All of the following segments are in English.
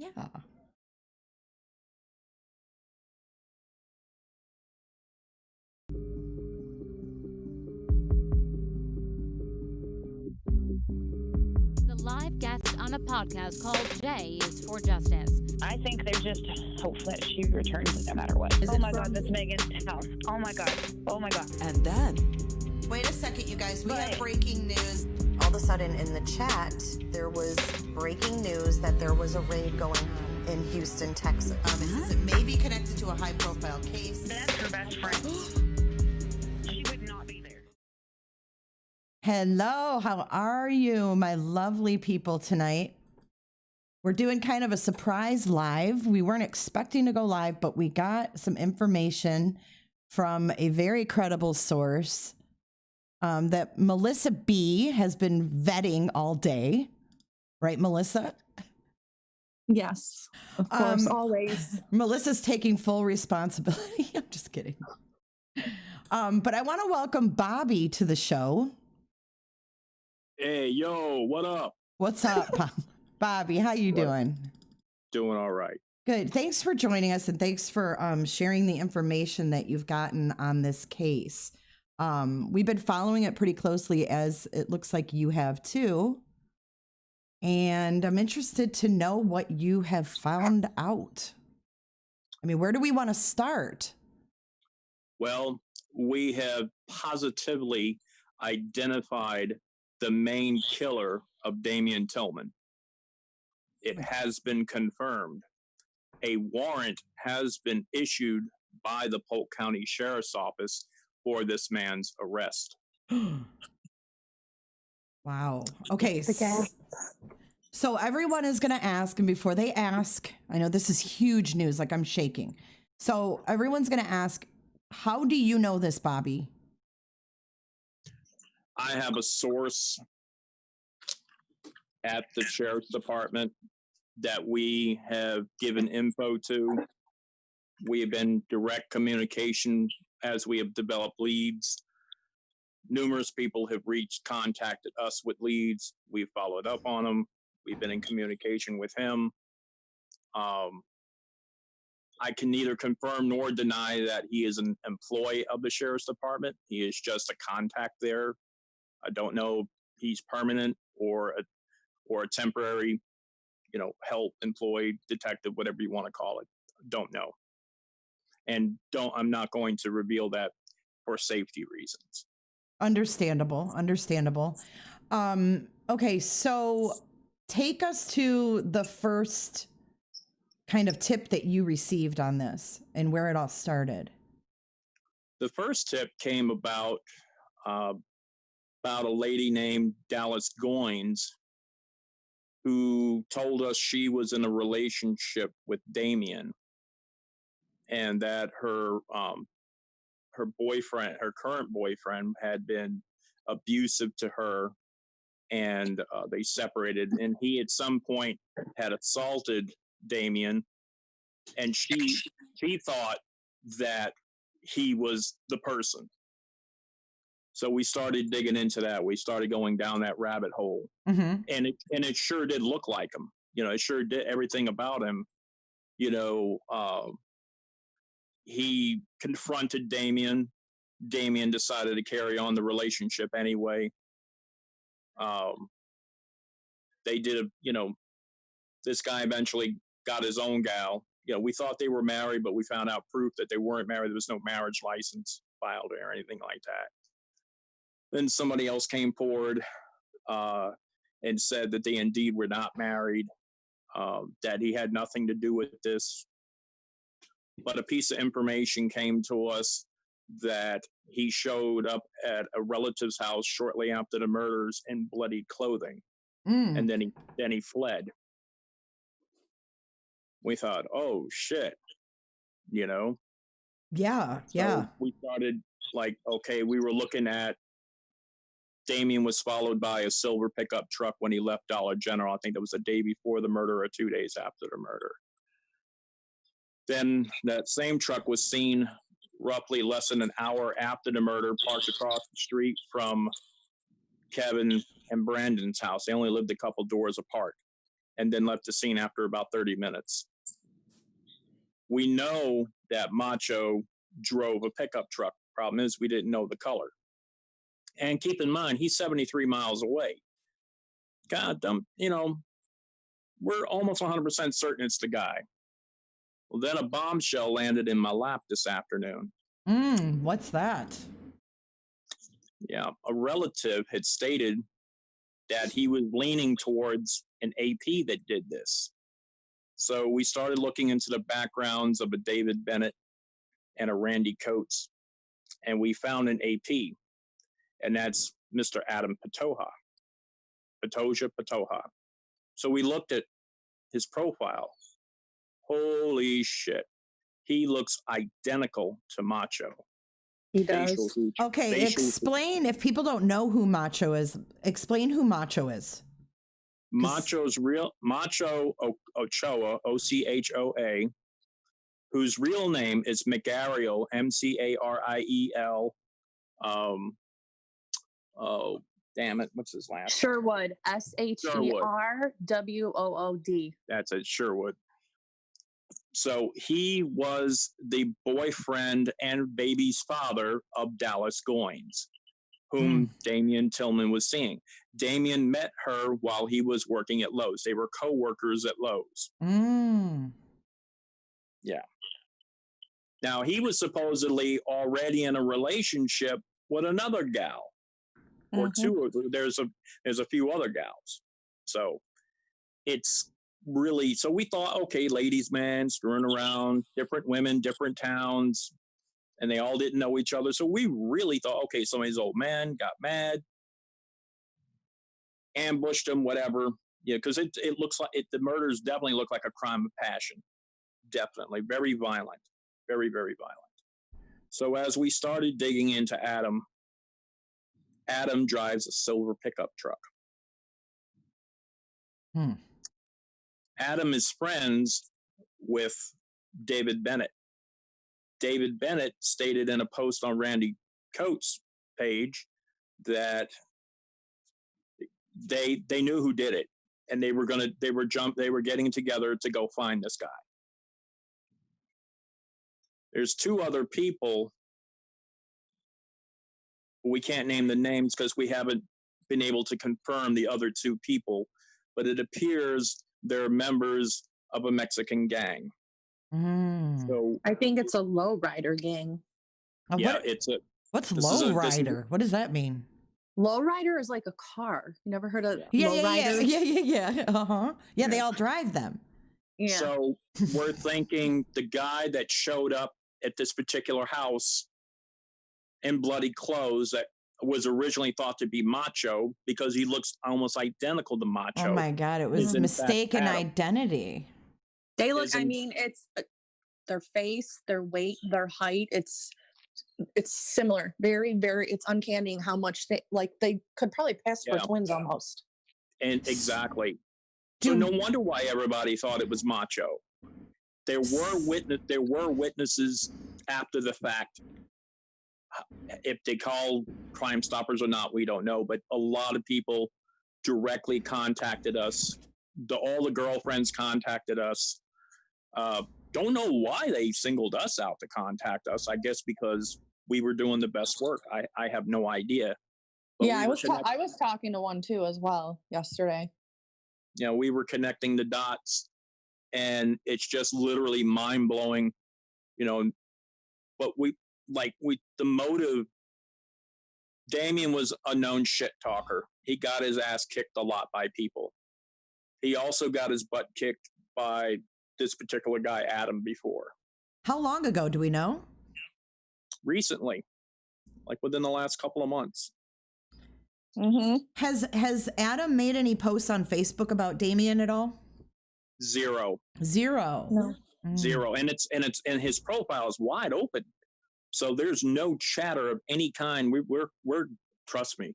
Yeah. The live guest on a podcast called J is for Justice. I think there's just hope that she returns no matter what. Oh my God, that's Megan's house. Oh my God. Oh my God. And then, wait a second, you guys. We have breaking news. All of a sudden in the chat, there was breaking news that there was a raid going on in Houston, Texas. It may be connected to a high-profile case. That's her best friend. She would not be there. Hello, how are you, my lovely people tonight? We're doing kind of a surprise live. We weren't expecting to go live, but we got some information from a very credible source that Melissa B has been vetting all day. Right, Melissa? Yes, of course, always. Melissa's taking full responsibility. I'm just kidding. But I want to welcome Bobby to the show. Hey, yo, what up? What's up, Bobby? How you doing? Doing all right. Good. Thanks for joining us, and thanks for sharing the information that you've gotten on this case. We've been following it pretty closely, as it looks like you have too. And I'm interested to know what you have found out. I mean, where do we want to start? Well, we have positively identified the main killer of Damion Tillman. It has been confirmed. A warrant has been issued by the Polk County Sheriff's Office for this man's arrest. Wow. Okay. So everyone is going to ask, and before they ask, I know this is huge news, like I'm shaking. So everyone's going to ask, how do you know this, Bobby? I have a source at the Sheriff's Department that we have given info to. We have been direct communication as we have developed leads. Numerous people have contacted us with leads. We've followed up on them. We've been in communication with him. I can neither confirm nor deny that he is an employee of the Sheriff's Department. He is just a contact there. I don't know if he's permanent or a temporary, help employee, detective, whatever you want to call it. Don't know. And I'm not going to reveal that for safety reasons. Understandable. Okay, so take us to the first kind of tip that you received on this and where it all started. The first tip came about a lady named Dallas Goines, who told us she was in a relationship with Damion, and that her current boyfriend, had been abusive to her, and they separated. And he, at some point, had assaulted Damion, and she thought that he was the person. So we started digging into that. We started going down that rabbit hole, and it sure did look like him. It sure did everything about him. He confronted Damion. Damion decided to carry on the relationship anyway. They did this guy eventually got his own gal. We thought they were married, but we found out proof that they weren't married. There was no marriage license filed or anything like that. Then somebody else came forward and said that they indeed were not married, that he had nothing to do with this. But a piece of information came to us that he showed up at a relative's house shortly after the murders in bloody clothing, and then he fled. We thought, oh shit, Yeah. So we started we were looking at Damion was followed by a silver pickup truck when he left Dollar General. I think that was the day before the murder or 2 days after the murder. Then that same truck was seen roughly less than an hour after the murder, parked across the street from Keven and Brandon's house. They only lived a couple doors apart. and then left the scene after about 30 minutes. We know that Macho drove a pickup truck. Problem is, we didn't know the color. And keep in mind, he's 73 miles away. God, we're almost 100% certain it's the guy. Well, then a bombshell landed in my lap this afternoon. What's that? Yeah, a relative had stated that he was leaning towards an AP that did this. So we started looking into the backgrounds of a David Bennett and a Randy Coates, and we found an AP, and that's Mr. Adam Patoja. So we looked at his profile. Holy shit. He looks identical to Macho. He does. Okay, explain, if people don't know who Macho is, explain who Macho is. Macho Ochoa, Ochoa, whose real name is McGarriel, Mcariel. Oh, damn it. What's his last name? Sherwood, Sherwood. That's it, Sherwood. So he was the boyfriend and baby's father of Dallas Goines, whom Damion Tillman was seeing. Damion met her while he was working at Lowe's. They were co-workers at Lowe's. Yeah. Now, he was supposedly already in a relationship with another gal, or two. There's a few other gals. So it's really, so we thought, okay, ladies' man, screwing around, different women, different towns, and they all didn't know each other. So we really thought, okay, somebody's old man got mad, ambushed him, whatever. Yeah, because it looks like the murders definitely look like a crime of passion. Definitely. Very violent. Very, very violent. So as we started digging into Adam drives a silver pickup truck. Adam is friends with David Bennett. David Bennett stated in a post on Randy Coates' page that they knew who did it, and they were getting together to go find this guy. There's two other people. We can't name the names because we haven't been able to confirm the other two people, but it appears they're members of a Mexican gang. So I think it's a lowrider gang. What's lowrider? What does that mean? Lowrider is like a car. You never heard of lowriders? Yeah. Yeah, they all drive them. Yeah. So we're thinking the guy that showed up at this particular house in bloody clothes that was originally thought to be Macho because he looks almost identical to Macho. Oh my God, it was mistaken identity. They look, it's their face, their weight, their height. It's similar. Very, very, it's uncanny how much they could probably pass for twins almost. And exactly. So no wonder why everybody thought it was Macho. There were witnesses after the fact. If they call Crime Stoppers or not, we don't know. But a lot of people directly contacted us. All the girlfriends contacted us. Don't know why they singled us out to contact us. I guess because we were doing the best work. I have no idea. But I was talking to one too as well yesterday. We were connecting the dots, and it's just literally mind blowing. But the motive. Damion was a known shit talker. He got his ass kicked a lot by people. He also got his butt kicked by this particular guy, Adam, before. How long ago do we know? Recently, within the last couple of months. Has Adam made any posts on Facebook about Damion at all? Zero. No. Zero. And his profile is wide open. So there's no chatter of any kind. We're trust me,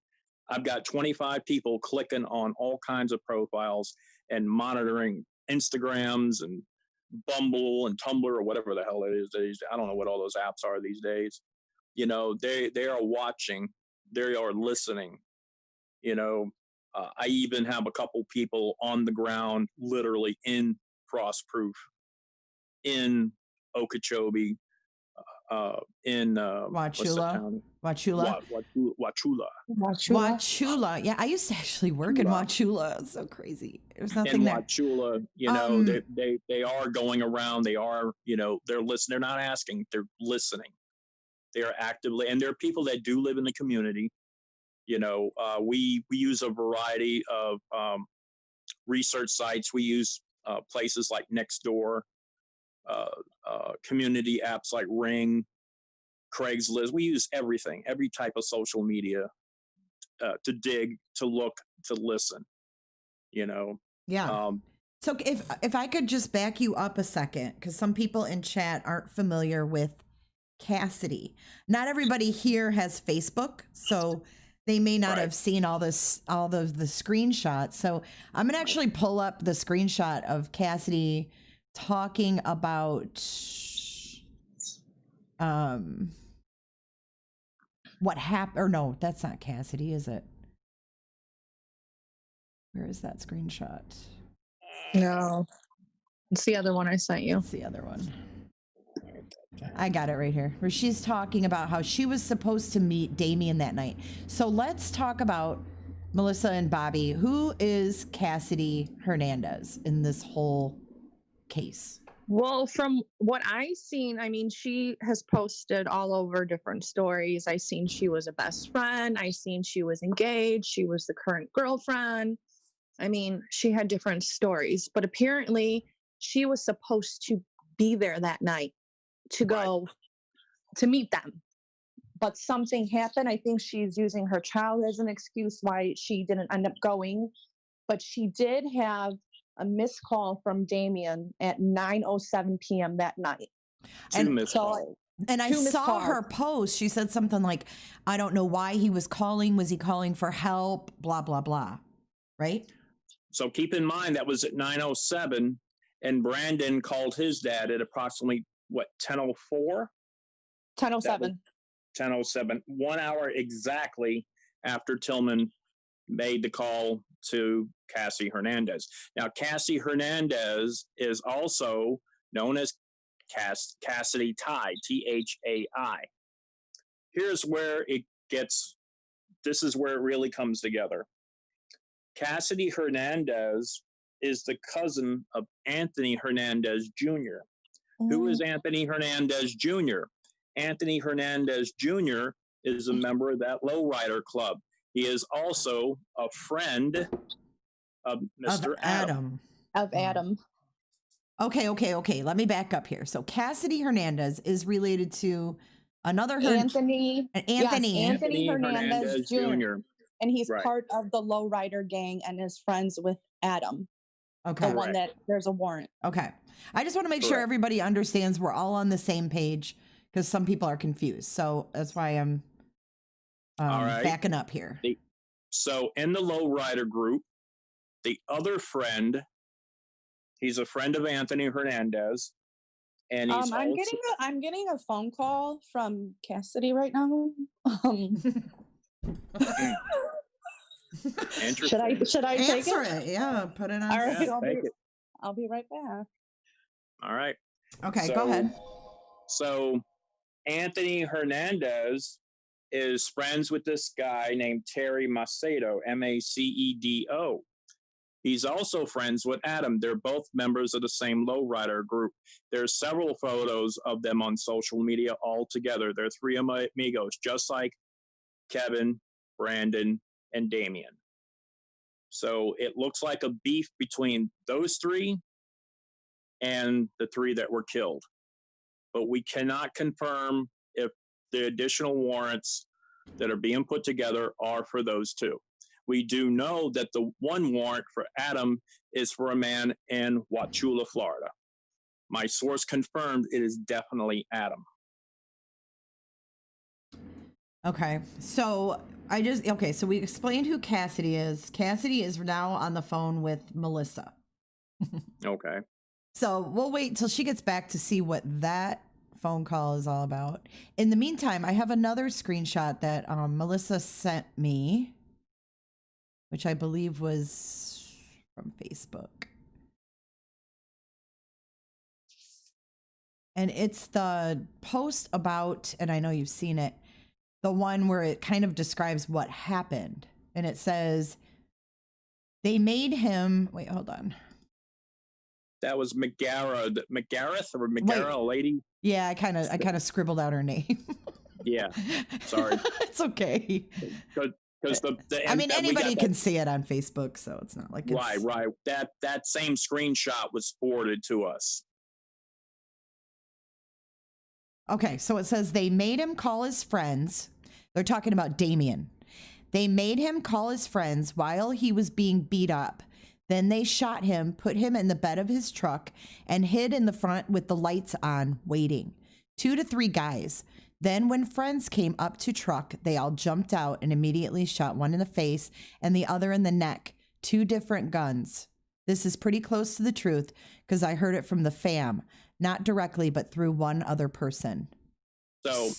I've got 25 people clicking on all kinds of profiles and monitoring Instagrams and Bumble and Tumblr or whatever the hell it is. I don't know what all those apps are these days. They are watching. They are listening. I even have a couple people on the ground, literally in FROSTPROOF, in Okeechobee, in what's the Wauchula. town? Wauchula. Wauchula. Wauchula. Yeah, I used to actually work in Wauchula. It's so crazy. There's nothing In there. Wauchula, you know, they are going around. They are, you know, they're listening. They're not asking. They're listening. They are actively, and there are people that do live in the community. You know, we use a variety of research sites. We use places like Nextdoor, community apps like Ring, Craigslist. We use everything, every type of social media to dig, to look, to listen. You know. Yeah. So if I could just back you up a second, because some people in chat aren't familiar with Cassidy. Not everybody here has Facebook, so they may not have seen all the screenshots. So I'm gonna actually pull up the screenshot of Cassidy talking about what happened. Or no, that's not Cassidy, is it? Where is that screenshot? No, it's the other one I sent you. It's the other one. I got it right here, where she's talking about how she was supposed to meet Damion that night. So let's talk about Melissa and Bobby. Who is Cassidy Hernandez in this whole case? Well, from what I've seen, I mean, she has posted all over different stories. I seen she was a best friend. I seen she was engaged. She was the current girlfriend. I mean, she had different stories, but apparently she was supposed to be there that night to go to meet them. But something happened. I think she's using her child as an excuse why she didn't end up going. But she did have a missed call from Damion at 9:07 p.m. that night. And I saw her post. She said something like, I don't know why he was calling. Was he calling for help? Blah, blah, blah. Right? So keep in mind that was at 9:07, and Brandon called his dad at approximately, what, 10:04? 10:07. 10:07, 1 hour exactly after Tillman made the call to Cassidy Hernandez. Now, Cassidy Hernandez is also known as Cassidy Thai, Thai. Here's where this is where it really comes together. Cassidy Hernandez is the cousin of Anthony Hernandez Jr. Who is Anthony Hernandez Jr.? Anthony Hernandez Jr. is a member of that lowrider club. He is also a friend of Mr. Adam. Of Adam. Okay. Let me back up here. So Cassidy Hernandez is related to another Anthony Hernandez Jr. And he's part of the lowrider gang and is friends with Adam. Okay. The one that there's a warrant. Okay. I just want to make sure everybody understands we're all on the same page, because some people are confused. So that's why I'm backing up here. So in the lowrider group, the other friend, he's a friend of Anthony Hernandez, and he's I'm getting a phone call from Cassidy right now. Should I take it? Yeah, put it on. All right, I'll be right back. All right. Okay, go ahead. So Anthony Hernandez is friends with this guy named Terry Macedo, Macedo. He's also friends with Adam. They're both members of the same lowrider group. There's several photos of them on social media all together. They're three amigos, just like Keven, Brandon, and Damion. So it looks like a beef between those three and the three that were killed. But we cannot confirm if the additional warrants that are being put together are for those two. We do know that the one warrant for Adam is for a man in Wauchula, Florida. My source confirmed it is definitely Adam. Okay, so so we explained who Cassidy is. Cassidy is now on the phone with Melissa. Okay. So we'll wait until she gets back to see what that phone call is all about. In the meantime, I have another screenshot that Melissa sent me. which I believe was from Facebook. And it's the post about, and I know you've seen it, the one where it kind of describes what happened. And it says, they made him, wait, hold on. That was McGarrett or McGarrett, lady. Yeah, I kind of scribbled out her name. Yeah, sorry. It's okay. Because I mean, anybody can see it on Facebook, so it's not like it's... Right. That same screenshot was forwarded to us. Okay, so it says they made him call his friends. They're talking about Damion. They made him call his friends while he was being beat up. Then they shot him, put him in the bed of his truck, and hid in the front with the lights on, waiting. 2 to 3 guys. Then when friends came up to truck, they all jumped out and immediately shot one in the face and the other in the neck. 2 different guns. This is pretty close to the truth because I heard it from the fam. Not directly, but through one other person. So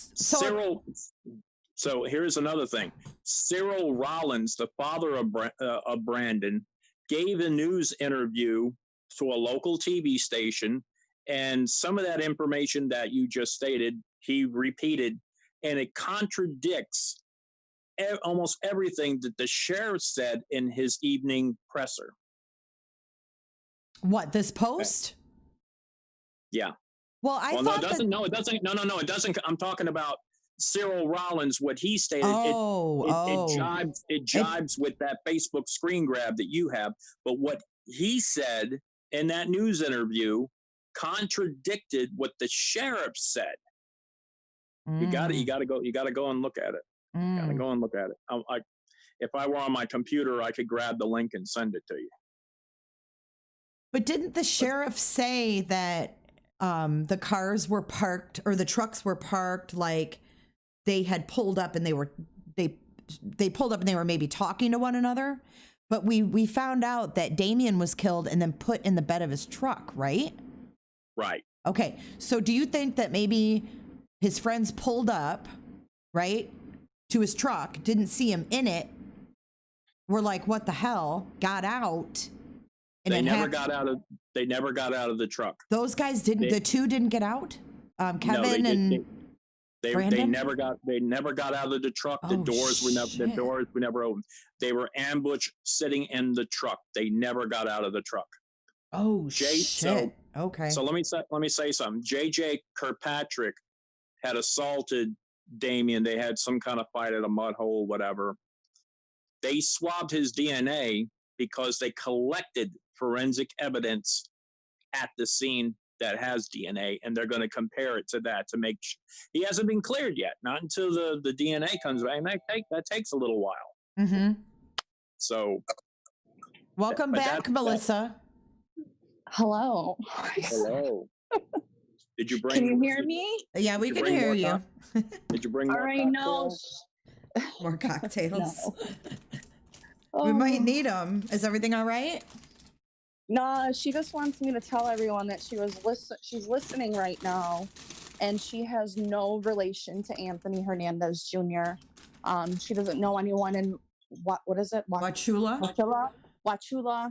here's another thing. Cyril Rollins, the father of Brandon, gave a news interview to a local TV station, and some of that information that you just stated, he repeated, and it contradicts almost everything that the sheriff said in his evening presser. What, this post? Yeah. Well, I thought it doesn't. I'm talking about Cyril Rollins, what he stated. It jibes with that Facebook screen grab that you have. But what he said in that news interview contradicted what the sheriff said. You got to go and look at it. You got to go and look at it. If I were on my computer, I could grab the link and send it to you. But didn't the sheriff say that the cars were parked, or the trucks were parked, like they had pulled up and they pulled up and they were maybe talking to one another? But we found out that Damion was killed and then put in the bed of his truck, right? Right. Okay. So do you think that maybe his friends pulled up, right, to his truck, didn't see him in it, were like, what the hell, got out? And they never got out of the truck. Those guys didn't. The 2 didn't get out. Keven they never got out of the truck. The doors were never open. They were ambushed sitting in the truck. They never got out of the truck. Oh shit. Okay. So let me say something. J.J. Kirkpatrick had assaulted Damion. They had some kind of fight at a mud hole, whatever. They swabbed his DNA because they collected forensic evidence at the scene that has DNA, and they're going to compare it to that to make he hasn't been cleared yet. Not until the DNA comes back, and that takes a little while. Mm-hmm. So, welcome back, Melissa. Hello. Did you bring? Can you hear me? Yeah, we can hear you. Did you bring? All right, no. More cocktails. No. We might need them. Is everything all right? Nah, she just wants me to tell everyone that she's listening right now, and she has no relation to Anthony Hernandez Jr. She doesn't know anyone in what is it? Wauchula.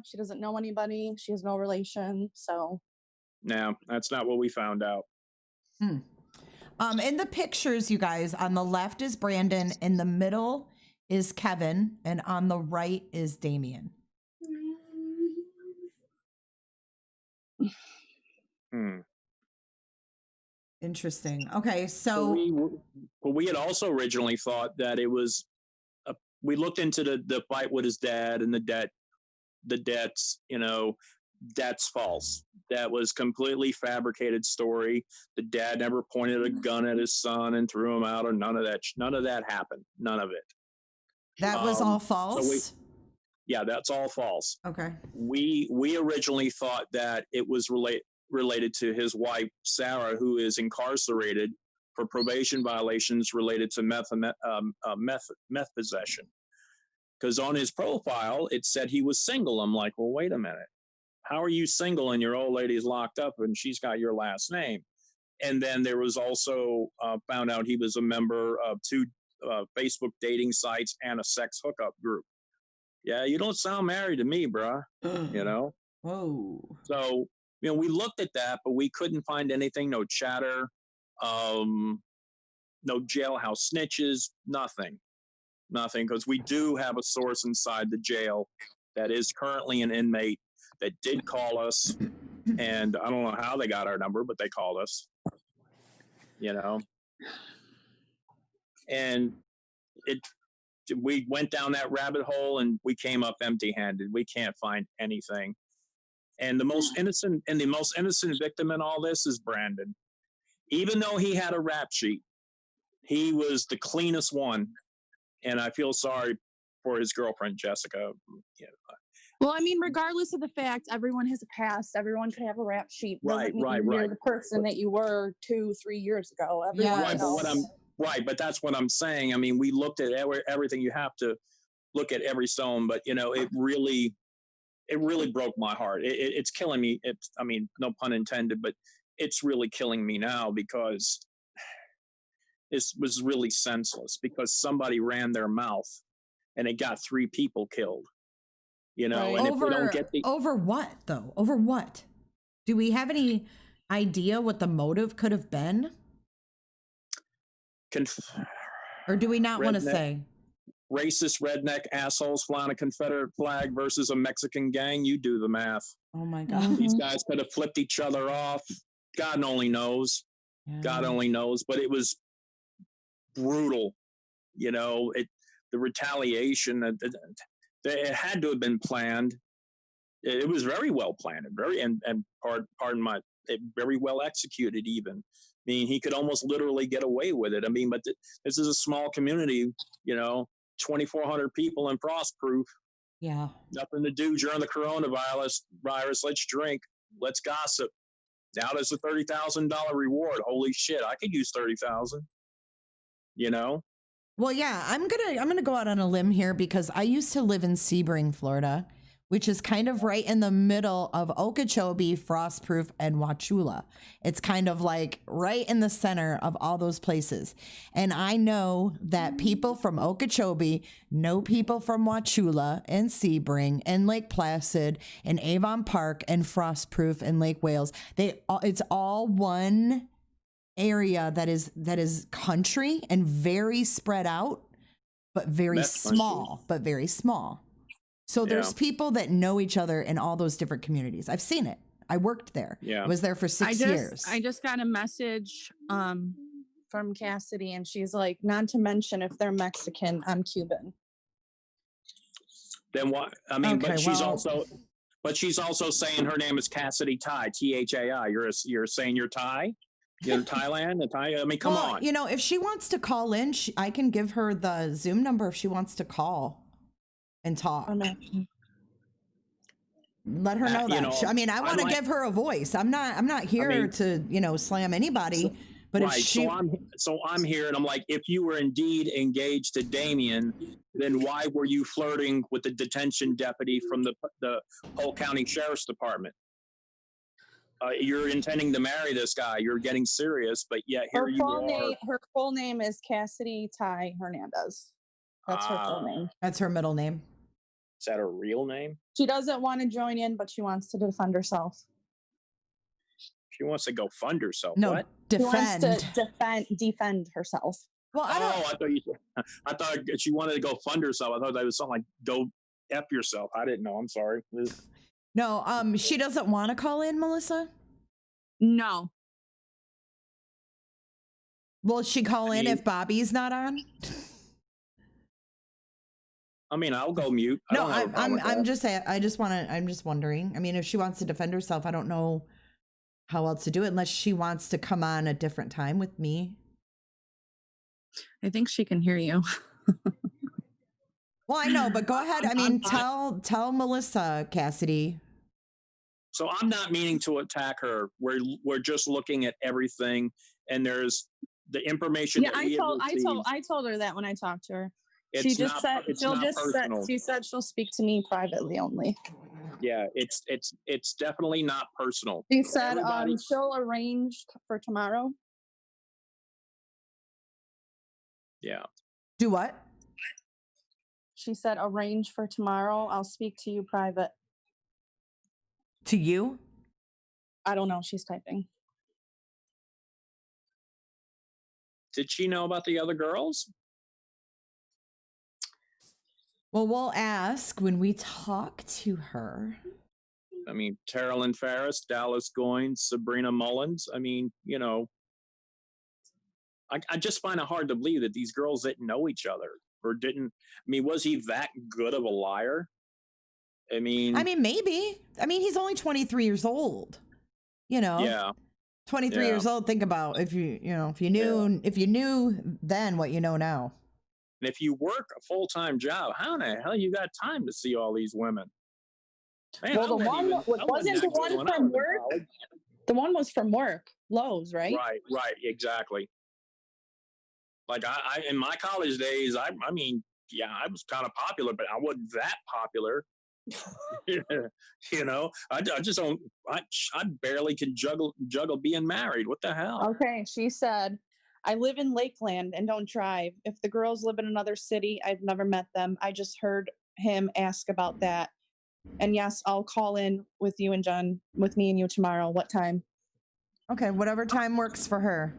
She doesn't know anybody. She has no relation. So. No, that's not what we found out. In the pictures, you guys, on the left is Brandon, in the middle is Keven, and on the right is Damion. Interesting. Okay, so we had also originally thought that it was. We looked into the fight with his dad and the debts. That's false. That was completely fabricated story. The dad never pointed a gun at his son and threw him out, or none of that. None of that happened. None of it. That was all false. Yeah, that's all false. Okay. We originally thought that it was related to his wife Sarah, who is incarcerated for probation violations related to meth possession. Because on his profile it said he was single. I'm like, well, wait a minute. How are you single and your old lady's locked up and she's got your last name? And then there was also found out he was a member of 2 Facebook dating sites and a sex hookup group. Yeah, you don't sound married to me, bruh. You know? Whoa. So, we looked at that, but we couldn't find anything, no chatter, no jailhouse snitches, nothing, because we do have a source inside the jail that is currently an inmate that did call us, and I don't know how they got our number, but they called us, and we went down that rabbit hole and we came up empty-handed. We can't find anything. And the most innocent victim in all this is Brandon. Even though he had a rap sheet, he was the cleanest one. And I feel sorry for his girlfriend, Jessica. Well, I mean, regardless of the fact, everyone has a past. Everyone could have a rap sheet. Right. You're the person that you were 2-3 years ago. Everyone Right, but that's what I'm saying. I mean, we looked at everything. You have to look at every stone, but it really broke my heart. It's killing me. No pun intended, but it's really killing me now because this was really senseless because somebody ran their mouth and it got 3 people killed. And if we don't get over what though? Over what? Do we have any idea what the motive could have been? Or do we not want to say? Racist redneck assholes flying a Confederate flag versus a Mexican gang. You do the math. Oh my God. These guys could have flipped each other off. God only knows. Yeah. God only knows. But it was brutal. The retaliation, it had to have been planned. It was very well planned, very well executed even. I mean, he could almost literally get away with it. I mean, but this is a small community, 2,400 people in FROSTPROOF. Yeah. Nothing to do during the coronavirus. Let's drink. Let's gossip. Now there's a $30,000 reward. Holy shit. I could use 30,000, Well, yeah, I'm going to go out on a limb here because I used to live in Sebring, Florida, which is kind of right in the middle of Okeechobee, FROSTPROOF, and Wauchula. It's kind of like right in the center of all those places. And I know that people from Okeechobee know people from Wauchula and Sebring and Lake Placid and Avon Park and FROSTPROOF and Lake Wales. It's all one area that is country and very spread out, but very small. So there's people that know each other in all those different communities. I've seen it. I worked there. Yeah. I was there for 6 years. I just got a message from Cassidy, and she's like, not to mention if they're Mexican, I'm Cuban. Then what? I mean, okay, but she's also saying her name is Cassidy Thai, Thai. You're saying you're Thai? You're Thailand? I mean, come on. If she wants to call in, I can give her the Zoom number if she wants to call and talk. Let her know that. I want to give her a voice. I'm not here to, slam anybody. But right, so I'm here, and I'm like, if you were indeed engaged to Damion, then why were you flirting with the detention deputy from the Polk County Sheriff's Department? You're intending to marry this guy. You're getting serious, but yet here you are. Her full name is Cassidy Ty Hernandez. That's her full name. That's her middle name. Is that her real name? She doesn't want to join in, but she wants to defend herself. She wants to go fund herself. No, what? Defend. She wants to defend herself. Well, I thought she wanted to go fund herself. I thought that was something like go F yourself. I didn't know. I'm sorry. No, she doesn't want to call in, Melissa? No. Will she call in if Bobby's not on? I'll go mute. I'm just saying. I'm just wondering. If she wants to defend herself, I don't know how else to do it unless she wants to come on a different time with me. I think she can hear you. Well, I know, but go ahead. Tell Melissa, Cassidy. So I'm not meaning to attack her. We're just looking at everything, and there's the information. Yeah, I told her that when I talked to her. She said she'll speak to me privately only. Yeah, it's definitely not personal. She said she'll arrange for tomorrow. Yeah. Do what? She said, arrange for tomorrow. I'll speak to you private. To you? I don't know. She's typing. Did she know about the other girls? Well, we'll ask when we talk to her. I mean, Carolyn Ferris, Dallas Goines, Sabrina Mullins. I mean, you know, I just find it hard to believe that these girls didn't know each other or didn't. I mean, was he that good of a liar? I mean, maybe. I mean, he's only 23 years old. You know. Yeah. 23 years old. Think about if you knew then what you know now. And if you work a full-time job, how in the hell you got time to see all these women? Man, well, wasn't the one from work? The one was from work, Lowe's, right? Right, exactly. Like I in my college days, I mean, yeah, I was kind of popular, but I wasn't that popular. You know, I just don't. I barely can juggle being married. What the hell? Okay, she said, I live in Lakeland and don't drive. If the girls live in another city, I've never met them. I just heard him ask about that. And yes, I'll call in with you and John, with me and you tomorrow. What time? Okay, whatever time works for her.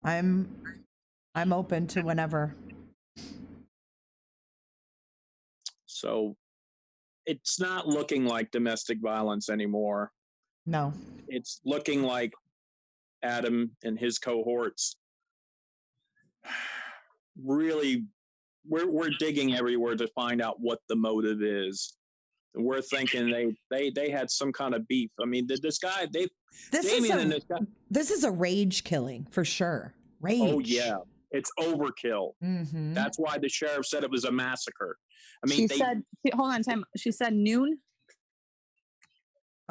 I'm open to whenever. So it's not looking like domestic violence anymore. No. It's looking like Adam and his cohorts really we're digging everywhere to find out what the motive is. We're thinking they had some kind of beef. I mean, this guy, this is a rage killing for sure. Rage. Oh yeah, it's overkill. Mm-hmm. That's why the sheriff said it was a massacre. I mean, she said, hold on, time. She said noon.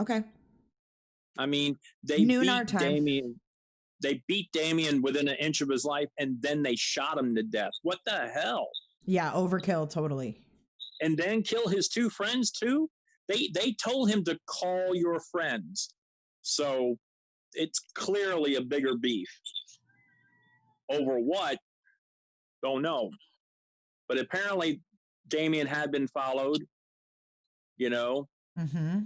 Okay. I mean, they noon beat our time. Damion. They beat Damion within an inch of his life, and then they shot him to death. What the hell? Yeah, overkill, totally. And then kill his two friends too. They told him to call your friends. So it's clearly a bigger beef. Over what? Don't know. But apparently Damion had been followed, you know. Mm-hmm.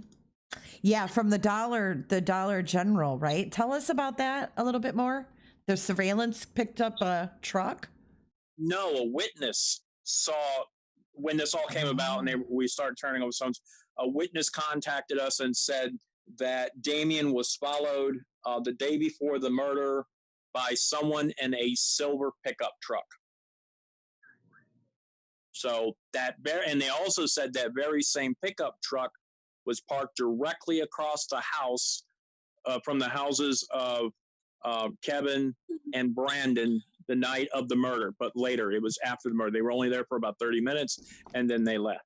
Yeah, from the Dollar General, right? Tell us about that a little bit more. The surveillance picked up a truck? No, a witness saw when this all came about, and we started turning over stones. A witness contacted us and said that Damion was followed the day before the murder by someone in a silver pickup truck. So and they also said that very same pickup truck was parked directly across the house from the houses of Keven and Brandon the night of the murder, but later, it was after the murder. They were only there for about 30 minutes, and then they left.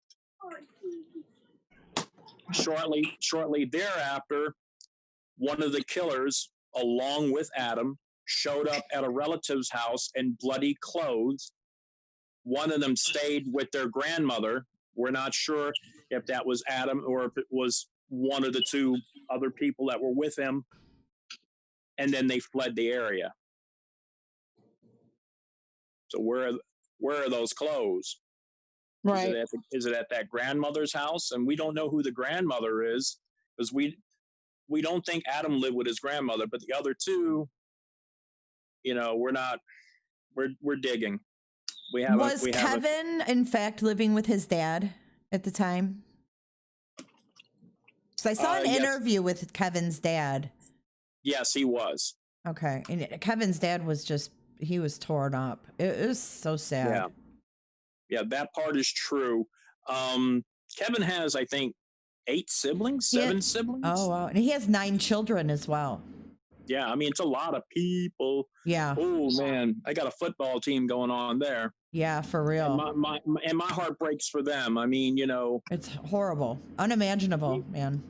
Shortly thereafter, one of the killers, along with Adam, showed up at a relative's house in bloody clothes. One of them stayed with their grandmother. We're not sure if that was Adam or if it was one of the two other people that were with him. And then they fled the area. So where are those clothes? Right. Is it at that grandmother's house? And we don't know who the grandmother is, because we don't think Adam lived with his grandmother, but the other two, you know, we're digging. Was Keven in fact living with his dad at the time? So I saw an interview with Kevin's dad. Yes, he was. Okay. And Kevin's dad was he was torn up. It was so sad. Yeah, that part is true. Keven has, I think, 7 siblings. Oh, wow. And he has 9 children as well. Yeah, I mean, it's a lot of people. Yeah. Oh, man. I got a football team going on there. Yeah, for real. And my heart breaks for them. I mean, you know. It's horrible. Unimaginable, man.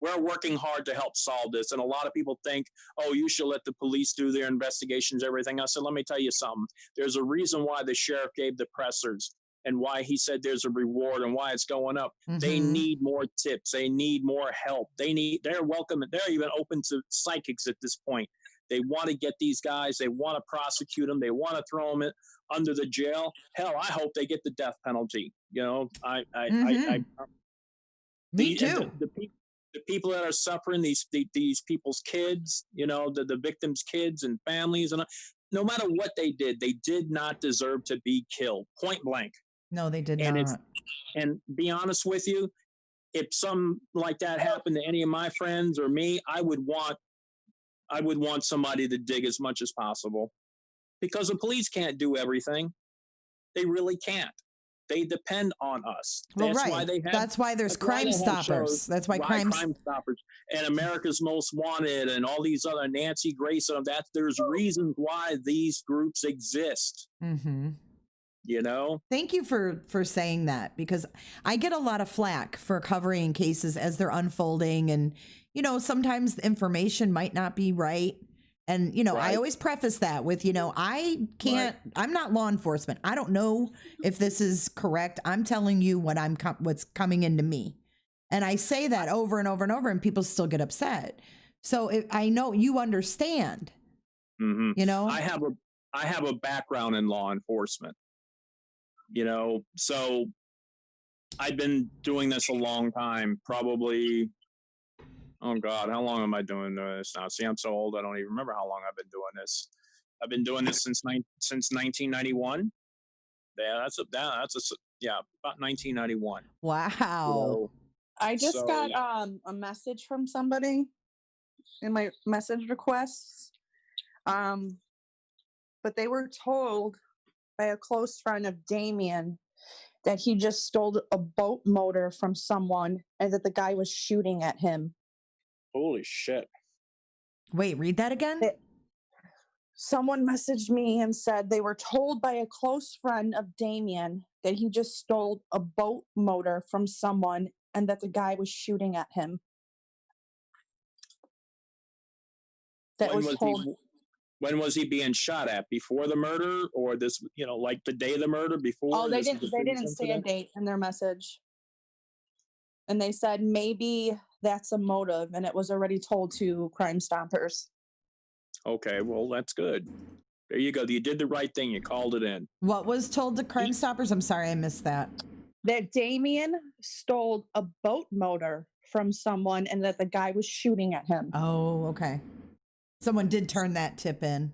We're working hard to help solve this. And a lot of people think, oh, you should let the police do their investigations, everything. I said, let me tell you something. There's a reason why the sheriff gave the pressers and why he said there's a reward and why it's going up. Mm-hmm. They need more tips. They need more help. They're welcome. They're even open to psychics at this point. They want to get these guys. They want to prosecute them. They want to throw them under the jail. Hell, I hope they get the death penalty. You know, Me too. The people that are suffering, these people's kids, you know, the victims' kids and families, and no matter what they did not deserve to be killed, point blank. No, they did and not. And be honest with you, if something like that happened to any of my friends or me, I would want somebody to dig as much as possible, because the police can't do everything. They really can't. They depend on us. Well, That's right. why they have, that's why there's Crime Stoppers. That's why Crime Stoppers and America's Most Wanted and all these other Nancy Grace. There's reasons why these groups exist. Mm-hmm. You know. Thank you for saying that, because I get a lot of flack for covering cases as they're unfolding, and you know, sometimes the information might not be right. And, you know, I always preface that with, you know, I can't, I'm not law enforcement. I don't know if this is correct. I'm telling you what's coming into me. And I say that over and over and over, and people still get upset. So I know you understand, you know, I have a background in law enforcement, you know, so I've been doing this a long time, probably. Oh God, how long am I doing this now? See, I'm so old, I don't even remember how long I've been doing this. I've been doing this since 1991. Yeah, about 1991. Wow. So, I just got a message from somebody in my message requests. But they were told by a close friend of Damion that he just stole a boat motor from someone and that the guy was shooting at him. Holy shit. Wait, read that again? Someone messaged me and said they were told by a close friend of Damion that he just stole a boat motor from someone and that the guy was shooting at him. When was he being shot at? Before the murder, or this, you know, like the day of the murder before? Oh, they didn't say a date in their message. And they said maybe that's a motive, and it was already told to Crime Stoppers. Okay, well, that's good. There you go. You did the right thing. You called it in. What was told to Crime Stoppers? I'm sorry, I missed that. That Damion stole a boat motor from someone and that the guy was shooting at him. Oh, okay. Someone did turn that tip in.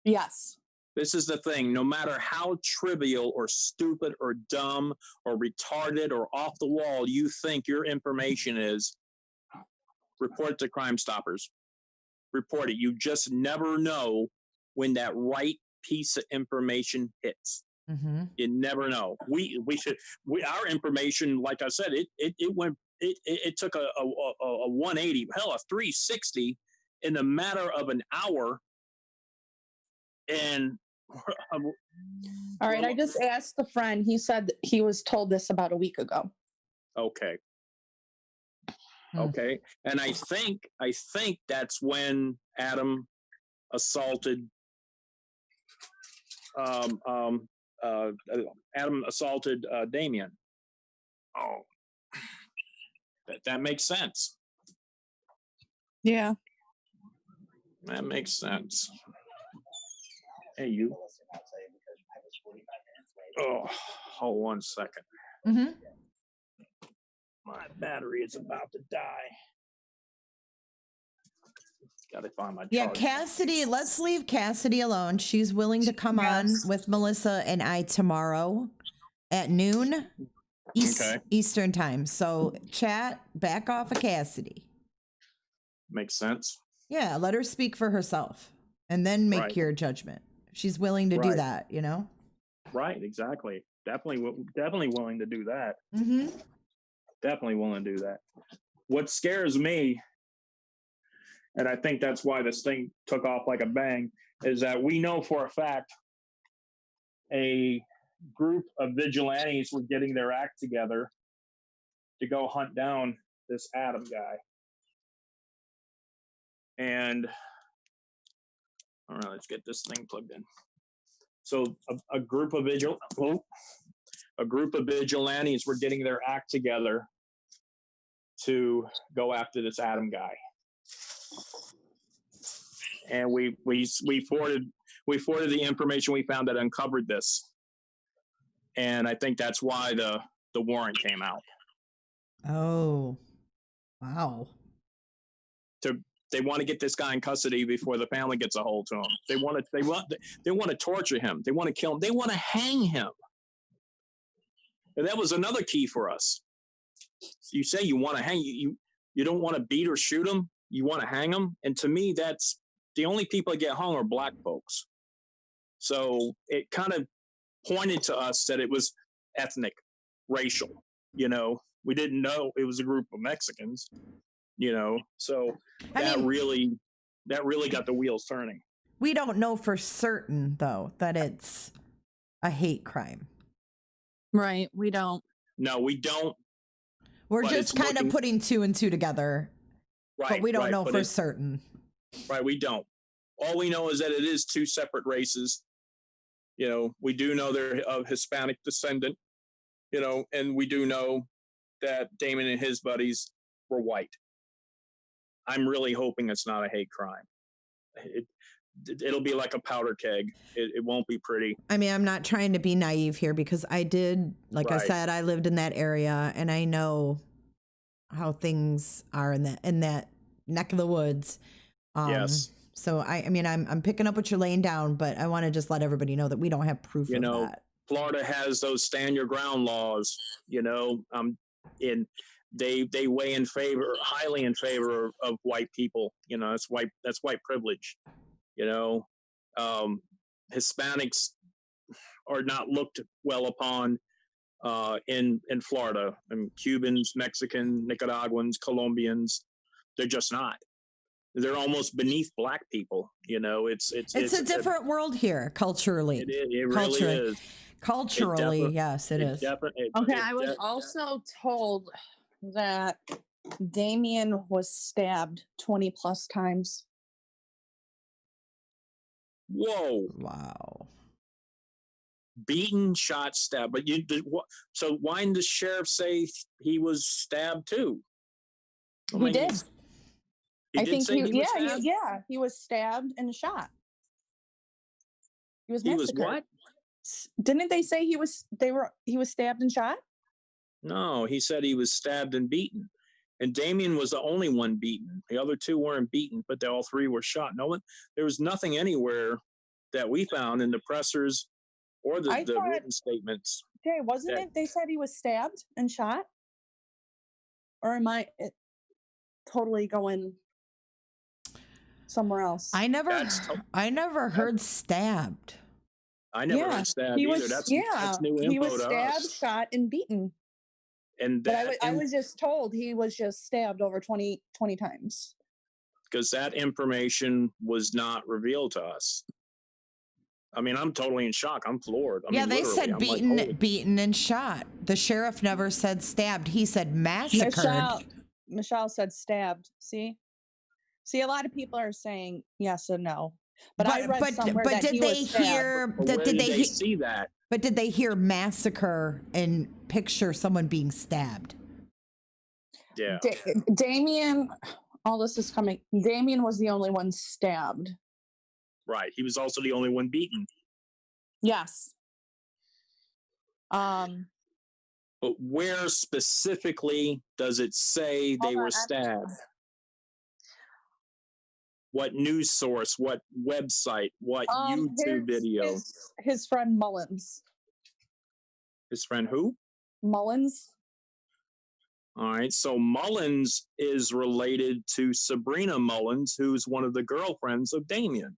Yes. This is the thing. No matter how trivial or stupid or dumb or retarded or off the wall you think your information is, report it to Crime Stoppers. Report it. You just never know when that right piece of information hits. Mm-hmm. You never know. Our information, like I said, it took a 180, hell, a 360 in a matter of an hour. And all right, I just asked the friend. He said he was told this about a week ago. Okay. Okay. And I think that's when Adam assaulted Damion. Oh, that makes sense. Yeah. That makes sense. Hey, you. Oh, hold 1 second. Mm-hmm. My battery is about to die. Gotta find my charger. Yeah, Cassidy, let's leave Cassidy alone. She's willing to come on with Melissa and I tomorrow at noon Eastern time. So chat, back off of Cassidy. Makes sense. Yeah, let her speak for herself and then make your judgment. She's willing to do that, you know? Right, exactly. Definitely willing to do that. Mm-hmm. Definitely willing to do that. What scares me, and I think that's why this thing took off like a bang, is that we know for a fact a group of vigilantes were getting their act together to go hunt down this Adam guy. And all right, let's get this thing plugged in. So a group of vigilantes were getting their act together to go after this Adam guy. And we forwarded the information we found that uncovered this. And I think that's why the warrant came out. Oh, wow. They want to get this guy in custody before the family gets a hold to him. They want to torture him. They want to kill him. They want to hang him. And that was another key for us. You say you want to hang, you don't want to beat or shoot him. You want to hang him. And to me, that's the only people that get hung are black folks. So it kind of pointed to us that it was ethnic, racial. We didn't know it was a group of Mexicans. So that really got the wheels turning. We don't know for certain, though, that it's a hate crime. Right. We don't. No, we don't. We're just kind of putting 2 and 2 together. Right. But we don't know for certain. Right. We don't. All we know is that it is 2 separate races. We do know they're of Hispanic descendant, and we do know that Damion and his buddies were white. I'm really hoping it's not a hate crime. It'll be like a powder keg. It won't be pretty. I mean, I'm not trying to be naive here because I did, like I said, I lived in that area and I know how things are in that neck of the woods. Yes. So I mean, I'm picking up what you're laying down, but I want to just let everybody know that we don't have proof of that. Florida has those stand your ground laws, they weigh highly in favor of white people. That's white privilege. Hispanics are not looked well upon in Florida. I mean, Cubans, Mexican, Nicaraguans, Colombians, they're just not. They're almost beneath black people. It's a different world here culturally. It really is. Culturally, yes, it is. I was also told that Damion was stabbed 20 plus times. Whoa. Wow. Beaten, shot, stabbed. But so why didn't the sheriff say he was stabbed too? He did. He was stabbed and shot. He was what? Didn't they say he was stabbed and shot? No, he said he was stabbed and beaten. And Damion was the only one beaten. The other 2 weren't beaten, but all 3 were shot. There was nothing anywhere that we found in the pressers or the written statements. Okay, wasn't it? They said he was stabbed and shot? Or am I totally going somewhere else? I never heard stabbed. I never heard stabbed either. That's new info. He was stabbed, shot, and beaten. And I was just told he was just stabbed over 20 times. Because that information was not revealed to us. I mean, I'm totally in shock. I'm floored. They said beaten and shot. The sheriff never said stabbed. He said massacred. Michelle said stabbed. See, a lot of people are saying yes and no. But I read somewhere that did he they was stabbed. hear? Did they see that? But did they hear massacre and picture someone being stabbed? Yeah. Damion, all this is coming. Damion was the only one stabbed. Right. He was also the only one beaten. Yes. But where specifically does it say they were stabbed? What news source? What website? What YouTube video? His friend Mullins. His friend who? Mullins. All right. So Mullins is related to Sabrina Mullins, who's one of the girlfriends of Damion.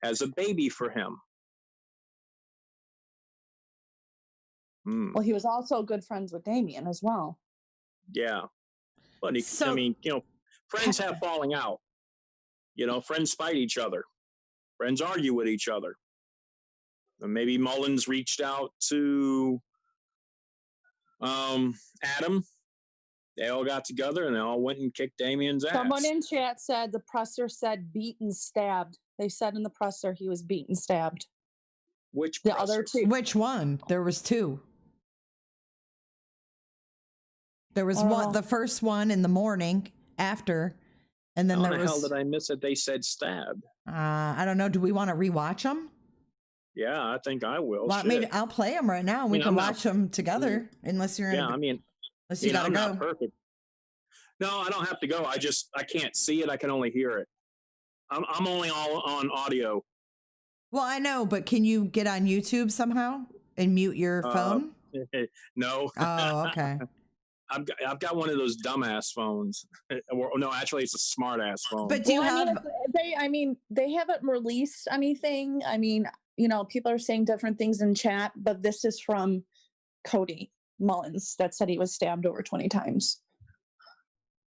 Has a baby for him. Well, he was also good friends with Damion as well. Yeah. But friends have falling out. Friends fight each other. Friends argue with each other. And maybe Mullins reached out to Adam. They all got together and they all went and kicked Damion's ass. Someone in chat said the presser said beaten, stabbed. They said in the presser he was beaten, stabbed. Which the presser? Other 2? Which one? There was 2. There was one, the first one in the morning after, and then How the hell did I miss it? They said stabbed. I don't know. Do we want to rewatch them? Yeah, I think I will. Want me Shit. to, I'll play them right now. And we mean, can I'm watch them together. Unless you're in. Yeah, a, I mean, unless you gotta I'm go. not perfect. No, I don't have to go. I can't see it. I can only hear it. I'm only all on audio. Well, I know, but can you get on YouTube somehow and mute your phone? No. Oh, okay. I've got one of those dumbass phones. Or, no, actually, it's a smart ass phone. But do you have? They haven't released anything. I mean, you know, people are saying different things in chat, but this is from Cody Mullins that said he was stabbed over 20 times,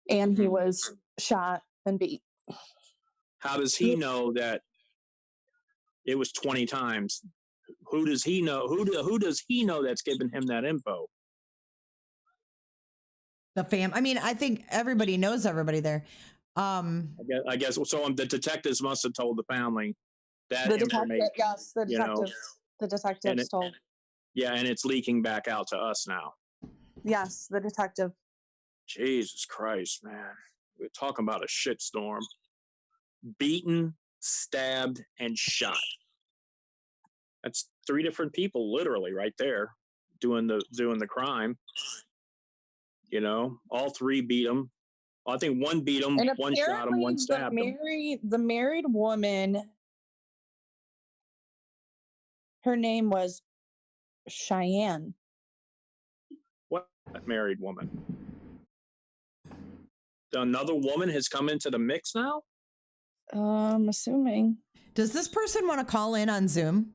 and he was shot and beat. How does he know that it was 20 times? Who does he know? Who does he know that's giving him that info? The fam. I mean, I think everybody knows everybody there. I guess so. The detectives must have told the family that The information. detective, yes, the you know, detectives. The detectives told. Yeah, and it's leaking back out to us now. Yes, the detective. Jesus Christ, man. We're talking about a shitstorm. Beaten, stabbed, and shot. That's 3 different people, literally, right there, doing the crime. You know, all 3 beat him. I think one beat him, And one shot him, one stabbed him. The married woman, her name was Cheyenne. What married woman? Another woman has come into the mix now? I'm assuming. Does this person want to call in on Zoom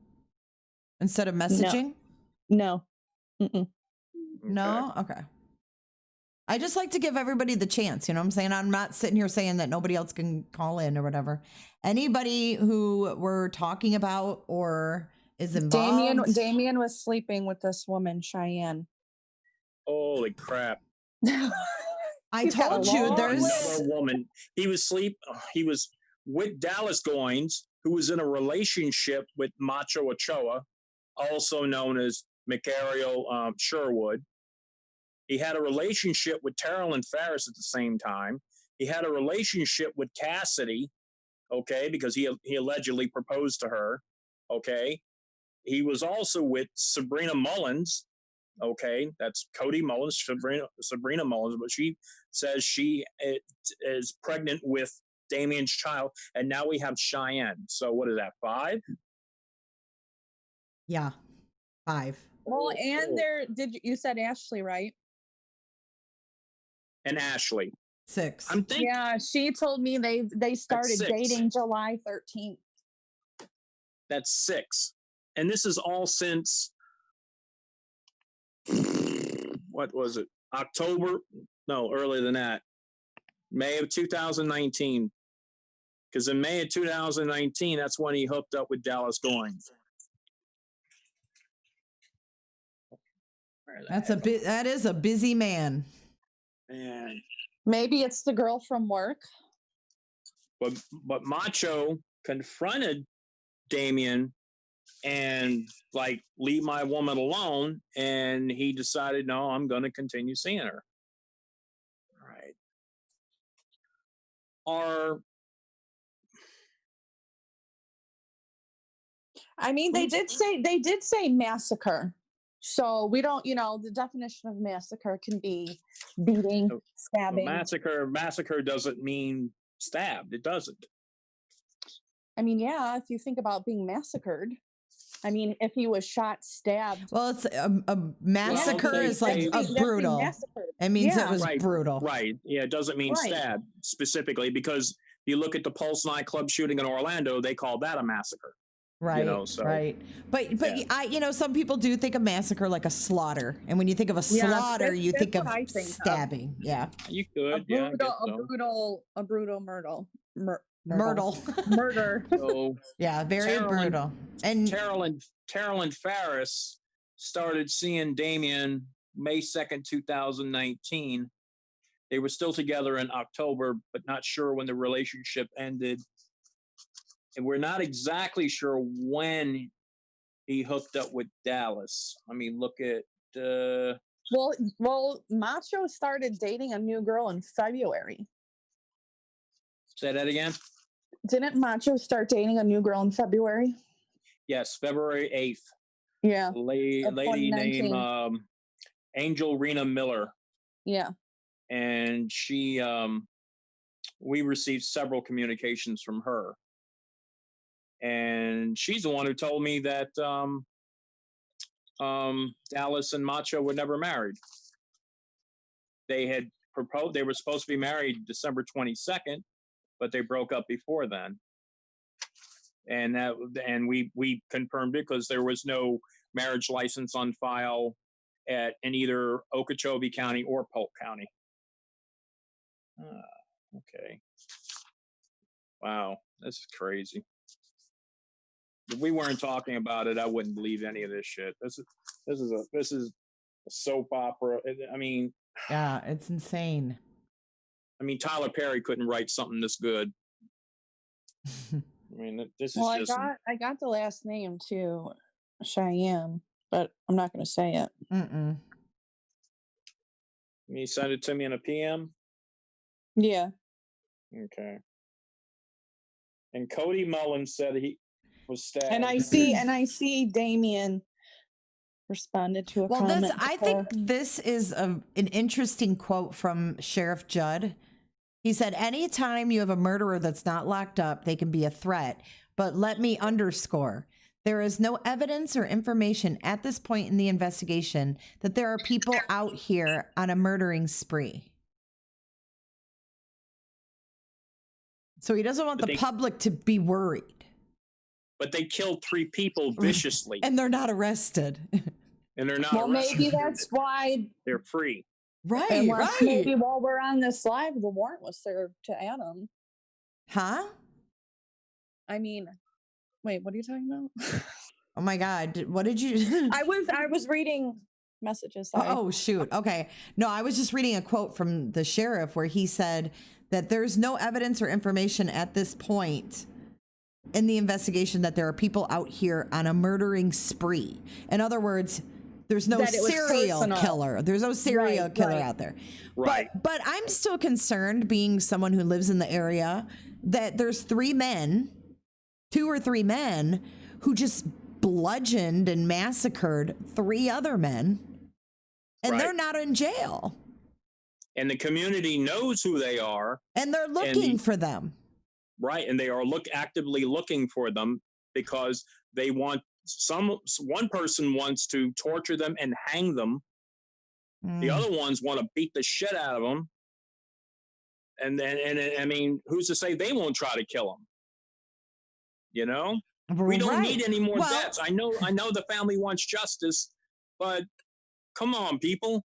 instead of messaging? No. Mm-mm. No? Okay. I just like to give everybody the chance, you know what I'm saying? I'm not sitting here saying that nobody else can call in or whatever. Anybody who we're talking about or is involved. Damion was sleeping with this woman, Cheyenne. Holy crap. I told you there's another woman. He was with Dallas Goines, who was in a relationship with Macho Ochoa, also known as Michael Sherwood. He had a relationship with Terrell Ferris at the same time. He had a relationship with Cassidy, okay, because he allegedly proposed to her, okay. He was also with Sabrina Mullins, okay, that's Cody Mullins, Sabrina Mullins, but she says she is pregnant with Damion's child, and now we have Cheyenne. So what is that, 5? Yeah, 5. Well, and you said Ashley, right? And Ashley. 6. I'm thinking. Yeah, she told me they started dating July 13th. That's 6. And this is all since, what was it? October? No, earlier than that. May of 2019. Because in May of 2019, that's when he hooked up with Dallas Goines. That is a busy man. Man. Maybe it's the girl from work. But Macho confronted Damion and like, leave my woman alone, and he decided, no, I'm going to continue seeing her. All right. I mean, they did say massacre. So we don't, the definition of massacre can be beating, stabbing. Massacre doesn't mean stabbed. It doesn't. I mean, yeah, if you think about being massacred, I mean, if he was shot, stabbed. Well, it's a massacre is like a brutal. It means it was brutal. Right. Yeah, it doesn't mean stabbed specifically, because you look at the Pulse nightclub shooting in Orlando, they call that a massacre. Right, right. But yeah. Some people do think of massacre like a slaughter. And when you think of a slaughter, you think of stabbing. Yeah. You could. A brutal murder. Murder. So, yeah, very brutal. And Terrell and Ferris started seeing Damion May 2nd, 2019. They were still together in October, but not sure when the relationship ended. And we're not exactly sure when he hooked up with Dallas. I mean, look at... Well, Macho started dating a new girl in February. Say that again? Didn't Macho start dating a new girl in February? Yes, February 8th. Yeah. Lady Of named 2019. Angel Rena Miller. Yeah. And she, we received several communications from her. And she's the one who told me that Dallas and Macho were never married. They had proposed, they were supposed to be married December 22nd, but they broke up before then. And we confirmed it because there was no marriage license on file in either Okeechobee County or Polk County. Okay. Wow, this is crazy. If we weren't talking about it, I wouldn't believe any of this shit. This is a soap opera. I mean, Yeah, it's insane. I mean, Tyler Perry couldn't write something this good. I mean, this is Well, just. I got the last name too, Cheyenne, but I'm not going to say it. Mm-mm. You send it to me in a PM? Yeah. Okay. And Cody Mullins said he was stabbed. And I see Damion responded to a comment. I think this is an interesting quote from Sheriff Judd. He said, anytime you have a murderer that's not locked up, they can be a threat. But let me underscore, there is no evidence or information at this point in the investigation that there are people out here on a murdering spree. So he doesn't want the public to be worried. But they killed 3 people viciously. And they're not arrested. And they're not well, arrested. maybe that's why They're free. Right, Unless right. maybe while we're on this live, the warrant was served to Adam. Huh? I mean, wait, what are you talking about? Oh my God. What did you? I was reading messages. Sorry. Oh, shoot. Okay. No, I was just reading a quote from the sheriff where he said that there's no evidence or information at this point in the investigation that there are people out here on a murdering spree. In other words, there's no serial killer. There's no serial killer out there. Right. But I'm still concerned, being someone who lives in the area, that there's 2 or 3 men who just bludgeoned and massacred 3 other men, and they're not in jail. And the community knows who they are. And they're looking for them. Right. And they are actively looking for them because they want one person wants to torture them and hang them. The other ones want to beat the shit out of them. And I mean, who's to say they won't try to kill them? You know, we don't need any more deaths. I know the family wants justice, but come on, people.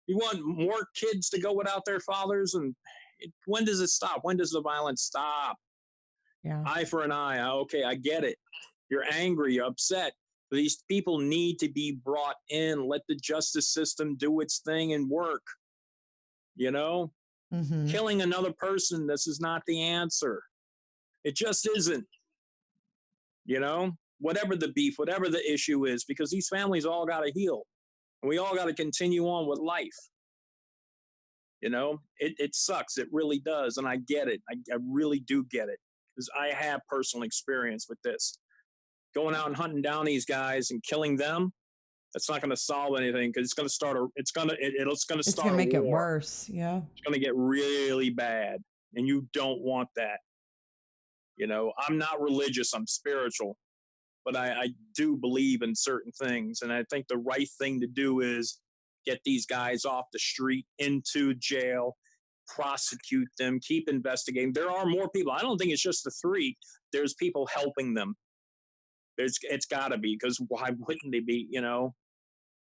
You want more kids to go without their fathers? And when does it stop? When does the violence stop? Yeah. Eye for an eye. Okay, I get it. You're angry, you're upset. But these people need to be brought in. Let the justice system do its thing and work. You know? Mm-hmm. Killing another person, this is not the answer. It just isn't. You know? Whatever the beef, whatever the issue is, because these families all got to heal. And we all got to continue on with life. You know? It sucks. It really does. And I get it. I really do get it. Because I have personal experience with this. Going out and hunting down these guys and killing them, that's not going to solve anything because it's going to start it's going to make it worse. Yeah. It's going to get really bad. And you don't want that. You know, I'm not religious, I'm spiritual, but I do believe in certain things. And I think the right thing to do is get these guys off the street, into jail, prosecute them, keep investigating. There are more people. I don't think it's just the 3. There's people helping them. It's got to be, because why wouldn't they be? You know,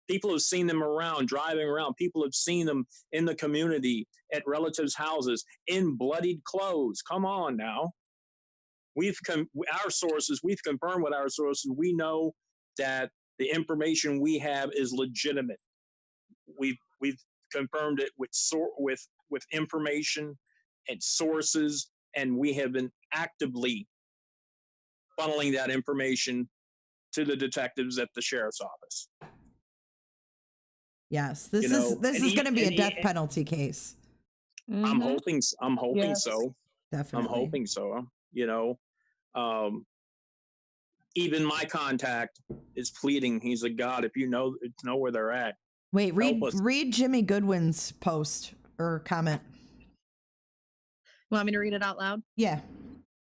people have seen them around, driving around. People have seen them in the community, at relatives' houses, in bloodied clothes. Come on now. We've confirmed with our sources. We know that the information we have is legitimate. We've confirmed it with information and sources, and we have been actively funneling that information to the detectives at the sheriff's office. Yes, this is going to be a death penalty case. Mm-hmm. I'm hoping Yes. so. Definitely. I'm hoping so. You know, even my contact is pleading. He's like, God, if you know where they're at. Wait, Help us. read Jimmy Goodwin's post or comment. You want me to read it out loud? Yeah.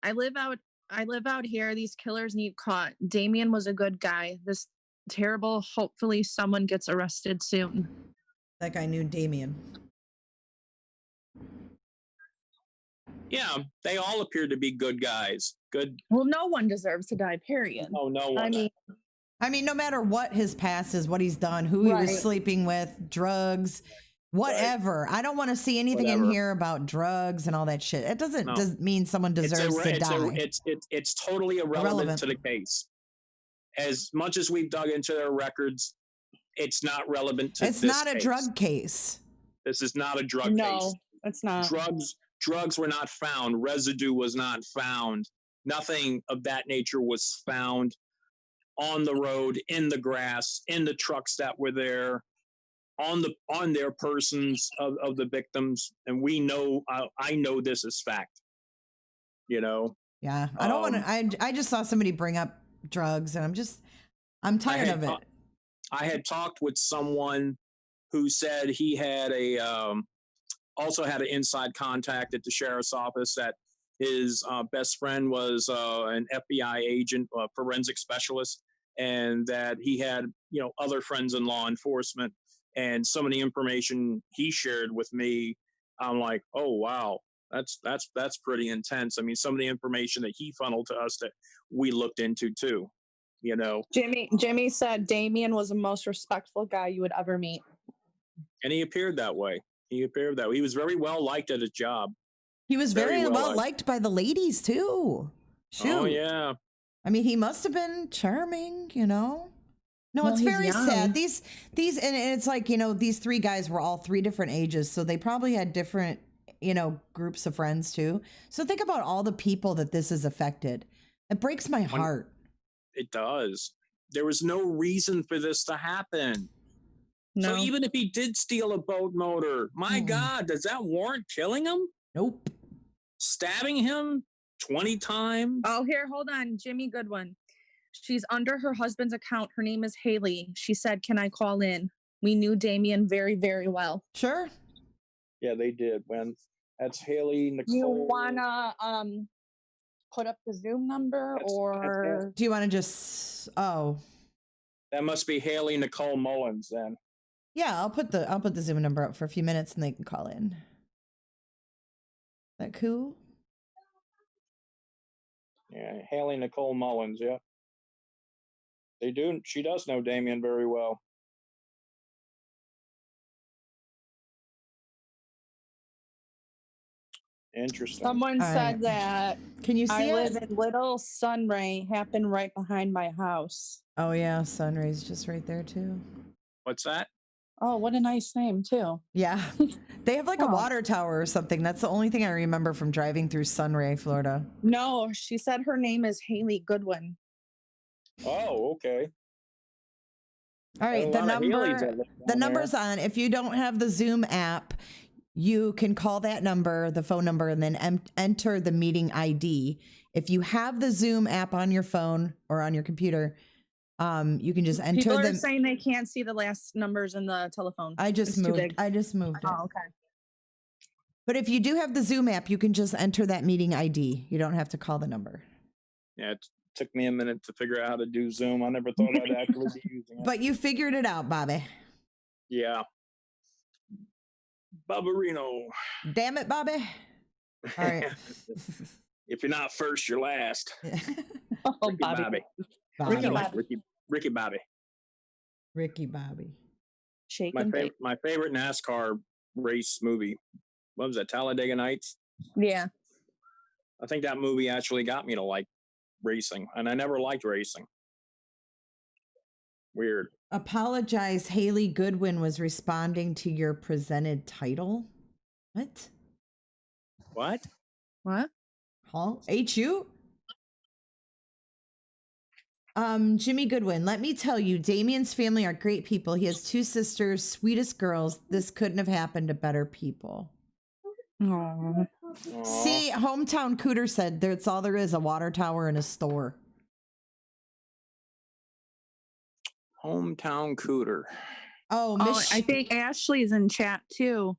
I live out here. These killers need caught. Damion was a good guy. This terrible. Hopefully someone gets arrested soon. That guy knew Damion. Yeah, they all appear to be good guys. Good. Well, no one deserves to die, period. Oh, no one. I mean, no matter what his past is, what he's done, who he was sleeping with, drugs, whatever. Right. I don't want to see anything in here about drugs and all that shit. It doesn't mean someone deserves to die. It's totally irrelevant to the case. As much as we've dug into their records, it's not relevant to this case. It's not a drug case. This is not a drug case. No, it's not. Drugs were not found. Residue was not found. Nothing of that nature was found on the road, in the grass, in the trucks that were there, on their persons of the victims. And we know, I know this is fact. You know? Yeah. I don't want to, I just saw somebody bring up drugs and I'm tired of it. I had talked with someone who said he had also had an inside contact at the sheriff's office, that his best friend was an FBI agent, a forensic specialist, and that he had, other friends in law enforcement. And some of the information he shared with me, I'm like, oh, wow, that's pretty intense. I mean, some of the information that he funneled to us that we looked into too, Jimmy said Damion was the most respectful guy you would ever meet. And he appeared that way. He was very well liked at his job. He was very well liked by the ladies too. Shoot. Oh yeah. I mean, he must have been charming, No, it's very sad. These, and it's like, these three guys were all three different ages, so they probably had different, groups of friends too. So think about all the people that this has affected. It breaks my heart. It does. There was no reason for this to happen. No. So even if he did steal a boat motor, my God, does that warrant killing him? Nope. Stabbing him 20 times? Oh, here, hold on. Jimmy Goodwin. She's under her husband's account. Her name is Haley. She said, can I call in? We knew Damion very, very well. Sure. Yeah, they did. That's Haley Nicole. You want to put up the Zoom number or? Do you want to just, That must be Haley Nicole Mullins then. Yeah, I'll put the Zoom number up for a few minutes and they can call in. Is that cool? Yeah, Haley Nicole Mullins, yeah. She does know Damion very well. Interesting. Someone said that. Can you see I live in Little Sunray, happened right behind my house. Oh yeah, Sunray's just right there too. What's that? Oh, what a nice name, too. Yeah. They have like a water tower or something. That's the only thing I remember from driving through Sunray, Florida. No, she said her name is Haley Goodwin. Oh, okay. All right. The number's on. If you don't have the Zoom app, you can call that number, the phone number, and then enter the meeting ID. If you have the Zoom app on your phone or on your computer, you can just enter them. People are saying they can't see the last numbers in the telephone. I just moved it. Oh, okay. But if you do have the Zoom app, you can just enter that meeting ID. You don't have to call the number. Yeah, it took me a minute to figure out how to do Zoom. I never thought I'd actually be using it. But you figured it out, Bobby. Yeah. Barbarino. Damn it, Bobby. All right. If you're not first, you're last. Oh, Bobby. Ricky Bobby. Ricky Bobby. My favorite NASCAR race movie. What was that? Talladega Nights? Yeah. I think that movie actually got me to like racing, and I never liked racing. Weird. Apologize. Haley Goodwin was responding to your presented title. What? Huh? HU? Jimmy Goodwin, let me tell you, Damion's family are great people. He has 2 sisters, sweetest girls. This couldn't have happened to better people. Aww. See, Hometown Cooter said that's all there is, a water tower and a store. Hometown cooter. Oh, Oh, Miss. I think Ashley's in chat too.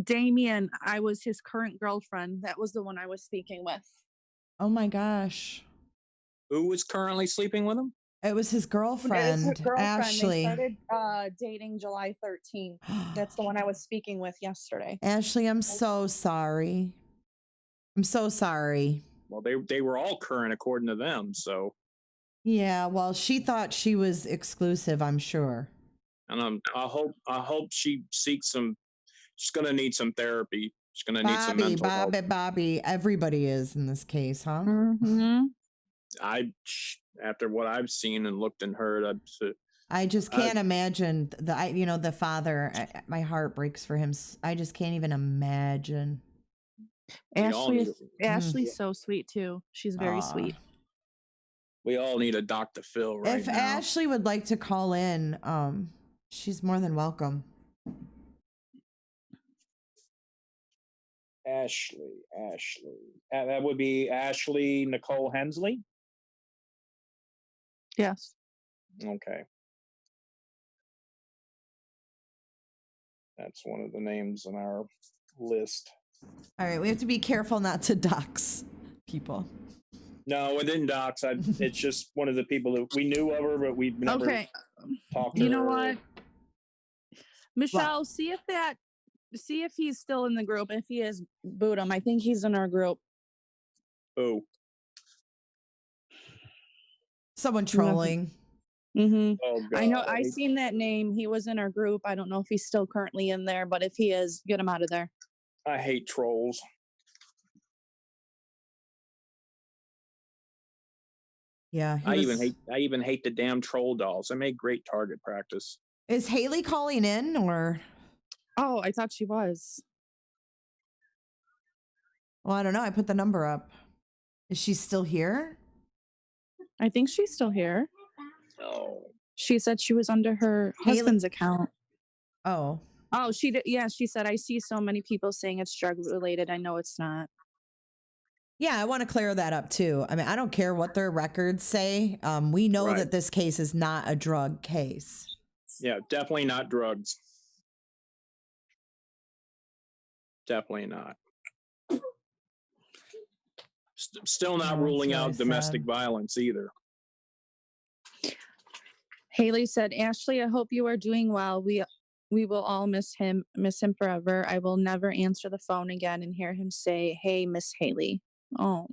Damion, I was his current girlfriend. That was the one I was speaking with. Oh my gosh. Who was currently sleeping with him? It was his It is her girlfriend, girlfriend. Ashley. They started dating July 13th. That's the one I was speaking with yesterday. Ashley, I'm so sorry. I'm so sorry. Well, they were all current according to them. So, Yeah, well, she thought she was exclusive, I'm sure. and I hope she seeks some. She's gonna need some therapy. She's gonna need some mental help. Bobby. Everybody is in this case, huh? Mm-hmm. After what I've seen and looked and heard, I just can't imagine the father. My heart breaks for him. I just can't even imagine. Ashley's so sweet too. She's very sweet. We all need a Dr. Phil right if now. Ashley would like to call in, she's more than welcome. Ashley. That would be Ashley Nicole Hensley. Yes. Okay. That's one of the names on our list. All right, we have to be careful not to dox people. No, it didn't dox. It's just one of the people that we knew of her, but we've never talked to her. You know what? Michelle, see if he's still in the group. If he is, boot him. I think he's in our group. Oh. Someone trolling. Mm-hmm. Oh, God. I know. I seen that name. He was in our group. I don't know if he's still currently in there, but if he is, get him out of there. I hate trolls. Yeah. I even hate the damn troll dolls. They make great target practice. Is Haley calling in or? Oh, I thought she was. Well, I don't know. I put the number up. Is she still here? I think she's still here. Oh. She said she was under her husband's account. Oh. Oh, she did. Yeah, she said, I see so many people saying it's drug related. I know it's not. Yeah, I want to clear that up too. I mean, I don't care what their records say. We know that this case is not a drug case. Yeah, definitely not drugs. Definitely not. Still not ruling out domestic violence either. Haley said, Ashley, I hope you are doing well. We will all miss him forever. I will never answer the phone again and hear him say, hey, Miss Haley. Oh.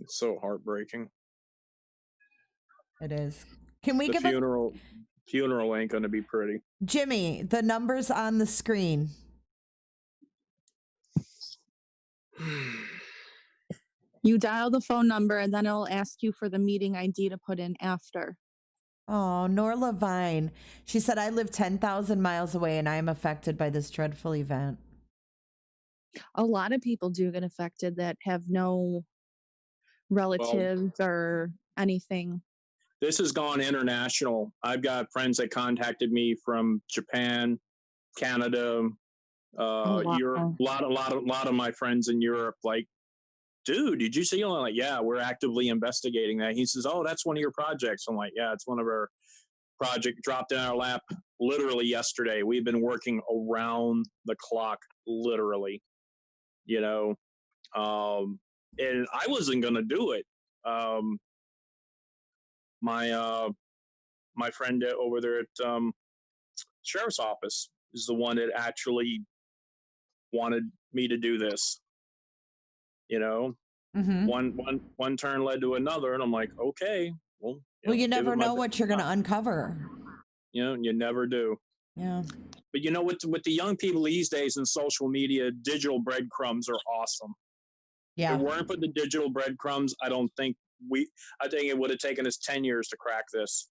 It's so heartbreaking. It is. Can we the funeral ain't going to be pretty. Jimmy, the numbers on the screen. You dial the phone number and then it'll ask you for the meeting ID to put in after. Oh, Norla Vine. She said, I live 10,000 miles away and I am affected by this dreadful event. A lot of people do get affected that have no relatives or anything. This has gone international. I've got friends that contacted me from Japan, Canada, Europe. A lot of my friends in Europe, like, dude, did you see? I'm like, yeah, we're actively investigating that. He says, oh, that's one of your projects. I'm like, yeah, it's one of our projects. Dropped in our lap literally yesterday. We've been working around the clock, literally, you know, and I wasn't going to do it. My friend over there at sheriff's office is the one that actually wanted me to do this. You know, one turn led to another, and I'm like, okay, well, you never know what you're going to uncover. You know, you never do. Yeah. But you know, with the young people these days in social media, digital breadcrumbs are awesome. Yeah. If it weren't for the digital breadcrumbs, I think it would have taken us 10 years to crack this.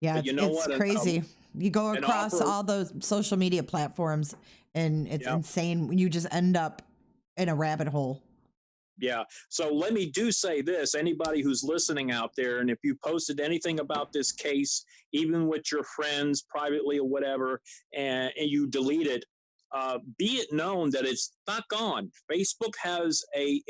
Yeah, but you know it's crazy. You go across all those social media platforms, and it's insane. You just end up in a rabbit hole. Yeah. So let me say this, anybody who's listening out there, and if you posted anything about this case, even with your friends privately or whatever, and you delete it, be it known that it's not gone. Facebook has a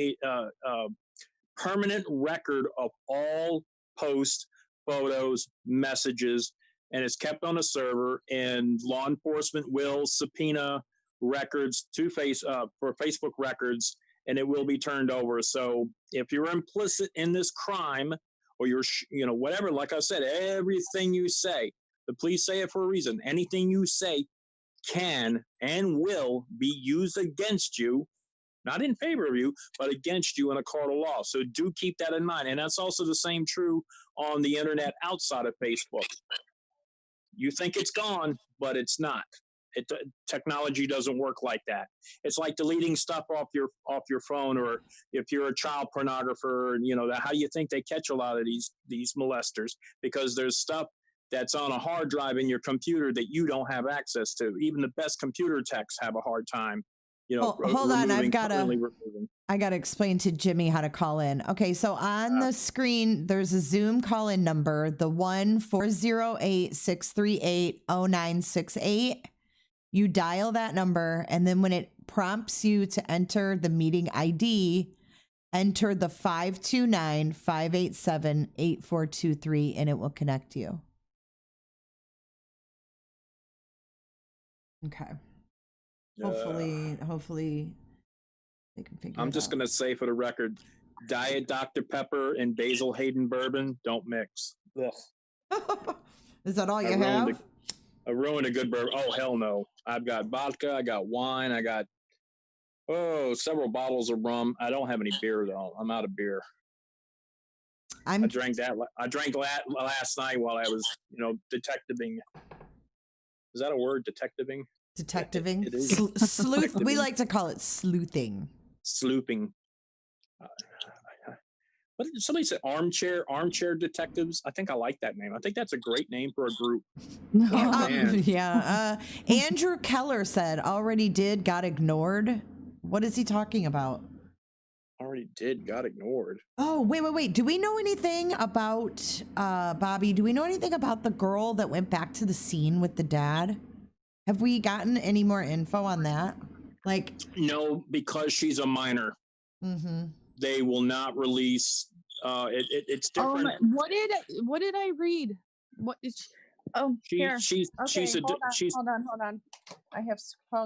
permanent record of all posts, photos, messages, and it's kept on a server. And law enforcement will subpoena records to for Facebook records, and it will be turned over. So if you're implicit in this crime, or you're, whatever, like I said, everything you say, the police say it for a reason. Anything you say can and will be used against you, not in favor of you, but against you in a court of law. So do keep that in mind. And that's also the same true on the internet outside of Facebook. You think it's gone, but it's not. Technology doesn't work like that. It's like deleting stuff off your phone, or if you're a child pornographer, how do you think they catch a lot of these molesters? Because there's stuff that's on a hard drive in your computer that you don't have access to. Even the best computer techs have a hard time. Hold on, I gotta explain to Jimmy how to call in. Okay, so on the screen, there's a Zoom call-in number, the 1-408-638-0968. You dial that number, and then when it prompts you to enter the meeting ID, enter the 529-587-8423, and it will connect you. Okay. Hopefully they can figure it out. I'm just going to say for the record, Diet Dr. Pepper and Basil Hayden bourbon don't mix. Ugh. Is that all you have? I ruined a good bourbon. Oh, hell no. I've got vodka. I got wine. I got, several bottles of rum. I don't have any beer, though. I'm out of beer. I drank that last night while I was, detectiving. Is that a word, detectiving? Detectiving? It is. Sleuth. We like to call it sleuthing. Slooping. What did somebody say? Armchair detectives. I think I like that name. I think that's a great name for a group. Yeah. Andrew Keller said already did, got ignored. What is he talking about? Already did, got ignored. Oh, wait. Do we know anything about Bobby? Do we know anything about the girl that went back to the scene with the dad? Have we gotten any more info on that? No, because she's a minor. Mm-hmm. They will not release. It's different. What did I read? What is? Here. Hold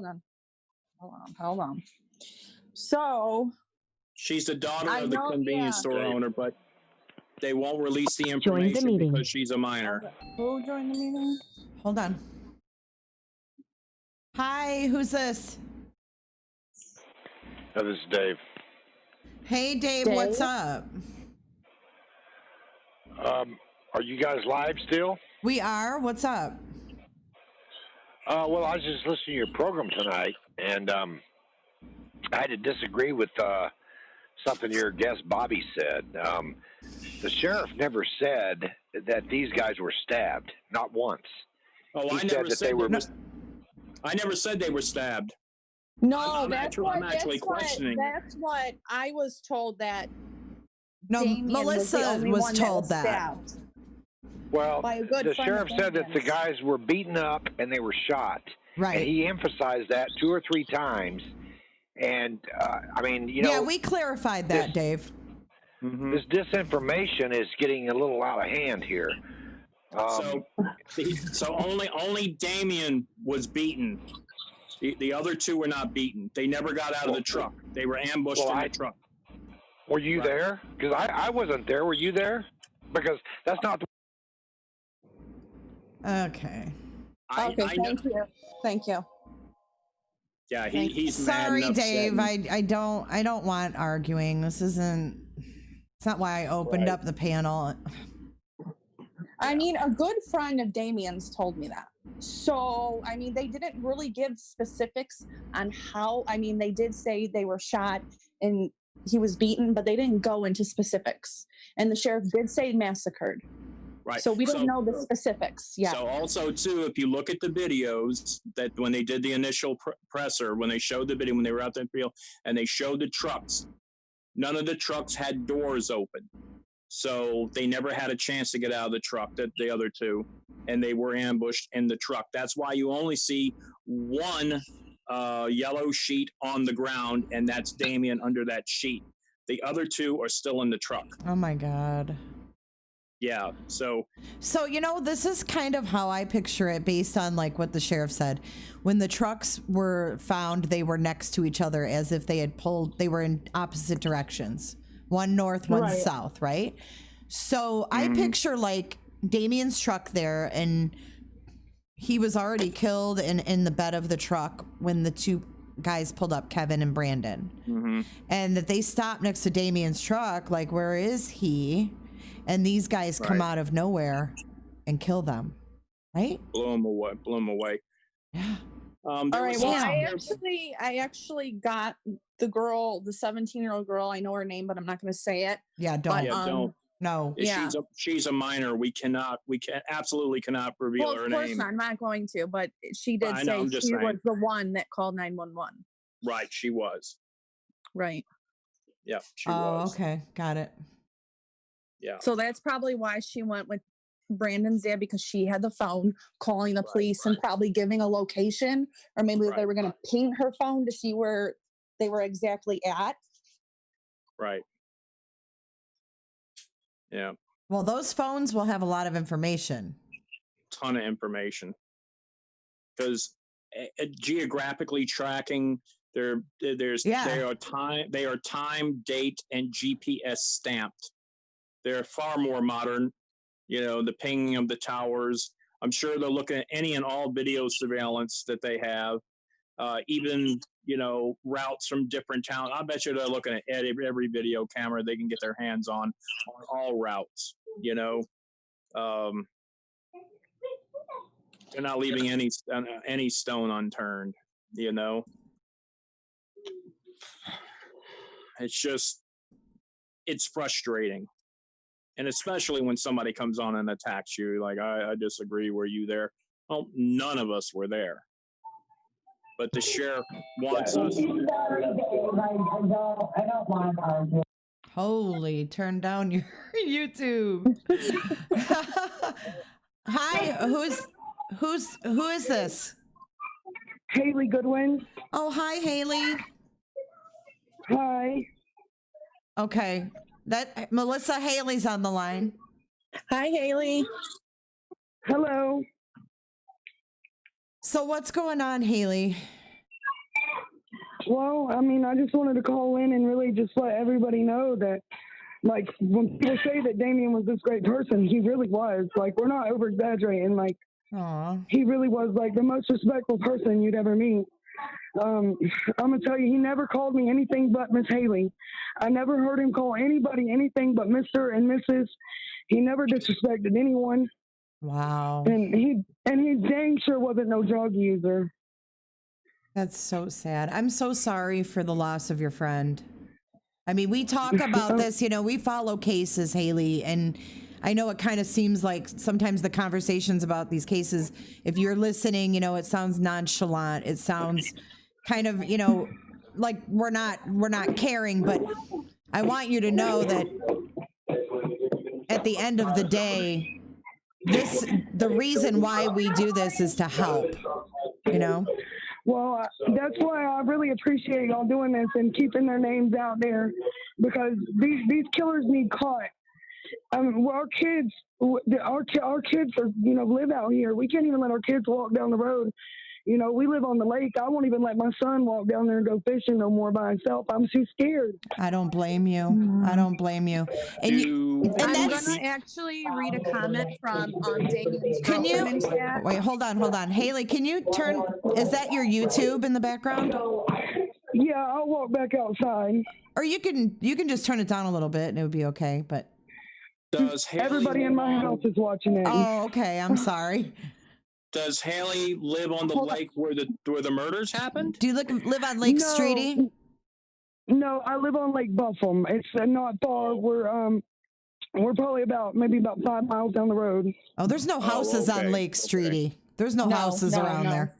on. Hold on. So she's the daughter of the convenience store owner, but they won't release the information because she's a minor. Who joined the meeting? Hold on. Hi, who's this? This is Dave. Hey, Dave, what's up? Are you guys live still? We are. What's up? Well, I was just listening to your program tonight, and I had to disagree with something your guest Bobby said. The sheriff never said that these guys were stabbed, not once. Oh, I never said they were stabbed. No, that's what I was told that. No, Damion Melissa was told that. Stabbed. Well, the sheriff said that the guys were beaten up and they were shot. Right. And he emphasized that 2 or 3 times. And, Yeah, we clarified that, Dave. Mm-hmm. This disinformation is getting a little out of hand here. So only Damion was beaten. The other 2 were not beaten. They never got out of the truck. They were ambushed in the truck. Were you there? Because I wasn't there. Were you there? Because that's not the... Okay. Thank you. Yeah, he's sorry, mad and Dave. I don't want arguing. This isn't. It's not why I opened up the panel. I mean, a good friend of Damien's told me that. So, I mean, they didn't really give specifics on how. I mean, they did say they were shot and he was beaten, but they didn't go into specifics. And the sheriff did say massacred. Right. So we don't know the specifics. Yeah. So also too, if you look at the videos that when they did the initial presser, when they showed the video, when they were out there in the field and they showed the trucks, none of the trucks had doors open. So they never had a chance to get out of the truck, the other 2, and they were ambushed in the truck. That's why you only see one yellow sheet on the ground, and that's Damion under that sheet. The other two are still in the truck. Oh my God. Yeah. So, this is kind of how I picture it based on like what the sheriff said. When the trucks were found, they were next to each other as if they were in opposite directions. One north, one south, right? So I picture like Damien's truck there, and he was already killed in the bed of the truck when the two guys pulled up, Keven and Brandon. And that they stopped next to Damien's truck, like, where is he? And these guys come out of nowhere and kill them, right? Blow them away. Yeah. All right. Well, I actually got the girl, the 17-year-old girl. I know her name, but I'm not going to say it. Yeah, don't. Don't. No. Yeah. She's a minor. We absolutely cannot reveal her name. Of course not. I'm not going to, but she did say she was the one that called 911. Right. She was. Right. Yeah. She was. Oh, okay. Got it. Yeah. So that's probably why she went with Brandon's dad, because she had the phone calling the police and probably giving a location, or maybe they were going to ping her phone to see where they were exactly at. Right. Yeah. Well, those phones will have a lot of information. Ton of information. Because geographically tracking, they are time, date, and GPS stamped. They're far more modern. The pinging of the towers. I'm sure they're looking at any and all video surveillance that they have. Even, routes from different towns. I bet you they're looking at every video camera they can get their hands on all routes, They're not leaving any stone unturned, It's frustrating. And especially when somebody comes on and attacks you, like, I disagree, were you there? Well, none of us were there. But the sheriff wants us. Holy, turn down your YouTube. Hi, who is this? Haley Goodwin. Oh, hi, Haley. Hi. Okay. Melissa Haley's on the line. Hi, Haley. Hello. So what's going on, Haley? Well, I just wanted to call in and really just let everybody know that, like, when people say that Damion was this great person, he really was. Like, we're not over exaggerating. Like, he really was like the most respectful person you'd ever meet. I'm gonna tell you, he never called me anything but Miss Haley. I never heard him call anybody anything but Mr. and Mrs. He never disrespected anyone. Wow. And he dang sure wasn't no drug user. That's so sad. I'm so sorry for the loss of your friend. We talk about this, we follow cases, Haley, and I know it kind of seems like sometimes the conversations about these cases, if you're listening, it sounds nonchalant. It sounds kind of, like we're not caring, but I want you to know that at the end of the day, the reason why we do this is to help, Well, that's why I really appreciate y'all doing this and keeping their names out there, because these killers need caught. Our kids are, live out here. We can't even let our kids walk down the road. We live on the lake. I won't even let my son walk down there and go fishing no more by himself. I'm too scared. I don't blame you. I don't blame you. And I'm going to actually read a comment from Damien's girlfriend in chat. Wait, hold on. Haley, can you turn, is that your YouTube in the background? Yeah, I'll walk back outside. Or you can just turn it down a little bit and it would be okay, but. Everybody in my house is watching it. Oh, okay. I'm sorry. Does Haley live on the lake where the murders happened? Do you live on Lake Streety? No, I live on Lake Buffum. It's not far. We're probably maybe about 5 miles down the road. Oh, there's no houses on Lake Streety. Okay. There's no houses around there.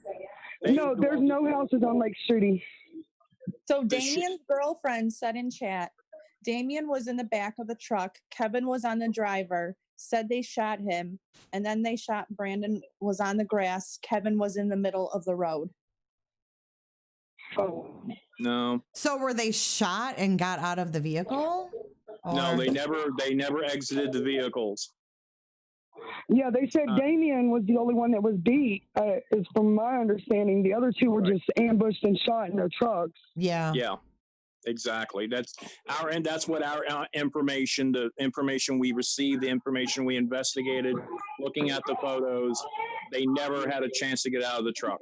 No, there's no houses on Lake Streety. So Damien's girlfriend said in chat, Damion was in the back of the truck. Keven was on the driver. Said they shot him, and then they shot Brandon was on the grass. Keven was in the middle of the road. No. So were they shot and got out of the vehicle? No, they never exited the vehicles. Yeah, they said Damion was the only one that was beat, is from my understanding. The other two were just ambushed and shot in their trucks. Yeah. Yeah, exactly. That's what our information, the information we received, the information we investigated, looking at the photos, they never had a chance to get out of the truck.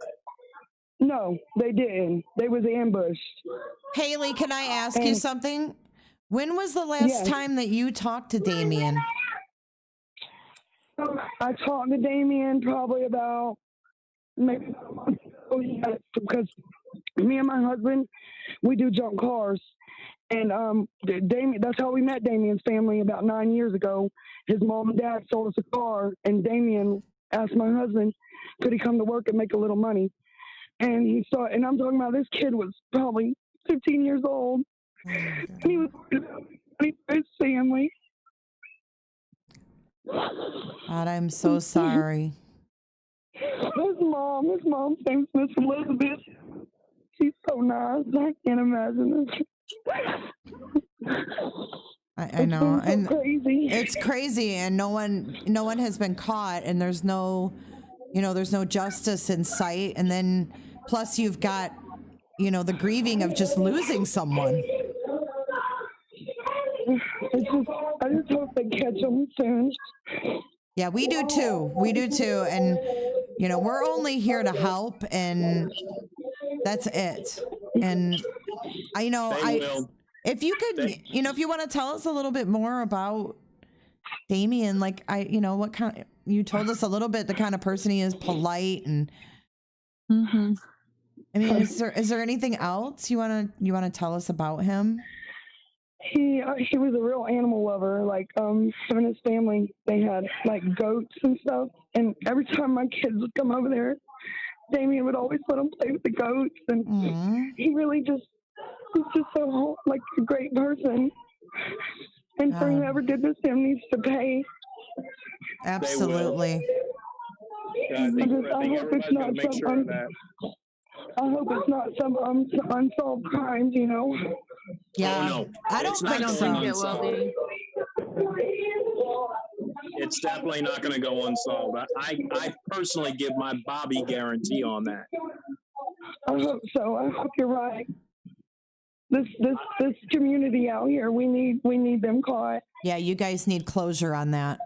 No, they didn't. They was ambushed. Haley, can I ask you something? When was the last time that you talked to Damion? I talked to Damion probably about maybe a month ago, because me and my husband, we do junk cars. And Damion, that's how we met Damion's family about 9 years ago. His mom and dad sold us a car, and Damion asked my husband, could he come to work and make a little money? And he saw, and I'm talking about this kid was probably 15 years old. And he was for his family. God, I'm so sorry. His mom's name's Miss Elizabeth. She's so nice. I can't imagine this. I know, so and crazy. It's crazy, and no one has been caught, and there's no justice in sight, and then plus you've got, the grieving of just losing someone. I just hope they catch them soon. Yeah, we do too. And, we're only here to help, and that's it. And if you could, if you want to tell us a little bit more about Damion, like what kind, you told us a little bit, the kind of person he is, polite, and I mean, is there anything else you want to tell us about him? He was a real animal lover. Like him and his family, they had like goats and stuff. And every time my kids would come over there, Damion would always let them play with the goats. And he really he's just so like a great person. And for whoever did this to him needs to pay. Absolutely. I hope it's not some unsolved crimes, Yeah. Oh, no. I don't think it will be. It's definitely not going to go unsolved. I personally give my Bobby guarantee on that. I hope so. I hope you're right. This community out here, we need them caught. Yeah, you guys need closure on that.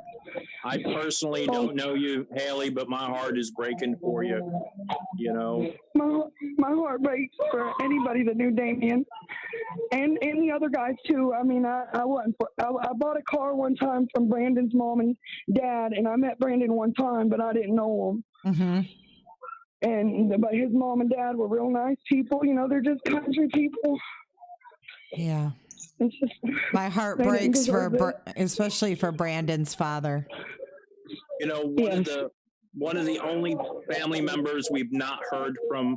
I personally don't know you, Haley, but my heart is breaking for you. My heart breaks for anybody that knew Damion, and the other guys too. I mean, I bought a car one time from Brandon's mom and dad, and I met Brandon one time, but I didn't know him. But his mom and dad were real nice people. They're just country people. Yeah. It's just, my heart breaks especially for Brandon's father. One of the only family members we've not heard from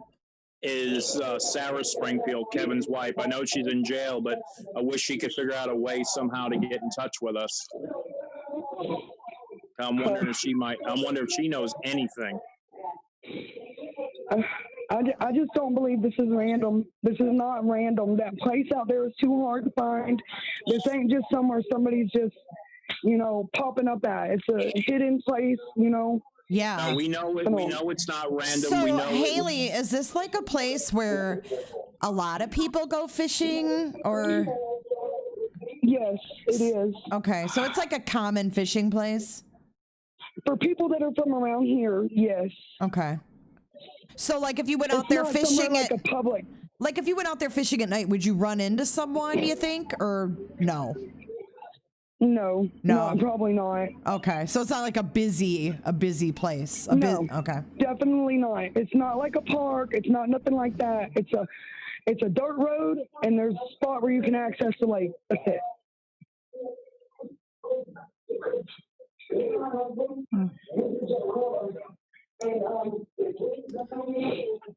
is Sarah Springfield, Kevin's wife. I know she's in jail, but I wish she could figure out a way somehow to get in touch with us. I'm wondering if she knows anything. I just don't believe this is random. This is not random. That place out there is too hard to find. This ain't just somewhere somebody's just, popping up at. It's a hidden place, Yeah. No, we know it's not random. So, Haley, is this like a place where a lot of people go fishing, or? Yes, it is. Okay, so it's like a common fishing place? For people that are from around here, yes. Okay. So, like, if you went out there fishing like a public, like if you went out there fishing at night, would you run into someone, do you think, or no? No, probably not. Okay, so it's not like a busy place. Okay, definitely not. It's not like a park. It's not nothing like that. It's a dirt road, and there's a spot where you can access the lake. That's it.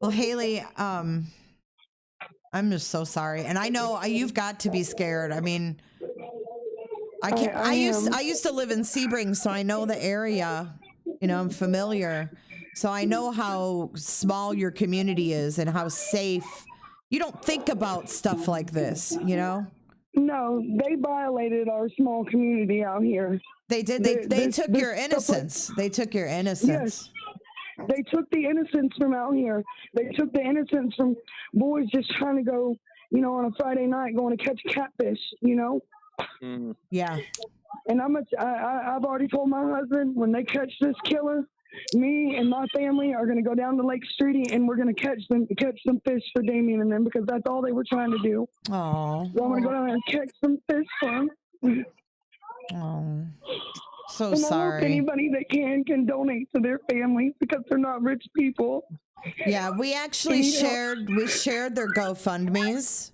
Well, Haley, I'm just so sorry, and I know you've got to be scared. I mean, I used to live in Sebring, so I know the area. I'm familiar, so I know how small your community is and how safe, you don't think about stuff like this, you know? No, they violated our small community out here. They did. They took your innocence. They took your innocence. Yes. They took the innocence from out here. They took the innocence from boys just trying to go, you know, on a Friday night going to catch catfish, you know? Yeah. And I've already told my husband, when they catch this killer, me and my family are going to go down to Lake Streety and we're going to catch some fish for Damion and them, because that's all they were trying to do. Oh. So I'm going to go down there and catch some fish for them. Oh. So and sorry. I hope anybody that can donate to their families, because they're not rich people. Yeah, we actually shared their GoFundMes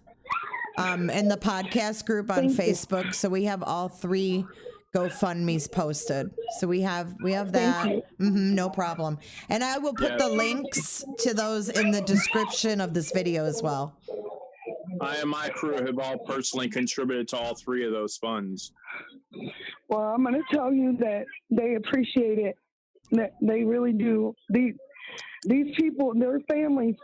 in the podcast group on Facebook. So we have all 3 GoFundMes posted. So we have that. No problem. And I will put the links to those in the description of this video as well. I and my crew have all personally contributed to all 3 of those funds. Well, I'm going to tell you that they appreciate it. That they really do. These people, their families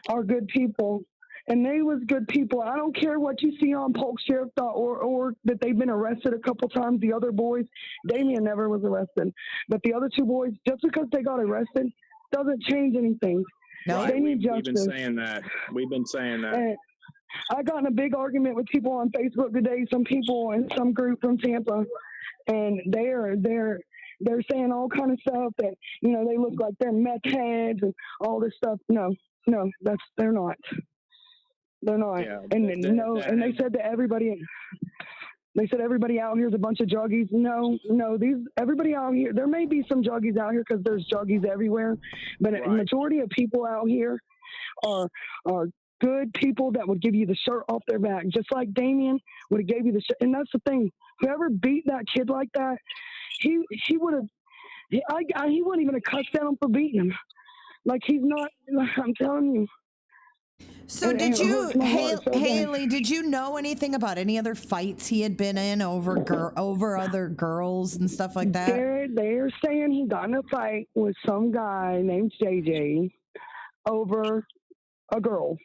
are good people. And they was good people. I don't care what you see on polksheriff.org that they've been arrested a couple times. The other boys, Damion never was arrested. But the other 2 boys, just because they got arrested, doesn't change anything. No, they need justice. We've been saying that. We've been saying that. And I got in a big argument with people on Facebook today, some people in some group from Tampa, and they're saying all kind of stuff that, you know, they look like they're meth heads and all this stuff. No, they're not. They're not. Yeah, and they said that everybody out here is a bunch of druggies. No, everybody out here, there may be some druggies out here because there's druggies everywhere, but a majority of people out here are good people that would give you the shirt off their back, just like Damion would have gave you the shirt. And that's the thing. Whoever beat that kid like that, he would have. He wouldn't even have cussed at him for beating him. Like, he's not. I'm telling you. So did you, Haley, did you know anything about any other fights he had been in over other girls and stuff like that? They're saying he got in a fight with some guy named JJ over a girl.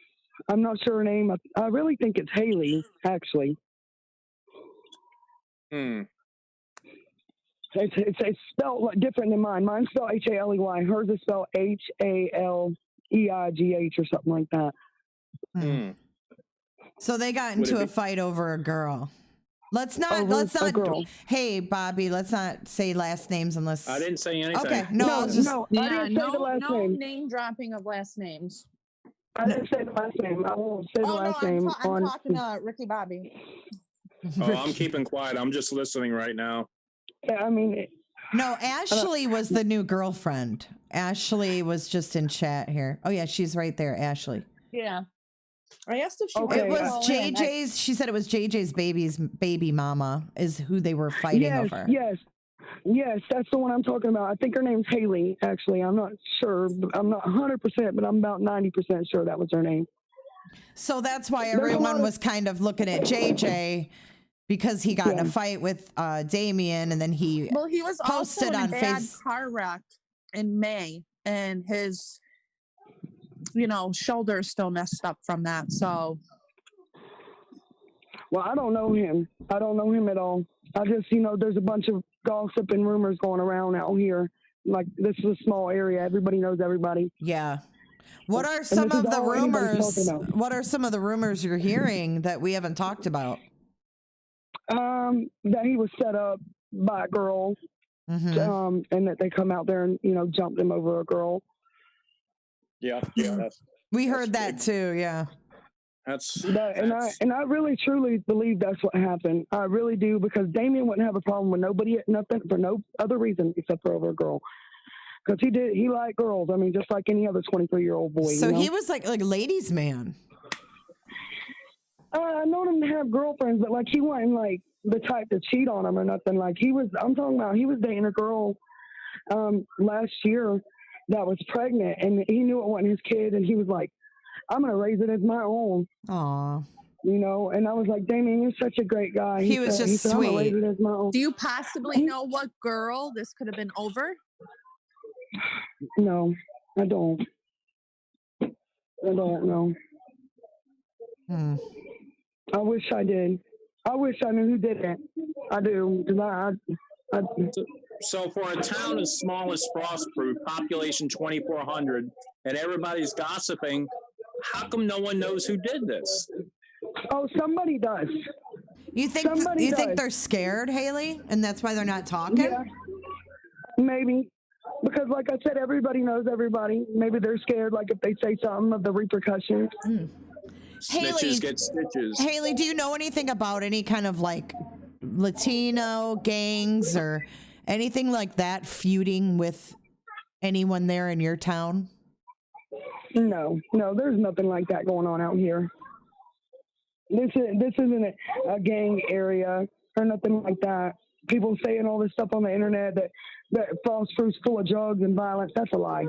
I'm not sure her name. I really think it's Haley, actually. It's spelled like different than mine. Mine's spelled Haley. Hers is spelled HALEIGH or something like that. So they got into a fight over a girl. Let's not. Hey, Bobby, let's not say last names unless. I didn't say anything. Okay, I didn't say the last name. Name dropping of last names. I didn't say the last name. I won't say the last name. I'm talking to Ricky Bobby. Oh, I'm keeping quiet. I'm just listening right now. Yeah, I mean. No, Ashley was the new girlfriend. Ashley was just in chat here. Oh yeah, she's right there, Ashley. Yeah. I asked if she it was JJ's. She said it was JJ's baby mama is who they were fighting over. Yes, that's the one I'm talking about. I think her name's Haley, actually. I'm not sure. I'm not 100%, but I'm about 90% sure that was her name. So that's why everyone was kind of looking at JJ because he got in a fight with Damion, and then he was also posted in a on bad Facebook. car wreck in May, and his shoulder is still messed up from that. So, well, I don't know him. I don't know him at all. I just, there's a bunch of gossip and rumors going around out here. Like, this is a small area. Everybody knows everybody. Yeah. What are some of the rumors? What are some of the rumors you're hearing that we haven't talked about? That he was set up by a girl, and that they come out there and jumped him over a girl. Yeah, we heard that too. Yeah, and I really truly believe that's what happened. I really do, because Damion wouldn't have a problem with nothing for no other reason except for over a girl. Because he liked girls. I mean, just like any other 23-year-old boy. So he was like ladies' man. I known him to have girlfriends, but he wasn't like the type to cheat on him or nothing. Like, I'm talking about, he was dating a girl last year that was pregnant, and he knew it wasn't his kid, and he was like, I'm gonna raise it as my own. Aw. And I was like, Damion, you're such a great guy. He was just sweet. I'm gonna raise it as my own. Do you possibly know what girl this could have been over? No, I don't. I don't know. I wish I did. I wish I knew who did it. I do. 'Cause So for a town as small as FROSTPROOF, population 2,400, and everybody's gossiping, how come no one knows who did this? Oh, somebody does. You think they're scared, Haley, and that's why they're not talking? Yeah, maybe. Because, like I said, everybody knows everybody. Maybe they're scared, like if they say something, of the repercussions. Snitches get stitches. Haley, do you know anything about any kind of like Latino gangs or anything like that feuding with anyone there in your town? No, there's nothing like that going on out here. This isn't a gang area or nothing like that. People saying all this stuff on the internet that FROSTPROOF's full of drugs and violence. That's a lie.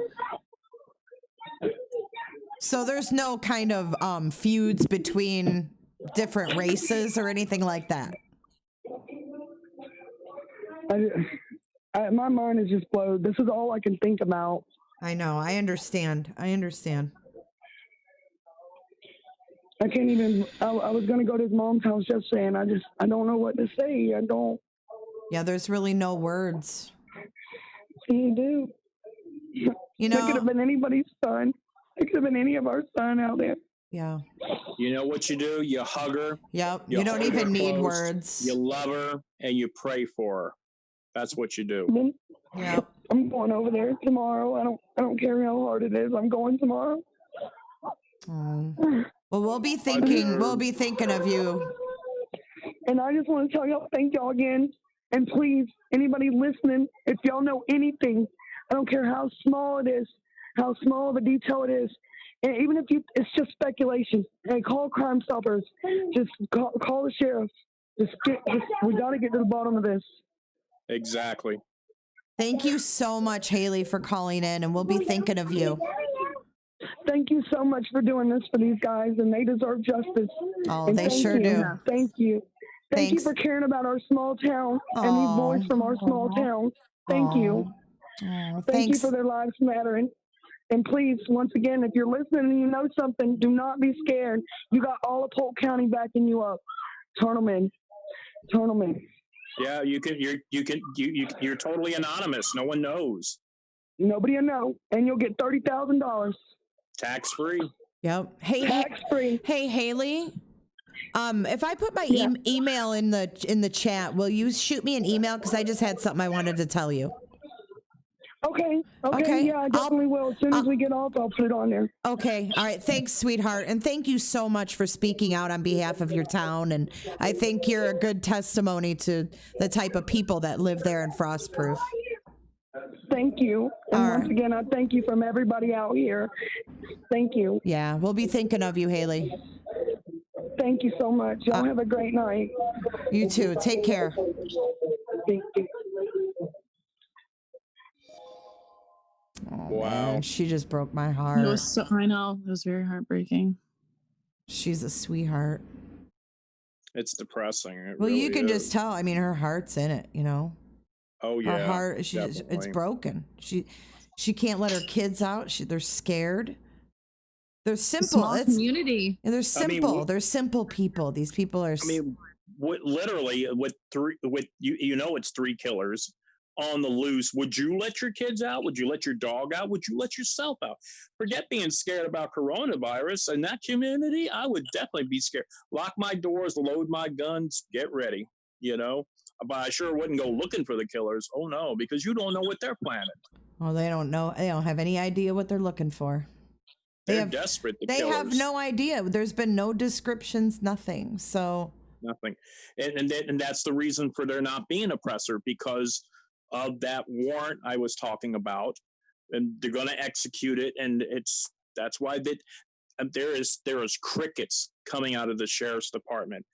So there's no kind of feuds between different races or anything like that? My mind is just blown. This is all I can think about. I know. I understand. I can't even. I was going to go to his mom's house yesterday, and I don't know what to say. I don't. Yeah, there's really no words. You do. You know, it could have been anybody's son. It could have been any of our son out there. Yeah. You know what you do? You hug her. Yep. You don't even need words. You love her and you pray for her. That's what you do. Yep. I'm going over there tomorrow. I don't care how hard it is. I'm going tomorrow. Well, we'll be thinking of you. And I just want to tell y'all, thank y'all again. And please, anybody listening, if y'all know anything, I don't care how small it is, how small the detail it is, and even if it's just speculation, and call Crime Stoppers, just call the sheriff. We got to get to the bottom of this. Exactly. Thank you so much, Haley, for calling in, and we'll be thinking of you. Thank you so much for doing this for these guys, and they deserve justice. Oh, and they sure do. Thank you. Thank you for caring about our small town and these boys from our small town. Thank you. Thank you for their lives mattering. And please, once again, if you're listening and you know something, do not be scared. You got all of Polk County backing you up. Turn them in. Yeah, you're totally anonymous. No one knows. Nobody will know, and you'll get $30,000 tax free. Yep. Hey, tax free. Hey, Haley. If I put my email in the chat, will you shoot me an email? Because I just had something I wanted to tell you. Okay. Yeah, I definitely will. As soon as we get off, I'll put it on there. Okay. All right. Thanks, sweetheart. And thank you so much for speaking out on behalf of your town. And I think you're a good testimony to the type of people that live there in FROSTPROOF. Thank you. And once again, I thank you from everybody out here. Thank you. Yeah, we'll be thinking of you, Haley. Thank you so much. Y'all have a great night. You too. Take care. Thank you. Oh, wow. Man, she just broke my heart. I know. It was very heartbreaking. She's a sweetheart. It's depressing. Well, really you can just tell. I mean, her heart's in it, you know? Oh, yeah. Her heart, it's broken. She can't let her kids out. They're scared. They're simple. Small community. And they're simple. I mean, they're simple people. These people are. I mean, literally, it's 3 killers on the loose. Would you let your kids out? Would you let your dog out? Would you let yourself out? Forget being scared about coronavirus. In that community, I would definitely be scared. Lock my doors, load my guns, get ready, you know? But I sure wouldn't go looking for the killers. Oh, no, because you don't know what they're planning. Well, they don't know. They don't have any idea what they're looking for. They're desperate. They have no idea. There's been no descriptions, nothing. So nothing. And that's the reason for there not being a presser, because of that warrant I was talking about. And they're going to execute it. And that's why there is crickets coming out of the sheriff's department.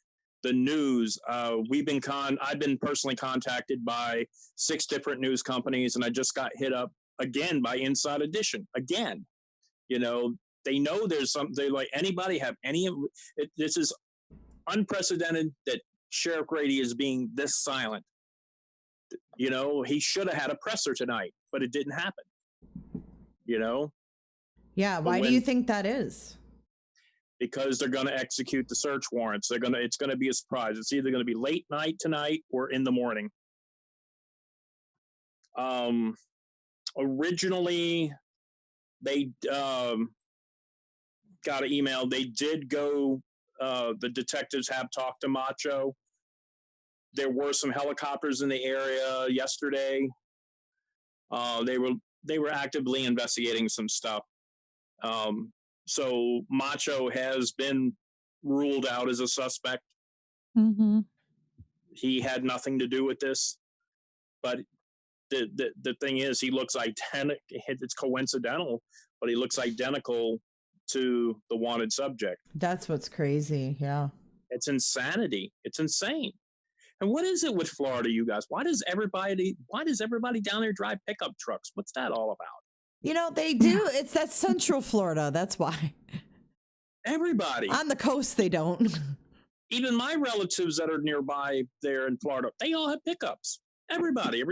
The news, I've been personally contacted by 6 different news companies, and I just got hit up again by Inside Edition again. You know, they know there's something. Like, anybody have any? This is unprecedented that Sheriff Grady is being this silent. You know, he should have had a presser tonight, but it didn't happen. You know. Yeah. Why do you think that is? because they're going to execute the search warrants. It's going to be a surprise. It's either going to be late night tonight or in the morning. Originally, they got an email. They did go. The detectives have talked to Macho. There were some helicopters in the area yesterday. They were actively investigating some stuff. So Macho has been ruled out as a suspect. Mm-hmm. He had nothing to do with this, but the thing is, he looks identical. It's coincidental, but he looks identical to the wanted subject. That's what's crazy. Yeah. It's insanity. It's insane. And what is it with Florida, you guys? Why does everybody down there drive pickup trucks? What's that all about? You know, they do. It's that Central Florida. That's why. Everybody. On the coast, they don't. Even my relatives that are nearby there in Florida, they all have pickups. Everybody.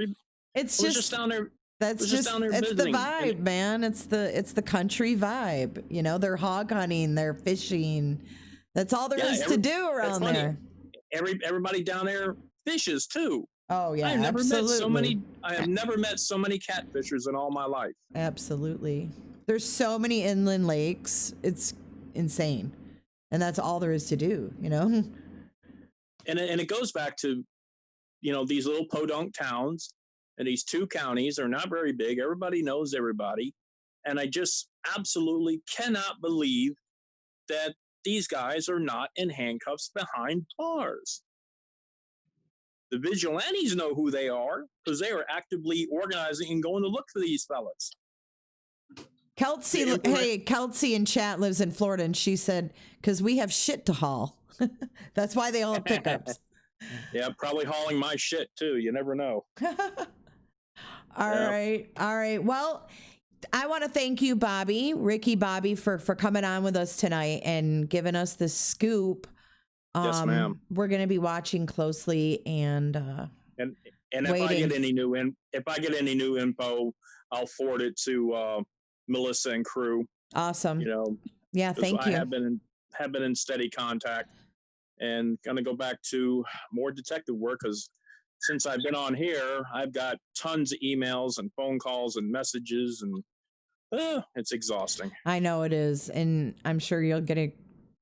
It's just down there. That's just down there it's visiting. the vibe, man. It's the country vibe. You know, they're hog hunting, they're fishing. That's all there is to do around there. Everybody down there fishes too. Oh yeah, I have never absolutely. met so many catfishers in all my life. Absolutely. There's so many inland lakes. It's insane. And that's all there is to do, you know? And it goes back to, these little podunk towns and these two counties are not very big. Everybody knows everybody. And I just absolutely cannot believe that these guys are not in handcuffs behind bars. The vigilantes know who they are because they are actively organizing and going to look for these fellas. Kelsey in chat lives in Florida, and she said, because we have shit to haul. That's why they all have pickups. Yeah, probably hauling my shit too. You never know. All right. Well, I want to thank you, Ricky Bobby, for coming on with us tonight and giving us the scoop. Yes, ma'am. We're going to be watching closely and if I get any new info, I'll forward it to Melissa and crew. Awesome. Yeah, thank you. I have been in steady contact and going to go back to more detective work because since I've been on here, I've got tons of emails and phone calls and messages and it's exhausting. I know it is. And I'm sure you'll get a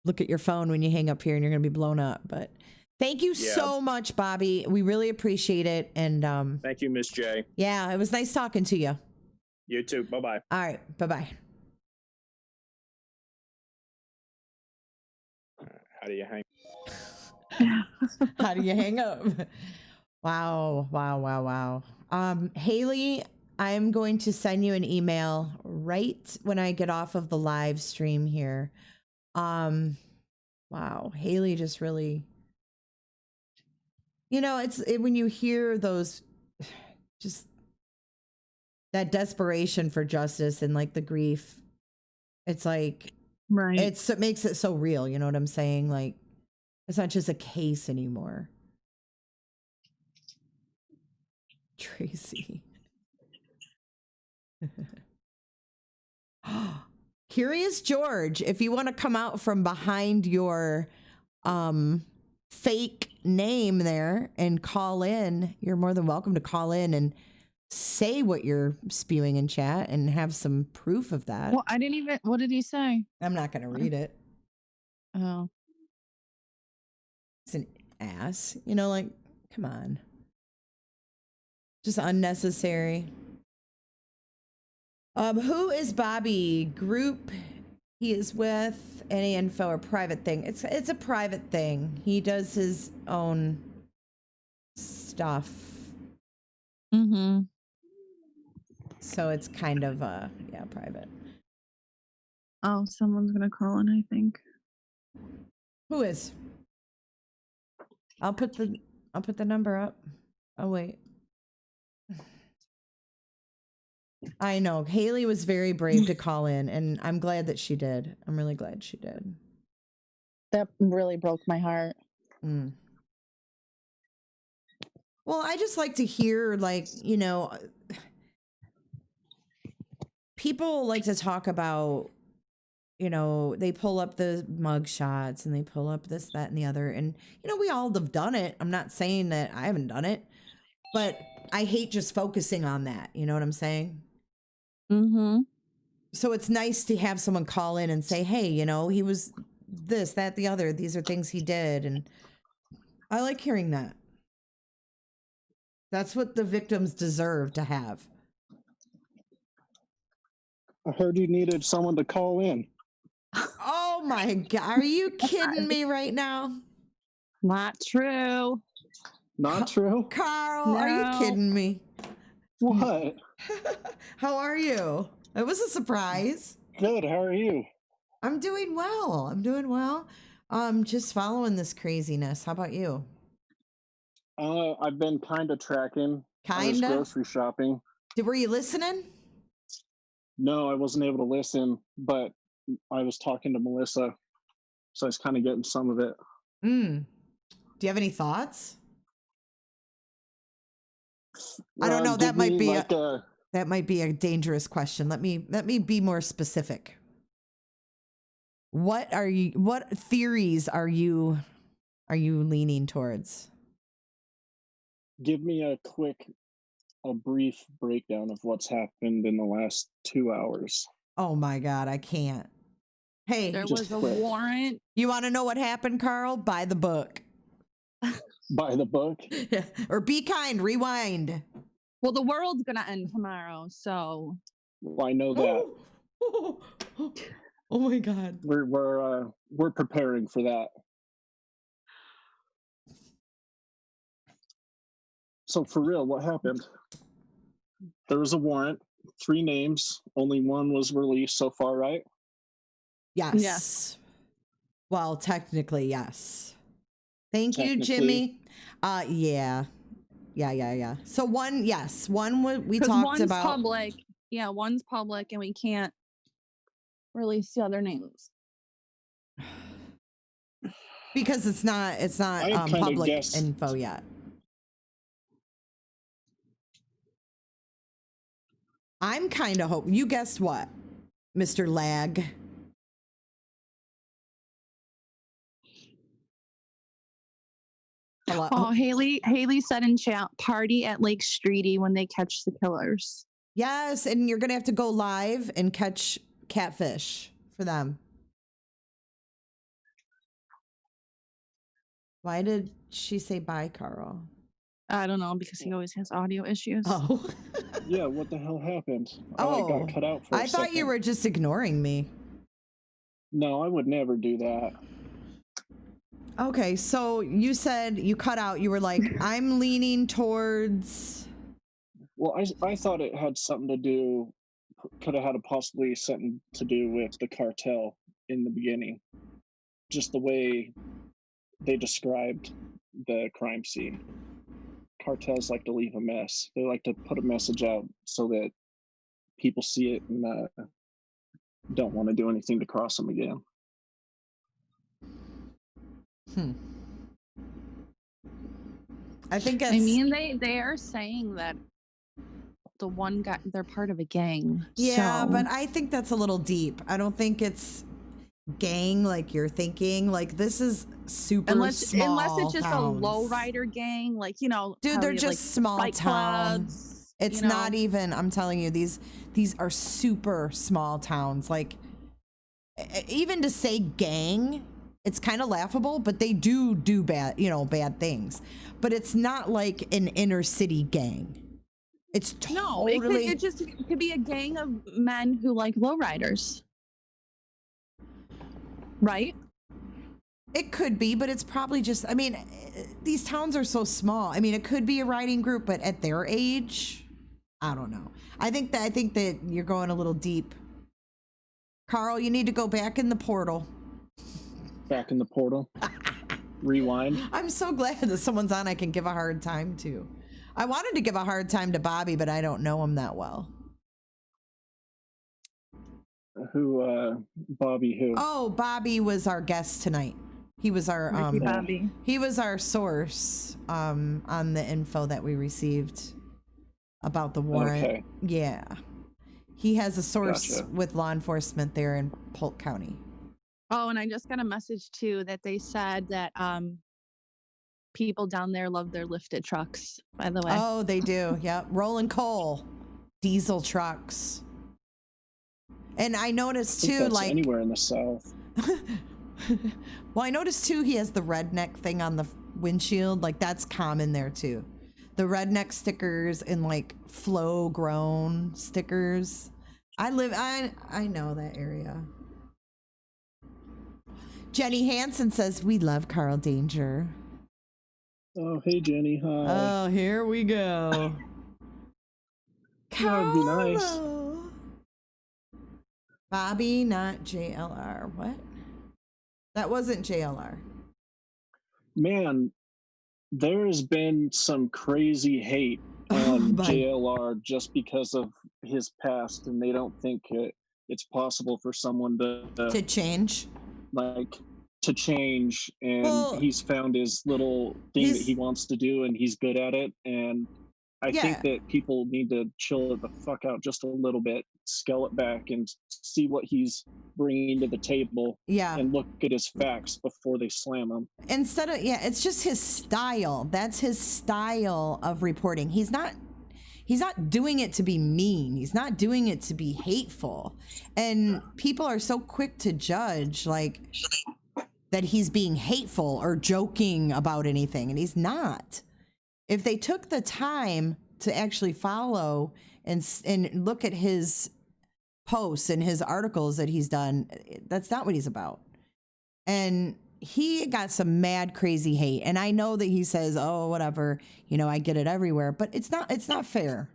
look at your phone when you hang up here and you're going to be blown up. But thank you so much, Bobby. We really appreciate it. And thank you, Miss J. Yeah, it was nice talking to you. You too. Bye-bye. All right. Bye-bye. How do you hang? How do you hang up? Wow. Haley, I'm going to send you an email right when I get off of the live stream here. Wow. Haley just really, when you hear those, just that desperation for justice and like the grief, it's like, right. It makes it so real. You know what I'm saying? Like, it's not just a case anymore. Tracy. Curious George, if you want to come out from behind your fake name there and call in, you're more than welcome to call in and say what you're spewing in chat and have some proof of that. Well, what did he say? I'm not going to read it. Oh. It's an ass. Come on. Just unnecessary. Who is Bobby? Group he is with? Any info or private thing? It's a private thing. He does his own stuff. Mm-hmm. So it's kind of private. Oh, someone's gonna call in, I think. Who is? I'll put the number up. Oh wait. I know. Haley was very brave to call in, and I'm glad that she did. I'm really glad she did. That really broke my heart. Mm. Well, I just like to hear, people like to talk about you know, they pull up the mug shots and they pull up this, that, and the other. And, you know, we all have done it. I'm not saying that I haven't done it, but I hate just focusing on that. You know what I'm saying? Mm-hmm. So it's nice to have someone call in and say, hey, you know, he was this, that, the other. These are things he did. And I like hearing that. That's what the victims deserve to have. I heard you needed someone to call in. Oh my God. Are you kidding me right now? Not true. Not true? Carl, are you kidding me? What? How are you? It was a surprise. Good. How are you? I'm doing well. I'm doing well. Just following this craziness. How about you? I've been kind of tracking. I was Kinda? grocery shopping. Were you listening? No, I wasn't able to listen, but I was talking to Melissa, so I was kind of getting some of it. Do you have any thoughts? I don't know. That might be that might be a dangerous question. Let me be more specific. What theories are you leaning towards? Give me a brief breakdown of what's happened in the last 2 hours. Oh my God, I can't. Hey, There was a warrant. You want to know what happened, Carl? Buy the book. Buy the book? Yeah. Or be kind, rewind. Well, the world's gonna end tomorrow, so. Well, I know that. Oh my God. We're preparing for that. So for real, what happened? There was a warrant, 3 names, only one was released so far, right? Yes. Well, technically, yes. Thank you, Jimmy. Yeah. So one we talked one's about. public. Yeah, one's public, and we can't release the other names Because it's not public info yet. I'm kind of hoping. You guessed what, Mr. Lag? Hello? Oh, Haley said in chat, party at Lake Streety when they catch the killers. Yes, and you're gonna have to go live and catch catfish for them. Why did she say bye, Carl? I don't know, because he always has audio issues. Oh. Yeah, what the hell happened? Oh, I got cut out for a I thought second. you were just ignoring me. No, I would never do that. Okay, so you said you cut out. You were like, I'm leaning towards. Well, I thought it had something to do, could have had possibly something to do with the cartel in the beginning. Just the way they described the crime scene. Cartels like to leave a mess. They like to put a message out so that people see it and don't want to do anything to cross them again. I think I mean, they are saying that the one guy, they're part of a gang. Yeah, so. but I think that's a little deep. I don't think it's gang like you're thinking. Like, this is super small unless it's just towns. a lowrider gang, like, you know, dude, they're just like small fight towns. clubs, It's you know? not even. I'm telling you, these are super small towns. Like, even to say gang, it's kind of laughable, but they do bad, bad things. But it's not like an inner city gang. It's totally. No, it could be a gang of men who like lowriders. Right? It could be, but it's probably just, I mean, these towns are so small. I mean, it could be a riding group, but at their age, I don't know. I think that you're going a little deep. Carl, you need to go back in the portal. Back in the portal. Rewind. I'm so glad that someone's on I can give a hard time to. I wanted to give a hard time to Bobby, but I don't know him that well. Bobby who? Oh, Bobby was our guest tonight. He was our Bobby. He was our source on the info that we received about the warrant. Okay. Yeah. He has a source Gotcha. with law enforcement there in Polk County. Oh, and I just got a message too that they said that people down there love their lifted trucks, by the way. Oh, they do. Yep. Rolling coal, diesel trucks. And I noticed I think too, that's like anywhere in the South. well, I noticed too, he has the redneck thing on the windshield. Like that's common there too. The redneck stickers and like flow grown stickers. I know that area. Jenny Hansen says, we love Carl Danger. Oh, hey, Jenny. Hi. Oh, here we go. That would be nice. Bobby, not JLR. What? That wasn't JLR. Man, there has been some crazy hate on JLR just because of his past, and they don't think it's possible for someone to change. Like, to change, and he's found his little thing that he wants to do, and he's good at it, and I think that people need to chill it the fuck out just a little bit, scale it back, and see what he's bringing to the table. Yeah. And look at his facts before they slam him. Instead of, it's just his style. That's his style of reporting. He's not doing it to be mean. He's not doing it to be hateful. And people are so quick to judge, like, that he's being hateful or joking about anything, and he's not. If they took the time to actually follow and look at his posts and his articles that he's done, that's not what he's about. And he got some mad, crazy hate. And I know that he says, oh, whatever, I get it everywhere, but it's not fair.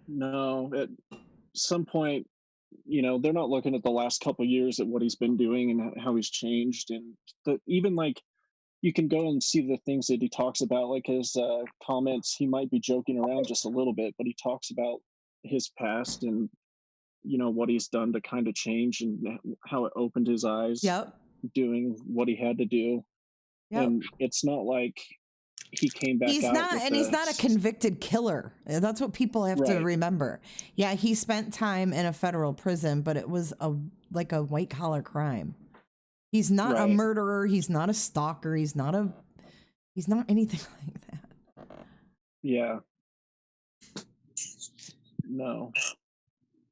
No, at some point, they're not looking at the last couple of years at what he's been doing and how he's changed. And even like, you can go and see the things that he talks about, like his comments. He might be joking around just a little bit, but he talks about his past and, what he's done to kind of change and how it opened his eyes. Yep. Doing what he had to do. Yep. And it's not like he came back He's out. he's not a convicted killer. That's what people have to remember. Yeah, he spent time in a federal prison, but it was like a white collar crime. He's not a murderer. He's not a stalker. He's not anything like that. Yeah. No.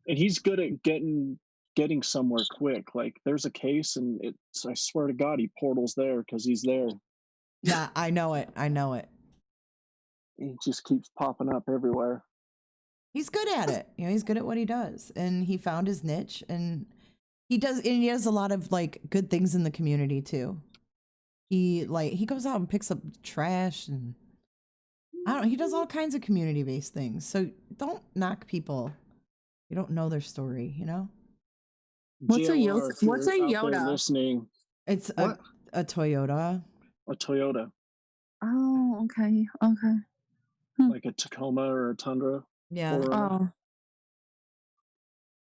And he's good at getting somewhere quick. Like there's a case and I swear to God, he portals there because he's there. Yeah, I know it. He just keeps popping up everywhere. He's good at it. He's good at what he does. And he found his niche, and he does a lot of like good things in the community too. He goes out and picks up trash, and he does all kinds of community-based things. So don't knock people. You don't know their story, What's a JLR, Yoda? Listening. It's a Toyota. A Toyota. Oh, okay. Like a Tacoma or a Tundra. Yeah.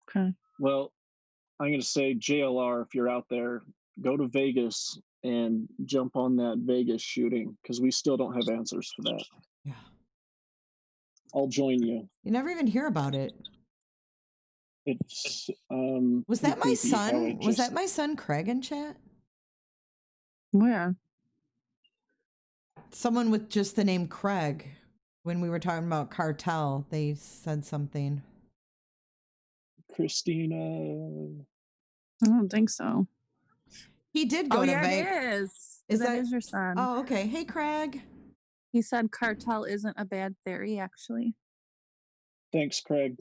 Okay. Well, I'm going to say JLR, if you're out there, go to Vegas and jump on that Vegas shooting because we still don't have answers for that. Yeah. I'll join you. You never even hear about it. It's was that my son? Was that my son Craig in chat? Where? Someone with just the name Craig. When we were talking about cartel, they said something. Christina. I don't think so. He did go to Vegas. Is that your son? Oh, okay. Hey, Craig. He said cartel isn't a bad theory, actually. Thanks, Craig.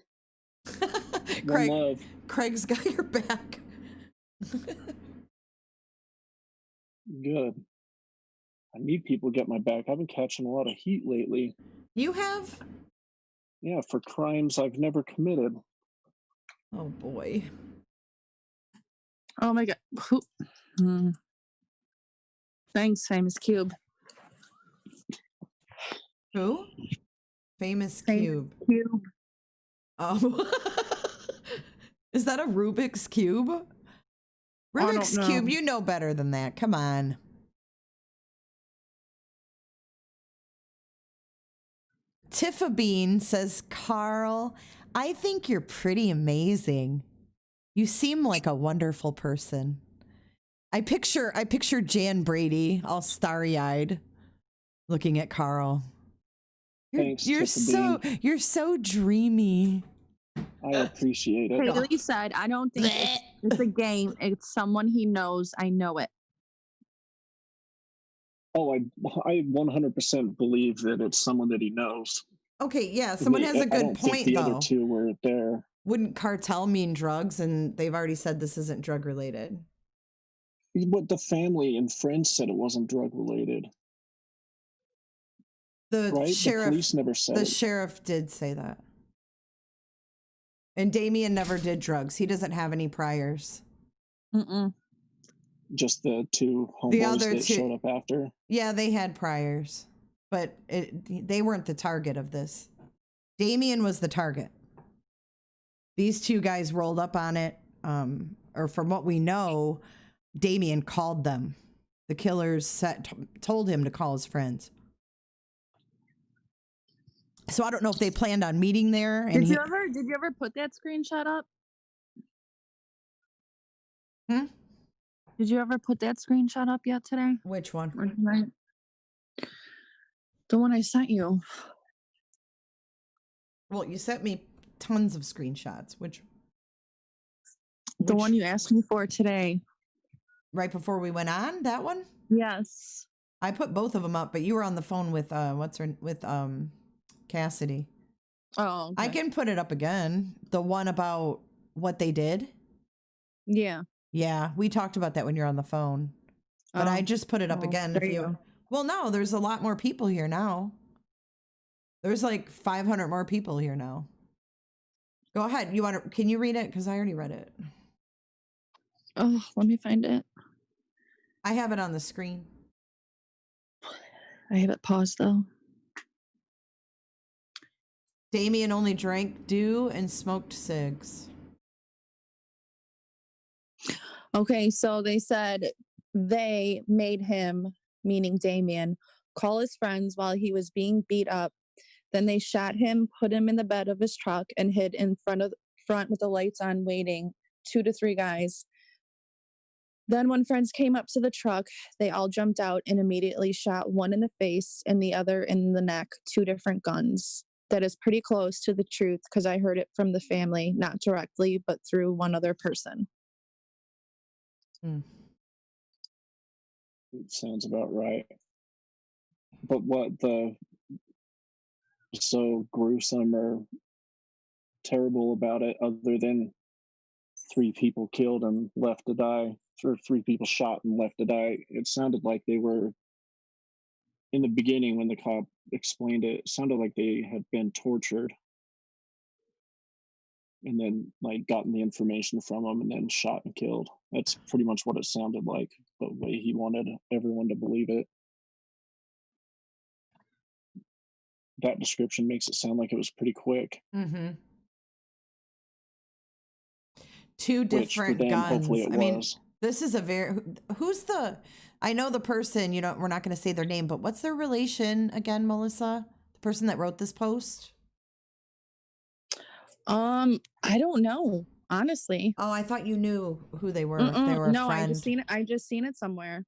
One love. Craig's got your back. Good. I need people to get my back. I've been catching a lot of heat lately. You have? Yeah, for crimes I've never committed. Oh, boy. Oh, my God. Thanks, Famous Cube. Who? Famous Cube. Oh. Is that a Rubik's Cube? Rubik's Cube, you know better than that. Come on. Tifa Bean says, Carl, I think you're pretty amazing. You seem like a wonderful person. I picture Jan Brady all starry-eyed looking at Carl. Thanks, You're so dreamy. I appreciate it. Haley said, I don't think it's a game. It's someone he knows. I know it. Oh, I 100% believe that it's someone that he knows. Okay, yeah, someone has a good point, the though. Other two were there. Wouldn't cartel mean drugs? And they've already said this isn't drug related. But the family and friends said it wasn't drug related. The police never said the it. sheriff did say that. And Damion never did drugs. He doesn't have any priors. Just the two homeboys that showed up after. Yeah, they had priors, but they weren't the target of this. Damion was the target. These two guys rolled up on it, or from what we know, Damion called them. The killers told him to call his friends. So I don't know if they planned on meeting there. And Did you ever put that screenshot up? Did you ever put that screenshot up yet today? Which one? Or tonight? The one I sent you. Well, you sent me tons of screenshots. The one you asked me for today. Right before we went on? That one? Yes. I put both of them up, but you were on the phone with Cassidy. Oh, okay. I can put it up again. The one about what they did. Yeah. Yeah, we talked about that when you're on the phone. But I just put it up again. There you go. Well, no, there's a lot more people here now. There's like 500 more people here now. Go ahead. Can you read it? Because I already read it. Oh, let me find it. I have it on the screen. I have it paused though. Damion only drank dew and smoked cigs. Okay, so they said they made him, meaning Damion, call his friends while he was being beat up. Then they shot him, put him in the bed of his truck, and hid in front with the lights on, waiting. 2 to 3 guys. Then when friends came up to the truck, they all jumped out and immediately shot one in the face and the other in the neck, 2 different guns. That is pretty close to the truth because I heard it from the family, not directly, but through one other person. It sounds about right. But what so gruesome or terrible about it, other than 3 people killed and left to die, or 3 people shot and left to die, it sounded like they were, in the beginning when the cop explained it, it sounded like they had been tortured and then like gotten the information from them and then shot and killed. That's pretty much what it sounded like, the way he wanted everyone to believe it. That description makes it sound like it was pretty quick. 2 different guns. Hopefully it was. This is I know the person, we're not going to say their name, but what's their relation again, Melissa? The person that wrote this post? I don't know, honestly. Oh, I thought you knew who they were. If they were no, a friend. I just seen it somewhere.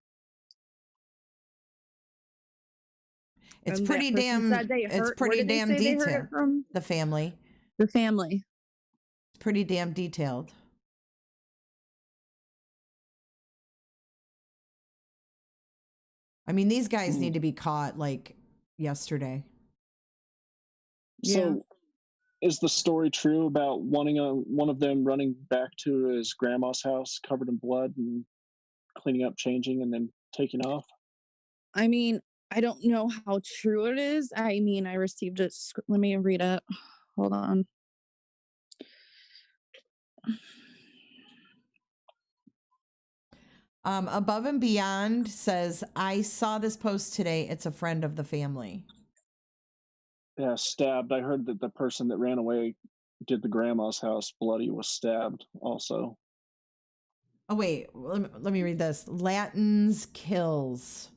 It's And pretty damn. It's pretty damn detailed. The family. The family. It's pretty damn detailed. I mean, these guys need to be caught like yesterday. So, is the story true about one of them running back to his grandma's house covered in blood and cleaning up, changing, and then taking off? I mean, I don't know how true it is. I mean, I received it. Let me read it. Hold on. Above and Beyond says, I saw this post today. It's a friend of the family. Yeah, stabbed. I heard that the person that ran away did the grandma's house bloody was stabbed also. Oh, wait. Let me read this. Latins kills.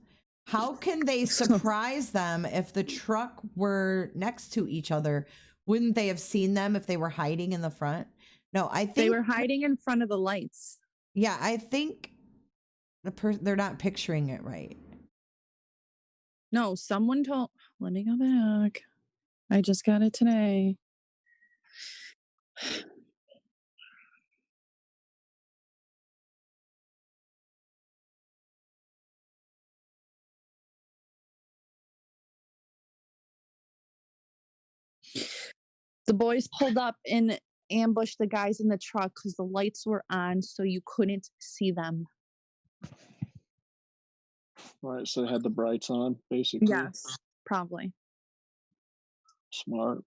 How can they surprise them if the truck were next to each other? Wouldn't they have seen them if they were hiding in the front? No, I think They were hiding in front of the lights. Yeah, I think they're not picturing it right. No, someone told. Let me go back. I just got it today. The boys pulled up and ambushed the guys in the truck because the lights were on, so you couldn't see them. Right, so they had the brights on, basically. Yes, probably. Smart.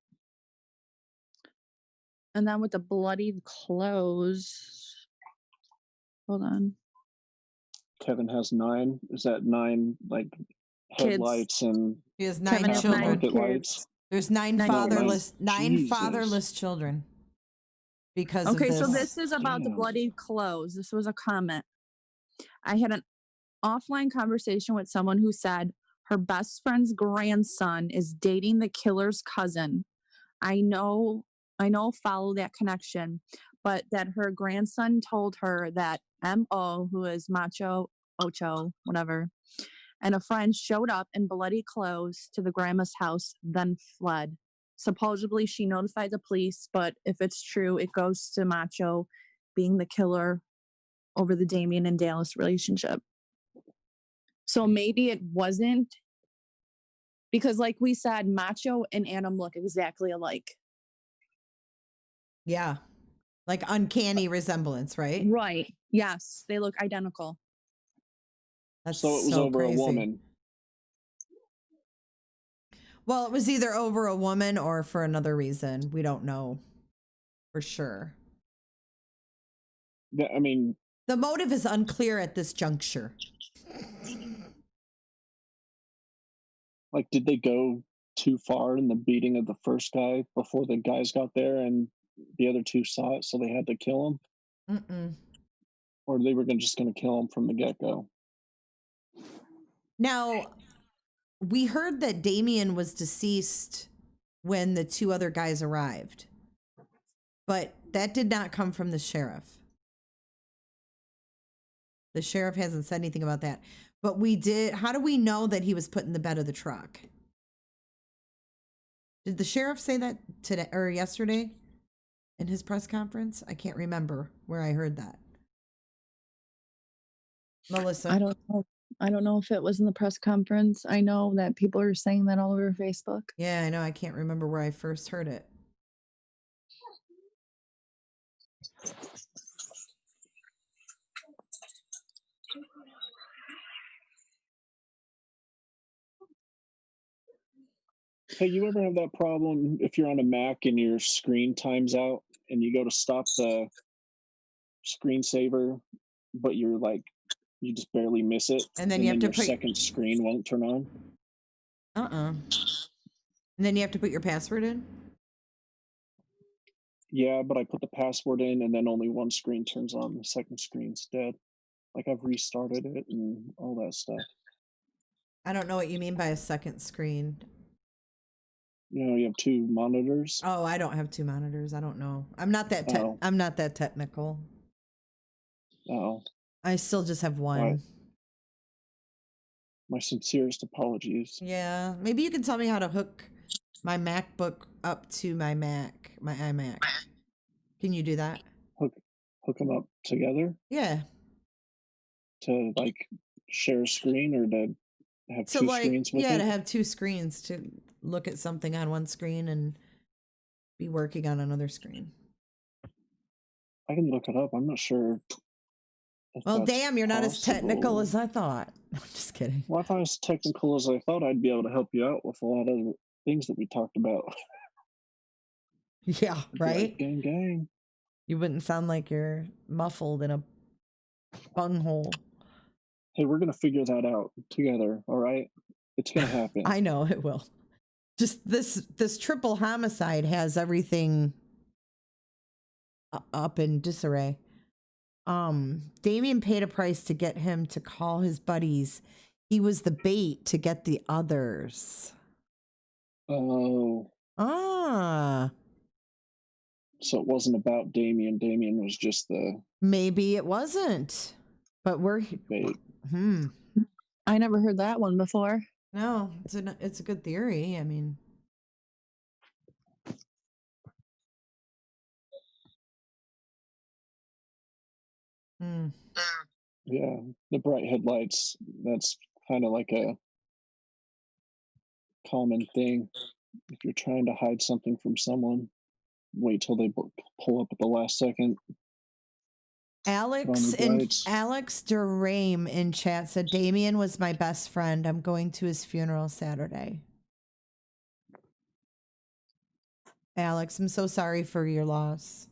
And then with the bloodied clothes. Hold on. Keven has 9. Is that 9 like headlights and He has 9 children. market lights? There's 9 fatherless fatherless children. Because okay, of this. so this is about the bloodied clothes. This was a comment. I had an offline conversation with someone who said her best friend's grandson is dating the killer's cousin. I know, follow that connection, but that her grandson told her that M.O., who is Macho Ocho, whatever, and a friend showed up in bloody clothes to the grandma's house, then fled. Supposedly, she notified the police, but if it's true, it goes to Macho being the killer over the Damion and Dallas relationship. So maybe it wasn't, because like we said, Macho and Adam look exactly alike. Yeah. Like uncanny resemblance, right? Right. Yes. They look identical. That's so it was over crazy. a woman. Well, it was either over a woman or for another reason. We don't know for sure. Yeah, I mean, the motive is unclear at this juncture. Like, did they go too far in the beating of the first guy before the guys got there and the other 2 saw it, so they had to kill him? Mm-mm. Or they were just going to kill him from the get-go? Now, we heard that Damion was deceased when the 2 other guys arrived, but that did not come from the sheriff. The sheriff hasn't said anything about that, but we did. How do we know that he was put in the bed of the truck? Did the sheriff say that today or yesterday in his press conference? I can't remember where I heard that. Melissa? I don't know. I don't know if it was in the press conference. I know that people are saying that all over Facebook. Yeah, I know. I can't remember where I first heard it. Hey, you ever have that problem if you're on a Mac and your screen times out and you go to stop the screensaver, but you're like, you just barely miss it, and then you have to your put second screen won't turn on? And then you have to put your password in? Yeah, but I put the password in and then only one screen turns on. The second screen's dead. Like, I've restarted it and all that stuff. I don't know what you mean by a second screen. You know, you have 2 monitors. Oh, I don't have 2 monitors. I don't know. I'm not that I'm not that technical. Oh. I still just have 1. My sincerest apologies. Yeah, maybe you can tell me how to hook my MacBook up to my iMac. Can you do that? Hook them up together? Yeah. To like share a screen or to have 2 screens with it? Yeah, to have 2 screens, to look at something on one screen and be working on another screen. I can look it up. I'm not sure. Well, damn, you're not as technical as I thought. I'm just kidding. Well, if I was technical as I thought, I'd be able to help you out with a lot of the things that we talked about. Yeah, right? Like, gang, gang. You wouldn't sound like you're muffled in a bunghole. Hey, we're going to figure that out together, all right? It's going to happen. I know it will. Just this triple homicide has everything up in disarray. Damion paid a price to get him to call his buddies, He was the bait to get the others. Oh. Ah. So it wasn't about Damion. Damion was just the... Maybe it wasn't. But we're... bait. I never heard that one before. No, it's a good theory. I mean... Yeah, the bright headlights, that's kind of like a common thing. If you're trying to hide something from someone, wait till they pull up at the last second. Alex Durame in chat said, Damion was my best friend. I'm going to his funeral Saturday. Alex, I'm so sorry for your loss.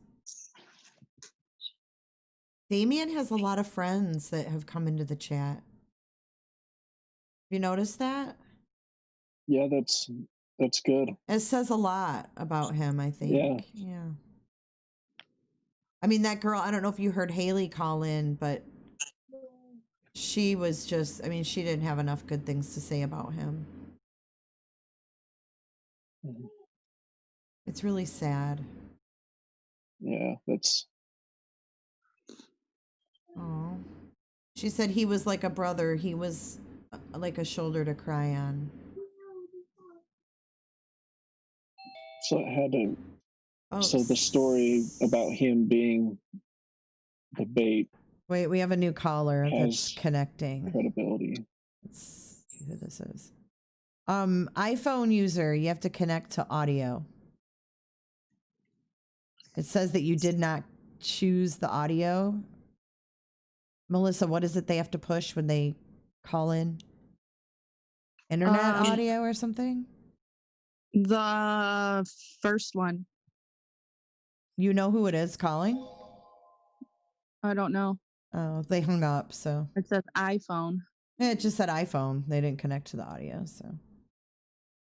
Damion has a lot of friends that have come into the chat. Have you noticed that? Yeah, that's good. It says a lot about him, I think. Yeah. I mean, that girl, I don't know if you heard Haley call in, but she was just, I mean, she didn't have enough good things to say about him. It's really sad. Yeah, that's... Oh. She said he was like a brother. He was like a shoulder to cry on. So it had to... So the story about him being the bait... Wait, we have a new caller that's connecting. Credibility. Let's see who this is. iPhone user, you have to connect to audio. It says that you did not choose the audio. Melissa, what is it they have to push when they call in? Internet audio or something? The first one. You know who it is calling? I don't know. Oh, they hung up, so. It says iPhone. Yeah, it just said iPhone. They didn't connect to the audio, so.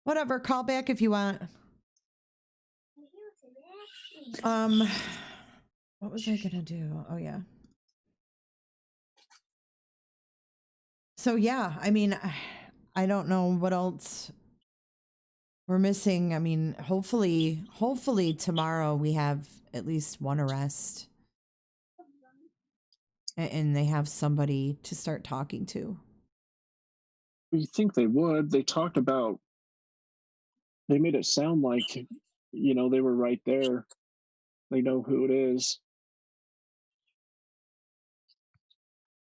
Whatever, call back if you want. What was I gonna do? Oh, yeah. So, yeah, I mean, I don't know what else we're missing. I mean, hopefully tomorrow we have at least one arrest. And they have somebody to start talking to. You think they would. They talked about... They made it sound like, you know, they were right there. They know who it is.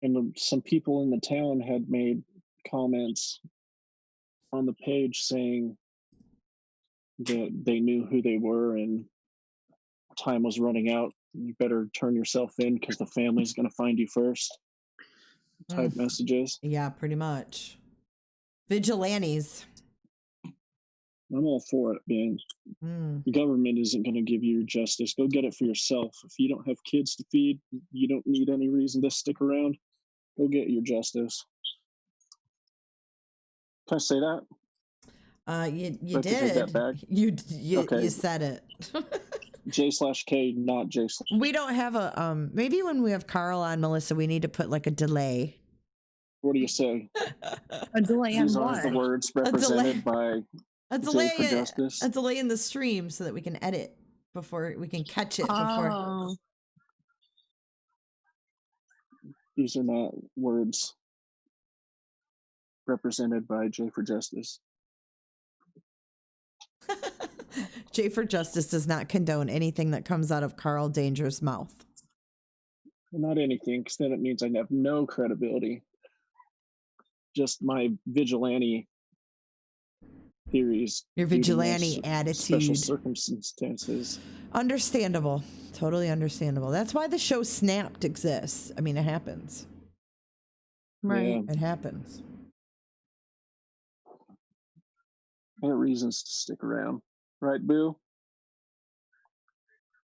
And some people in the town had made comments on the page saying that they knew who they were and time was running out. You better turn yourself in because the family's going to find you first. Type messages. Yeah, pretty much. Vigilantes. I'm all for it, man. The government isn't going to give you your justice. Go get it for yourself. If you don't have kids to feed, you don't need any reason to stick around. Go get your justice. Can I say that? You did. Take that back. You Okay. You said it. J/K, not J/. We don't have a maybe when we have Carl on, Melissa, we need to put like a delay. What do you say? A delay on These what? aren't the words represented by A delay, J for Justice. a delay in the stream so that we can edit before we can catch it before. Oh. These are not words represented by J for Justice. J for Justice does not condone anything that comes out of Carl Danger's mouth. Not anything, because then it means I have no credibility. Just my vigilante theories. Your vigilante special attitude. circumstances. Understandable. Totally understandable. That's why the show Snapped exists. I mean, it happens. Right. It happens. I have reasons to stick around. Right, Boo?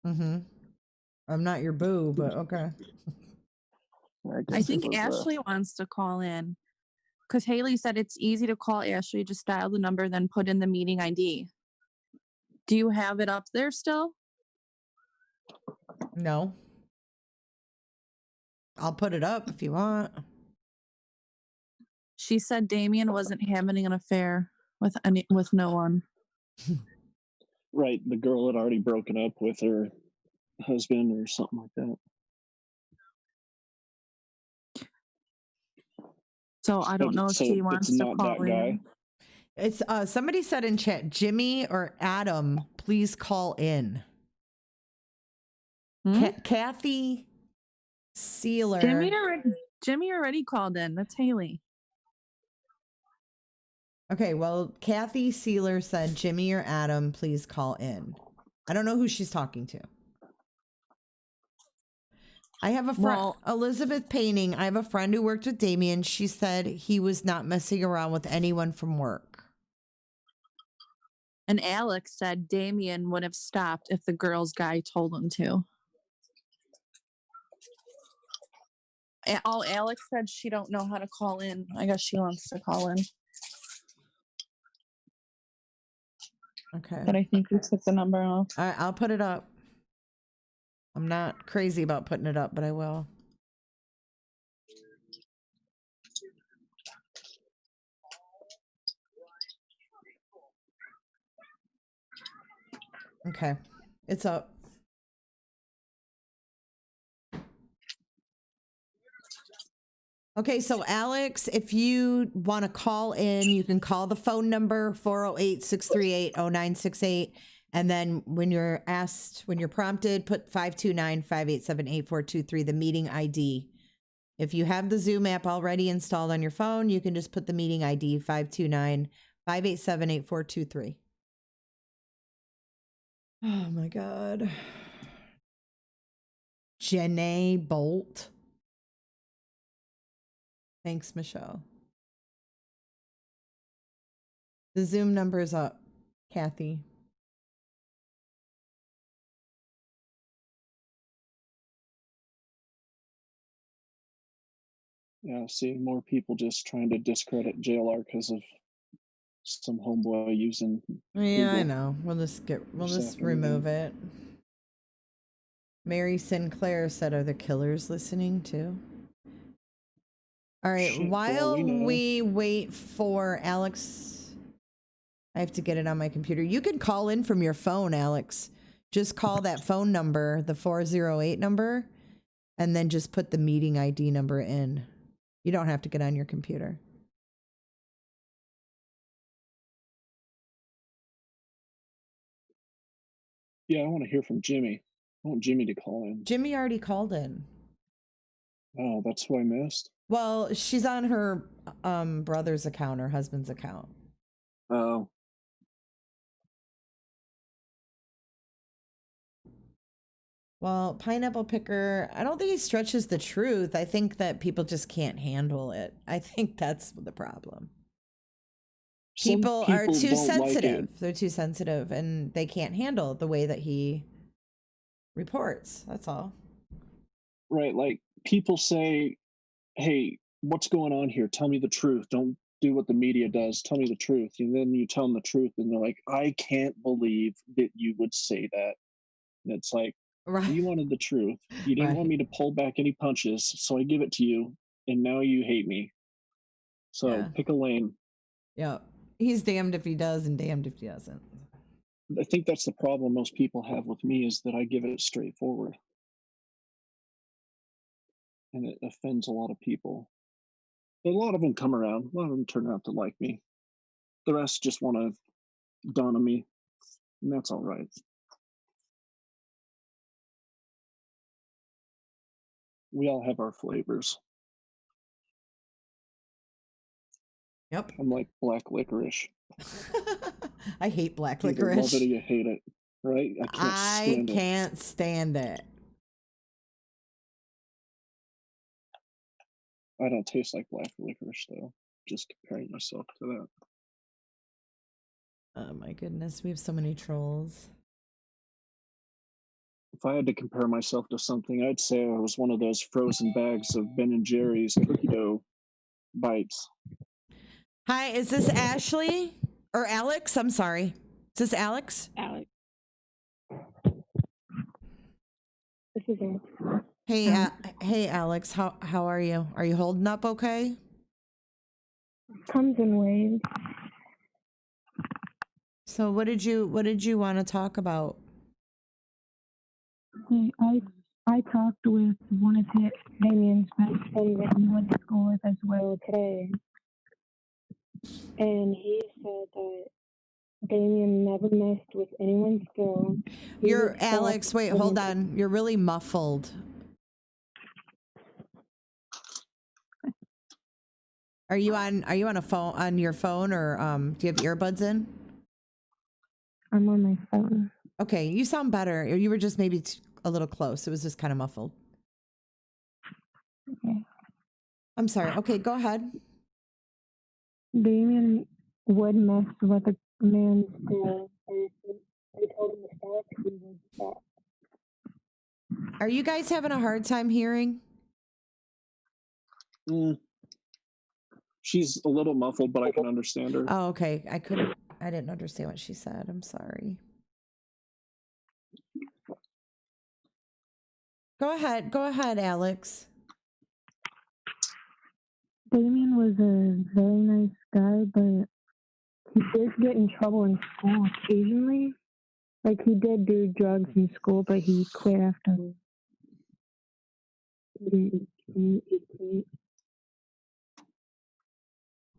Mm-hmm. I'm not your boo, but okay. I think Ashley wants to call in because Haley said it's easy to call Ashley. Just dial the number, then put in the meeting ID. Do you have it up there still? No. I'll put it up if you want. She said Damion wasn't having an affair with no one. Right, the girl had already broken up with her husband or something like that. So I don't know if she wants it's to not call that guy. in. It's somebody said in chat, Jimmy or Adam, please call in. Kathy Sealer. Jimmy already called in. That's Haley. Okay, well, Kathy Sealer said, Jimmy or Adam, please call in. I don't know who she's talking to. I have a friend, Elizabeth Painting. I have a friend who worked with Damion. She said he was not messing around with anyone from work. And Alex said Damion would have stopped if the girl's guy told him to. Oh, Alex said she don't know how to call in. I guess she wants to call in. Okay. But I think we took the number off. All right, I'll put it up. I'm not crazy about putting it up, but I will. Okay, it's up. Okay, so Alex, if you want to call in, you can call the phone number 408-638-0968. And then when you're prompted, put 529-587-8423, the meeting ID. If you have the Zoom app already installed on your phone, you can just put the meeting ID 529-587-8423. Oh my God. Janae Bolt. Thanks, Michelle. The Zoom number is up, Kathy. Yeah, seeing more people just trying to discredit JLR because of some homeboy using. Yeah, Google. I know. We'll just remove it. Mary Sinclair said, "Are the killers listening too?" All right. Shit, While we we wait for Alex, I have to get it on my computer. You can call in from your phone, Alex. Just call that phone number, the 408 number, and then just put the meeting ID number in. You don't have to get on your computer. Yeah, I want to hear from Jimmy. I want Jimmy to call in. Jimmy already called in. Oh, that's who I missed. Well, she's on her brother's account, her husband's account. Oh. Well, Pineapple Picker, I don't think he stretches the truth. I think that people just can't handle it. I think that's the problem. People are too sensitive. They're too sensitive, and they can't handle the way that he reports. That's all. Right. Like, people say, hey, what's going on here? Tell me the truth. Don't do what the media does. Tell me the truth. And then you tell them the truth, and they're like, I can't believe that you would say that. And it's like, right. You wanted the truth. You didn't want me to pull back any punches, so I give it to you, and now you hate me. So pick a lane. Yeah. He's damned if he does and damned if he doesn't. I think that's the problem most people have with me, is that I give it straightforward. And it offends a lot of people. But a lot of them come around. A lot of them turn out to like me. The rest just want to dawn on me, and that's all right. We all have our flavors. Yep. I'm like black licorice. I hate black Either licorice. love it or you hate it, right? I can't stand it. I don't taste like black licorice, though. Just comparing myself to that. Oh my goodness, we have so many trolls. If I had to compare myself to something, I'd say I was one of those frozen bags of Ben & Jerry's cookie dough bites. Hi, is this Ashley? Or Alex? I'm sorry. Is this Alex? Alex. This is it. Hey, hey, Alex. How are you? Are you holding up okay? Comes in waves. So what did you want to talk about? I talked with one of Damien's best friends that he went to school with as well today. And he said that Damion never messed with anyone's girl. You're Alex, wait, hold on. You're really muffled. Are you on a phone, on your phone, or do you have earbuds in? I'm on my phone. Okay, you sound better. You were just maybe a little close. It was just kind of muffled. Okay. I'm sorry. Okay, go ahead. Damion would mess with a man's girl. They told him to stop. He would stop. Are you guys having a hard time hearing? She's a little muffled, but I can understand her. Oh, okay. I didn't understand what she said. I'm sorry. Go ahead, Alex. Damion was a very nice guy, but he did get in trouble in school occasionally. Like, he did do drugs in school, but he quit after. He quit.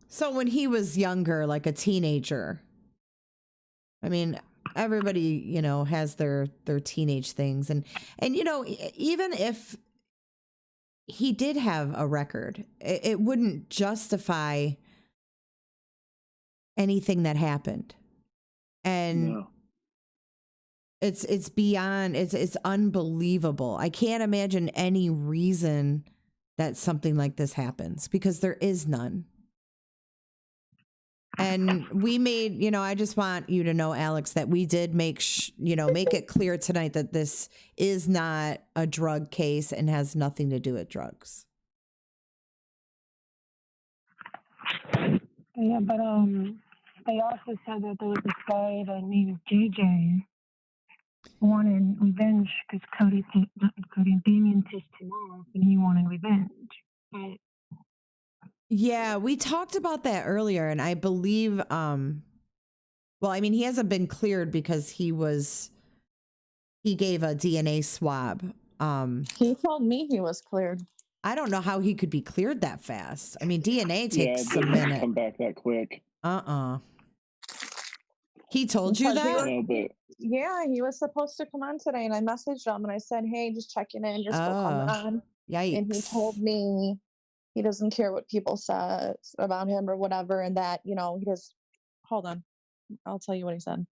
So when he was younger, like a teenager, I mean, everybody, you know, has their teenage things. And, you know, even if he did have a record, it wouldn't justify anything that happened. And No. it's beyond, it's unbelievable. I can't imagine any reason that something like this happens, because there is none. And we made, you know, I just want you to know, Alex, that we did make it clear tonight that this is not a drug case and has nothing to do with drugs. Yeah, but they also said that there was this guy that named JJ wanted revenge because Damion pissed him off and he wanted revenge. But yeah, we talked about that earlier, and I believe, well, I mean, he hasn't been cleared because he gave a DNA swab. He told me he was cleared. I don't know how he could be cleared that fast. I mean, DNA takes a minute. Come back that quick. He told you that? No, but Yeah, he was supposed to come on today, and I messaged him and I said, "Hey, just checking in. You're still coming on." Yikes. And he told me he doesn't care what people say about him or whatever, and that, you know, he does. Hold on, I'll tell you what he said.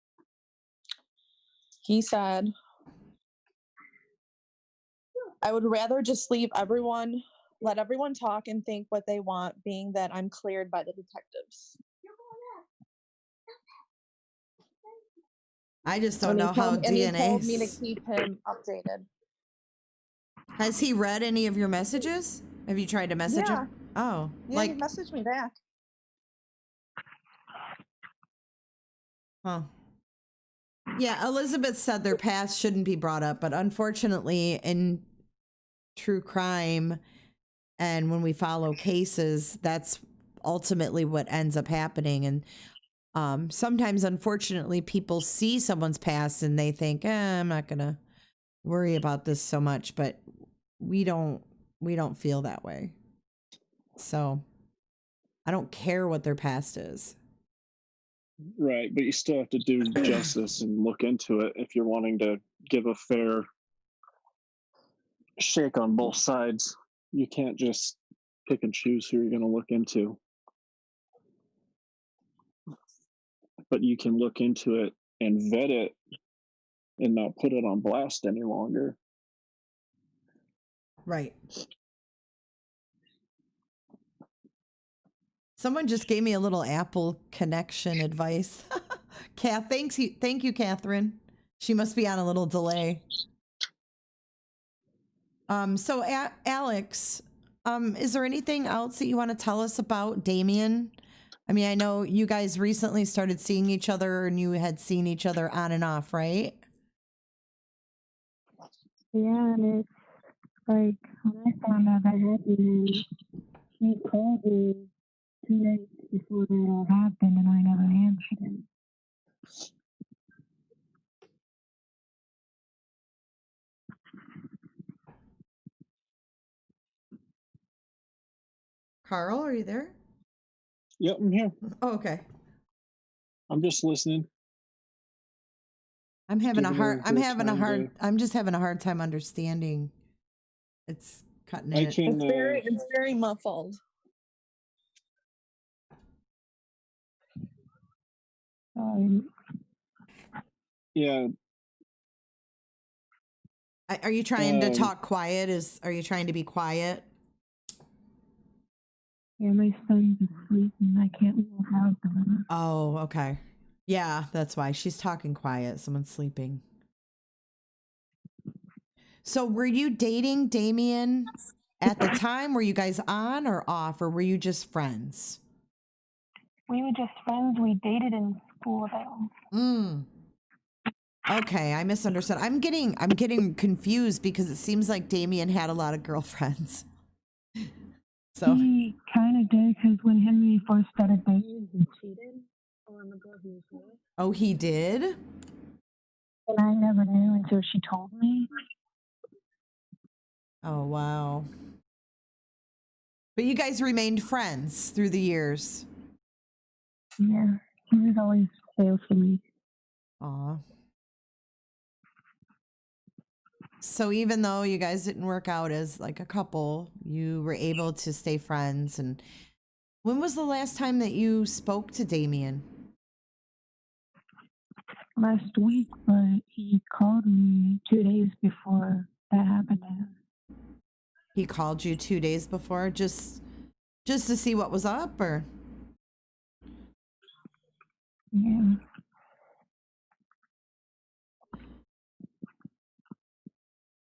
He said, "I would rather just let everyone talk and think what they want, being that I'm cleared by the detectives." I just don't know how DNA. And he told me to keep him updated. Has he read any of your messages? Have you tried to message him? Oh, yeah, he messaged me back. Huh. Yeah, Elizabeth said their past shouldn't be brought up, but unfortunately in true crime and when we follow cases, that's ultimately what ends up happening. And sometimes, unfortunately, people see someone's past and they think, I'm not going to worry about this so much, but we don't feel that way. So I don't care what their past is. Right, but you still have to do justice and look into it if you're wanting to give a fair shake on both sides. You can't just pick and choose who you're going to look into. But you can look into it and vet it and not put it on blast any longer. Right. Someone just gave me a little Apple connection advice. Thank you, Catherine. She must be on a little delay. So Alex, is there anything else that you want to tell us about Damion? I mean, I know you guys recently started seeing each other and you had seen each other on and off, right? yeah, and it's like when I found out that happened, he called me 2 nights before that all happened, and I never answered it. Carl, are you there? Yep, I'm here. Oh, okay. I'm just listening. I'm having a hard. I'm having a time hard. I'm just having a hard time understanding. It's cutting it. It's very muffled. Yeah. Are you trying to talk quiet? Are you trying to be quiet? Yeah, my son's asleep and I can't leave the house. Oh, okay. Yeah, that's why she's talking quiet. Someone's sleeping. So were you dating Damion at the time? Were you guys on or off, or were you just friends? We were just friends. We dated in school though. Okay, I misunderstood. I'm getting confused because it seems like Damion had a lot of girlfriends. So he kind of did, because when him and me first started dating, he cheated on the girl he was with. Oh, he did? And I never knew until she told me. Oh, wow. But you guys remained friends through the years. Yeah, he was always there for me. Aw. So even though you guys didn't work out as like a couple, you were able to stay friends. And when was the last time that you spoke to Damion? Last week, but he called me 2 days before that happened to him. He called you 2 days before just to see what was up, or? Yeah.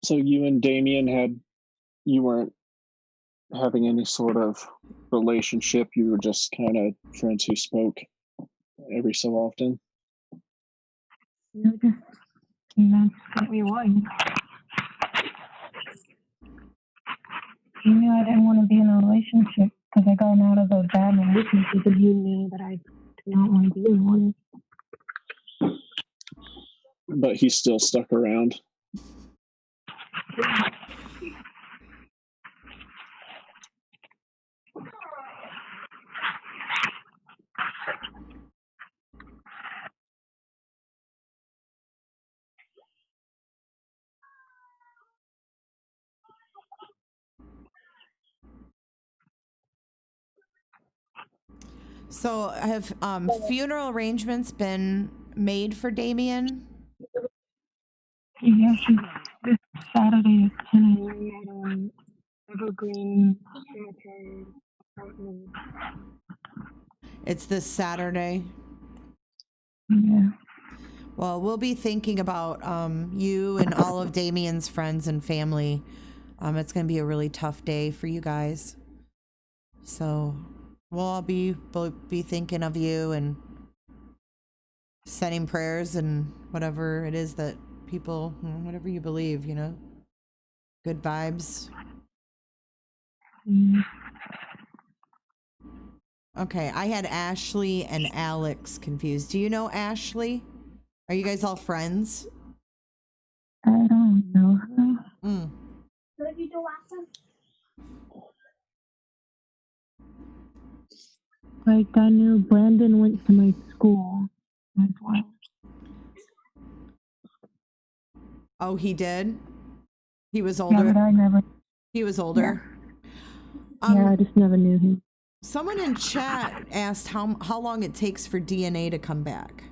So you and Damion you weren't having any sort of relationship. You were just kind of friends who spoke every so often. And that's what we was. He knew I didn't want to be in a relationship because I got out of a bad relationship, and he knew that I did not want to be in one. But he still stuck around. So have funeral arrangements been made for Damion? Yes, this Saturday at 10 a.m. at Evergreen Cemetery apartment. It's this Saturday. Yeah. Well, we'll be thinking about you and all of Damion's friends and family. It's going to be a really tough day for you guys. So we'll all be thinking of you and sending prayers and whatever it is that people, whatever you believe, good vibes. Okay, I had Ashley and Alex confused. Do you know Ashley? Are you guys all friends? I don't know her. What did you do last time? Like, I knew Brandon went to my school as well. Oh, he did? He was older? Yeah, but I never... He was older? Yeah, I just never knew him. Someone in chat asked how long it takes for DNA to come back.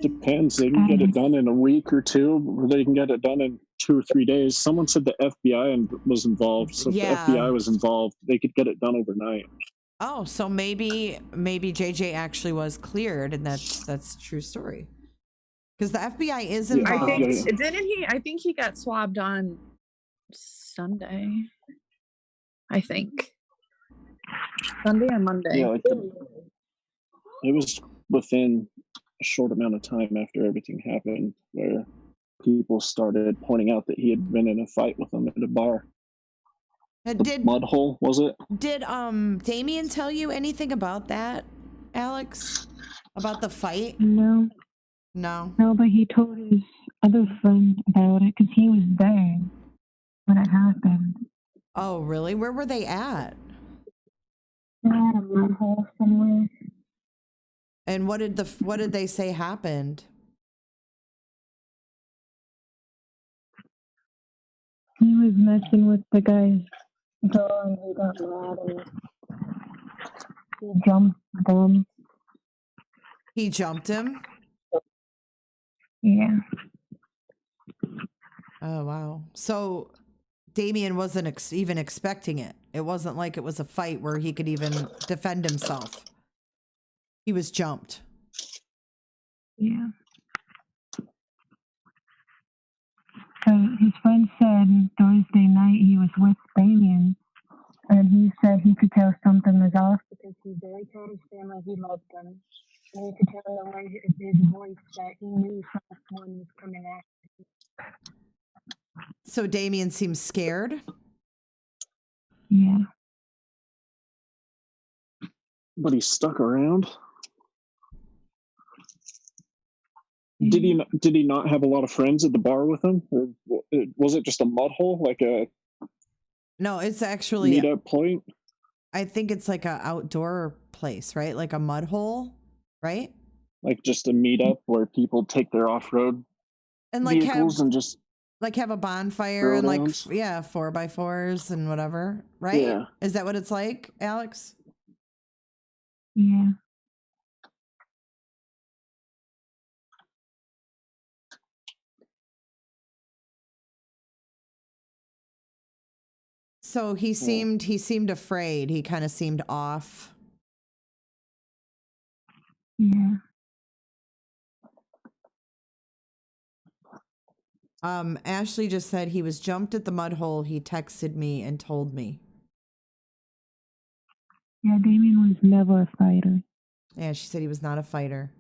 Depends. They can get it done in a week or two, or they can get it done in 2 or 3 days. Someone said the FBI was involved, so if the FBI was involved, they could get it done overnight. Oh, so maybe JJ actually was cleared, and that's a true story. Because the FBI is involved. I think he got swabbed on Sunday. I think Sunday or Monday. Yeah, it was within a short amount of time after everything happened where people started pointing out that he had been in a fight with them at a bar. Did mud hole, was it? Did Damion tell you anything about that, Alex? About the fight? No. No. No, but he told his other friend about it because he was there when it happened. Oh, really? Where were they at? They had a mud hole somewhere. And what did they say happened? He was messing with the guy's door and he got mad and he jumped them. He jumped him? Yeah. Oh, wow. So Damion wasn't even expecting it. It wasn't like it was a fight where he could even defend himself. He was jumped. Yeah. So his friend said Thursday night he was with Damion, and he said he could tell something was off because he very told his family he loved them. And he could tell in the way of his voice that he knew someone was coming at him. So Damion seems scared? Yeah. But he stuck around. Did he not have a lot of friends at the bar with him, or was it just a mud hole, like a? No, it's actually meetup point. I think it's like a outdoor place, right? Like a mud hole, right? Like just a meetup where people take their off-road and like vehicles and just have a bonfire and throwdowns. 4x4s and whatever, right? Yeah. Is that what it's like, Alex? Yeah. So he seemed afraid. He kind of seemed off. Yeah. Ashley just said he was jumped at the mud hole. He texted me and told me. Yeah, Damion was never a fighter. Yeah, she said he was not a fighter.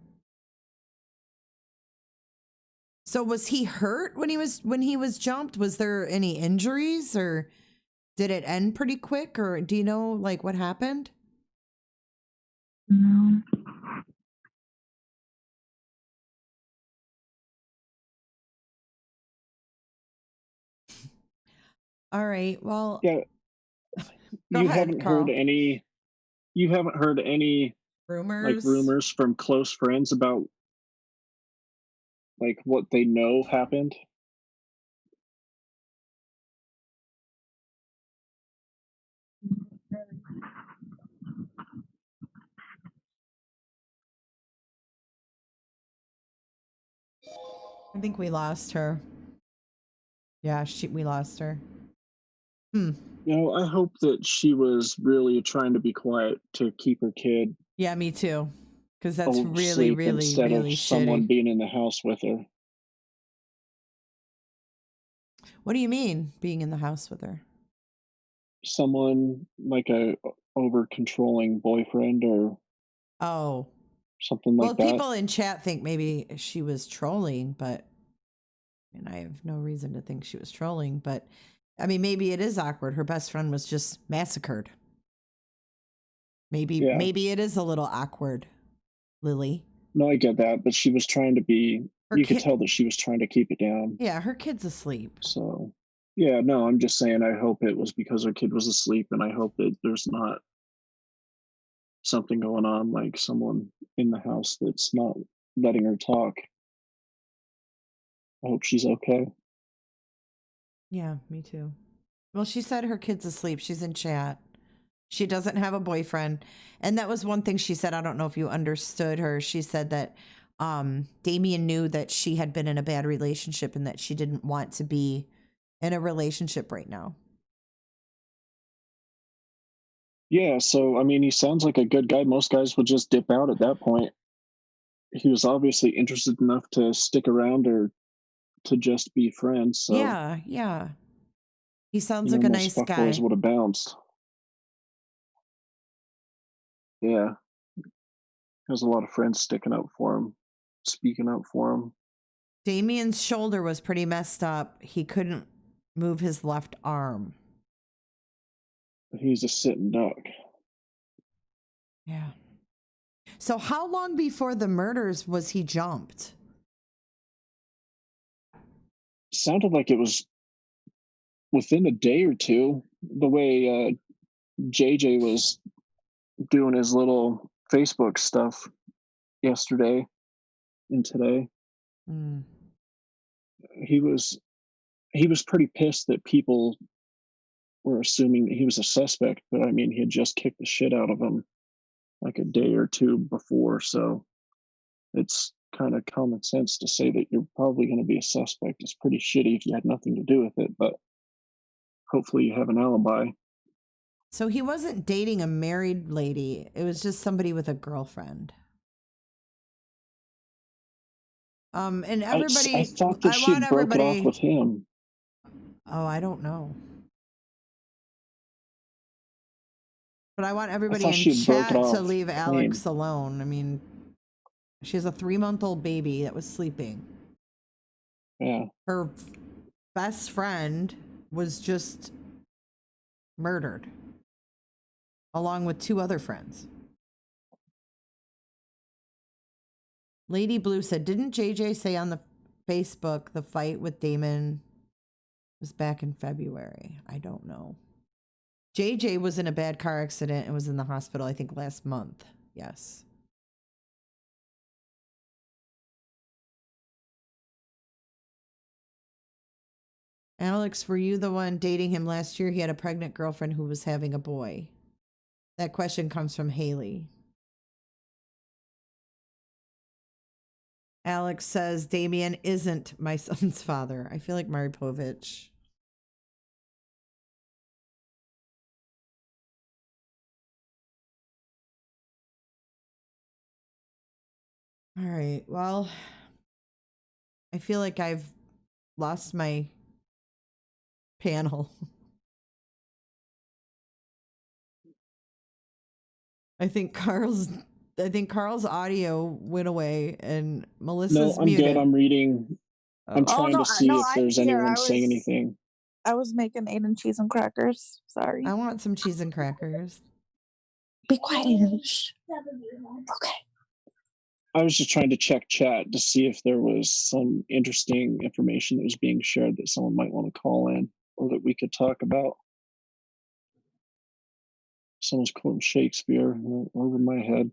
So was he hurt when he was jumped? Was there any injuries, or did it end pretty quick, or do you know like what happened? No. All right. Well, yeah. Go You ahead, haven't Carl. heard any. You haven't heard any rumors from close friends about like what they know happened. I think we lost her. Yeah, we lost her. You know, I hope that she was really trying to be quiet to keep her kid. Yeah, me too. Because that's really, asleep really, instead really of someone shitty. being in the house with her. What do you mean, being in the house with her? Someone like a over controlling boyfriend or something like well, that. people in chat think maybe she was trolling, but and I have no reason to think she was trolling, but I mean, maybe it is awkward. Her best friend was just massacred. Maybe it is a little awkward, Lily. No, I get that, but she was trying to be. You could tell that she was trying to keep it down. Yeah, her kid's asleep. So, yeah, no, I'm just saying. I hope it was because her kid was asleep, and I hope that there's not something going on, like someone in the house that's not letting her talk. I hope she's okay. Yeah, me too. Well, she said her kid's asleep. She's in chat. She doesn't have a boyfriend. And that was one thing she said. I don't know if you understood her. She said that Damion knew that she had been in a bad relationship and that she didn't want to be in a relationship right now. Yeah, so, I mean, he sounds like a good guy. Most guys would just dip out at that point. He was obviously interested enough to stick around or to just be friends. So, yeah. He sounds like a nice guy. Boys would have bounced. Yeah. Has a lot of friends sticking up for him, speaking up for him. Damion's shoulder was pretty messed up. He couldn't move his left arm. He's a sitting duck. Yeah. So how long before the murders was he jumped? Sounded like it was within a day or two. The way JJ was doing his little Facebook stuff yesterday and today. He was pretty pissed that people were assuming that he was a suspect, but I mean, he had just kicked the shit out of him like a day or two before, so it's kind of common sense to say that you're probably going to be a suspect. It's pretty shitty if you had nothing to do with it, but hopefully you have an alibi. So he wasn't dating a married lady. It was just somebody with a girlfriend. And everybody, I thought that she broke it off with him. Oh, I don't know. But I want everybody in chat to leave Alex alone. I mean, she has a 3-month-old baby that was sleeping. Yeah. Her best friend was just murdered, along with 2 other friends. Lady Blue said, didn't JJ say on the Facebook the fight with Damon was back in February? I don't know. JJ was in a bad car accident and was in the hospital, I think, last month. Yes. Alex, were you the one dating him last year? He had a pregnant girlfriend who was having a boy. That question comes from Haley. Alex says, Damion isn't my son's father. I feel like Mari Povich. All right. Well, I feel like I've lost my panel. I think Carl's audio went away and Melissa's I'm muted. good. I'm reading. I'm trying to see if there's anyone saying anything. I was making Aiden cheese and crackers. Sorry. I want some cheese and crackers. Be quiet, Aiden. Okay. I was just trying to check chat to see if there was some interesting information that was being shared that someone might want to call in or that we could talk about. Someone's quoting Shakespeare over my head.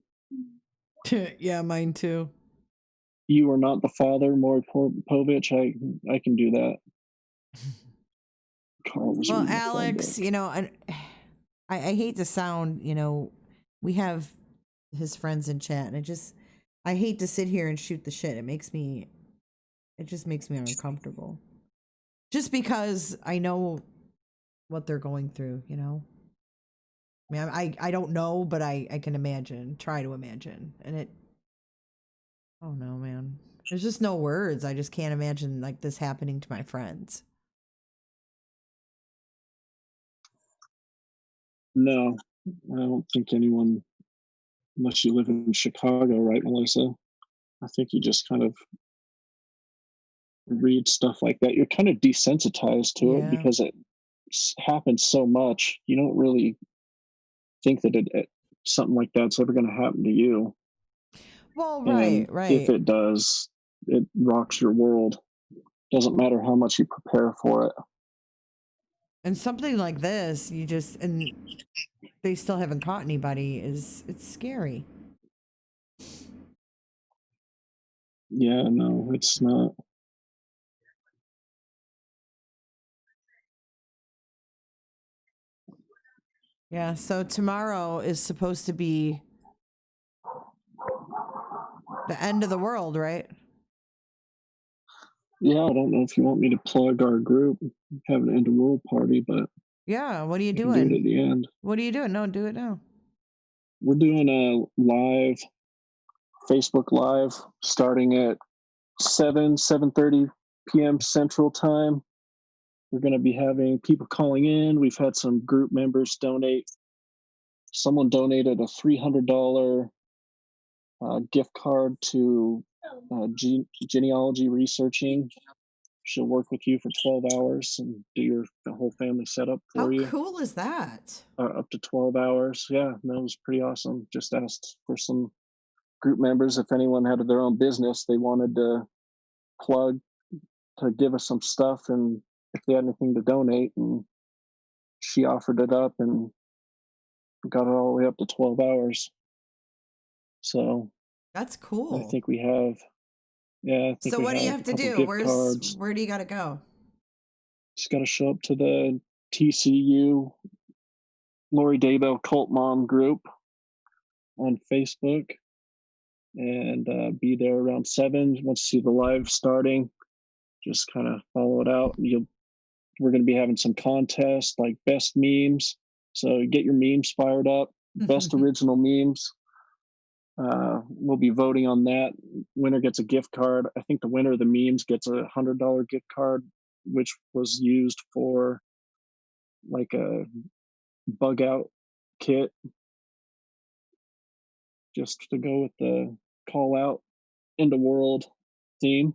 Yeah, mine too. You are not the father, Maury Povich. I can do that. Well, Alex, you know, I hate to sound, you know, we have his friends in chat, and I hate to sit here and shoot the shit. It just makes me uncomfortable. Just because I know what they're going through, you know. I mean, I don't know, but I can imagine, try to imagine, and oh no, man. There's just no words. I just can't imagine like this happening to my friends. No, I don't think anyone, unless you live in Chicago, right, Melissa? I think you just kind of read stuff like that. You're kind of desensitized to it because it happens so much. You don't really think that something like that's ever going to happen to you. Well, right. If it does, it rocks your world. Doesn't matter how much you prepare for it. And something like this, and they still haven't caught anybody, it's scary. Yeah, no, it's not. Yeah, so tomorrow is supposed to be the end of the world, right? Yeah, I don't know if you want me to plug our group, have an end of world party, but yeah, what are you doing? Do it at the end. What are you doing? No, do it now. We're doing a live Facebook Live starting at 7:30 p.m. Central Time. We're going to be having people calling in. We've had some group members donate. Someone donated a $300 gift card to genealogy researching. She'll work with you for 12 hours and do your whole family setup for How you. cool is that? Up to 12 hours. Yeah, that was pretty awesome. Just asked for some group members, if anyone had their own business they wanted to plug, to give us some stuff, and if they had anything to donate. And she offered it up and got it all the way up to 12 hours. So that's cool. I think we have, I think so we what do you have to do? Where do you got to go? Just got to show up to the TCU Lori Daybell Cult Mom group on Facebook and be there around 7. Once you see the live starting, just kind of follow it out. We're going to be having some contests like best memes. So get your memes fired up. Best original memes. We'll be voting on that. Winner gets a gift card. I think the winner of the memes gets a $100 gift card, which was used for like a bug out kit, just to go with the call out into world theme.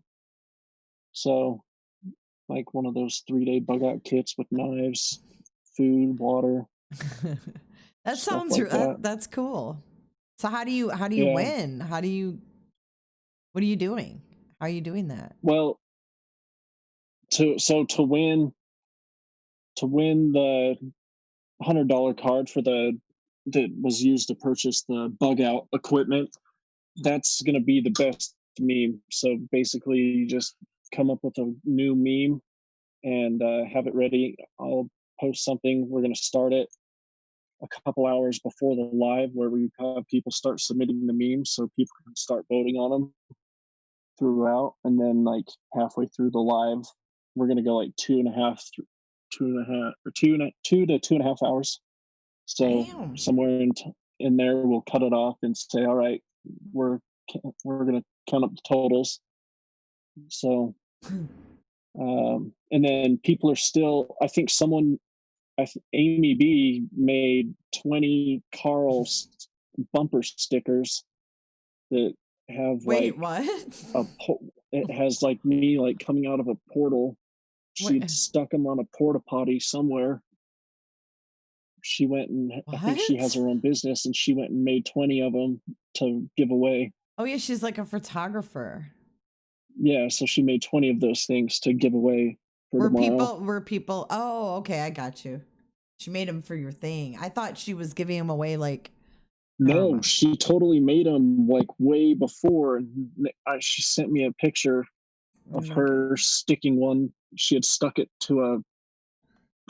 So like one of those 3-day bug out kits with knives, food, water. That sounds like that's cool. So how do you win? What are you doing? How are you doing that? Well, to win the $100 card that was used to purchase the bug out equipment, that's going to be the best meme. So basically you just come up with a new meme and have it ready. I'll post something. We're going to start it a couple hours before the live, where we have people start submitting the memes so people can start voting on them throughout. And then like halfway through the live, we're going to go like 2 to 2.5 hours. So Damn. somewhere in there, we'll cut it off and say, all right, we're going to count up the totals. So, and then people are still, I think Amy B made 20 Carl's bumper stickers that have what? It has like me like coming out of a portal. She'd stuck them on a porta potty somewhere. She went and I think she has her own business, and she went and made 20 of them to give away. Oh yeah, she's like a photographer. Yeah, so she made 20 of those things to give away for tomorrow. Were people? Oh, okay, I got you. She made them for your thing. I thought she was giving them away like. No, she totally made them like way before. She sent me a picture of her sticking one. She had stuck it to a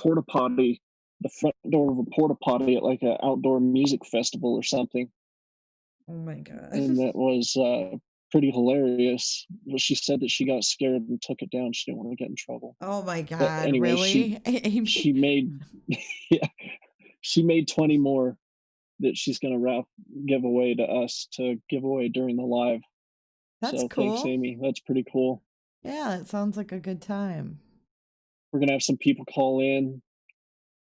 porta potty, the front door of a porta potty at like an outdoor music festival or something. Oh my god! And that was pretty hilarious. But she said that she got scared and took it down. She didn't want to get in trouble. Oh my god! But anyway, really? She made she made 20 more that she's going to give away to us to give away during the live. That's so cool. Thanks, Amy. That's pretty cool. Yeah, it sounds like a good time. We're going to have some people call in.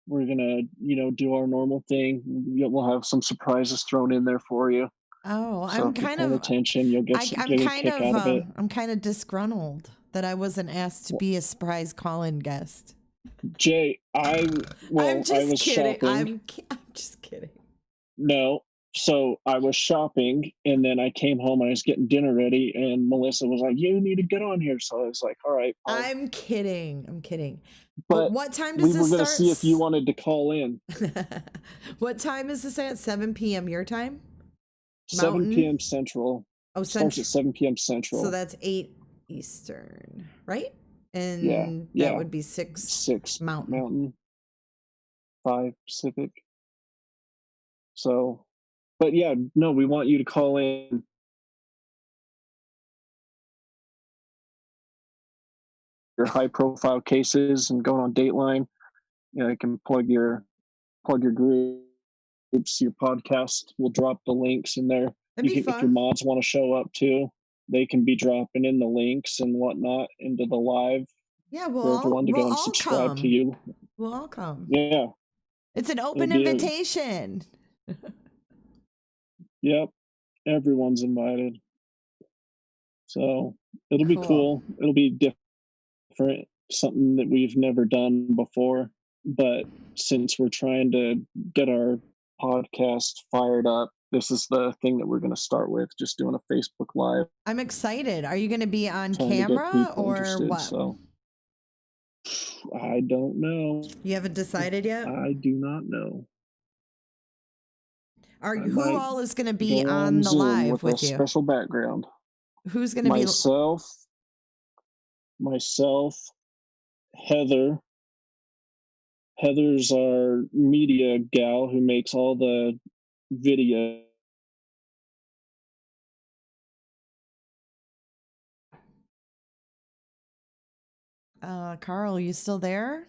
We're going to, do our normal thing. We'll have some surprises thrown in there for you. Oh, so I'm kind of attention. You'll get a kick out of it. I'm kind of disgruntled that I wasn't asked to be a surprise call-in guest. Jay, I was kidding. shopping. I'm just kidding. No. So I was shopping, and then I came home and I was getting dinner ready, and Melissa was like, "You need to get on here." So I was like, "All right." I'm kidding. But what time does this start? We were going to see if you wanted to call in. What time is this at? 7 p.m. your time? 7 p.m. Central. Oh, starts at 7 p.m. Central. So that's 8 Eastern, right? And that would be 6 Mountain. 5 Pacific. So, but yeah, no, we want you to call in. Your high-profile cases and going on Dateline. You can plug your groups, your podcast. We'll drop the links in there. That'd be fun. If your mods want to show up too, they can be dropping in the links and whatnot into the live. Yeah, for everyone to go and subscribe to you. We'll all come. Yeah. It's an open invitation. Yep. Everyone's invited. So it'll be cool. It'll be different different, something that we've never done before. But since we're trying to get our podcast fired up, this is the thing that we're going to start with, just doing a Facebook Live. I'm excited. Are you going to be on Trying to get camera people or interested, what? So I don't know. You haven't decided yet? I do not know. Who all is going to be Go on the Zoom live with a you? special background. Who's going to be? Myself, Heather. Heather's our media gal who makes all the video. Carl, you still there?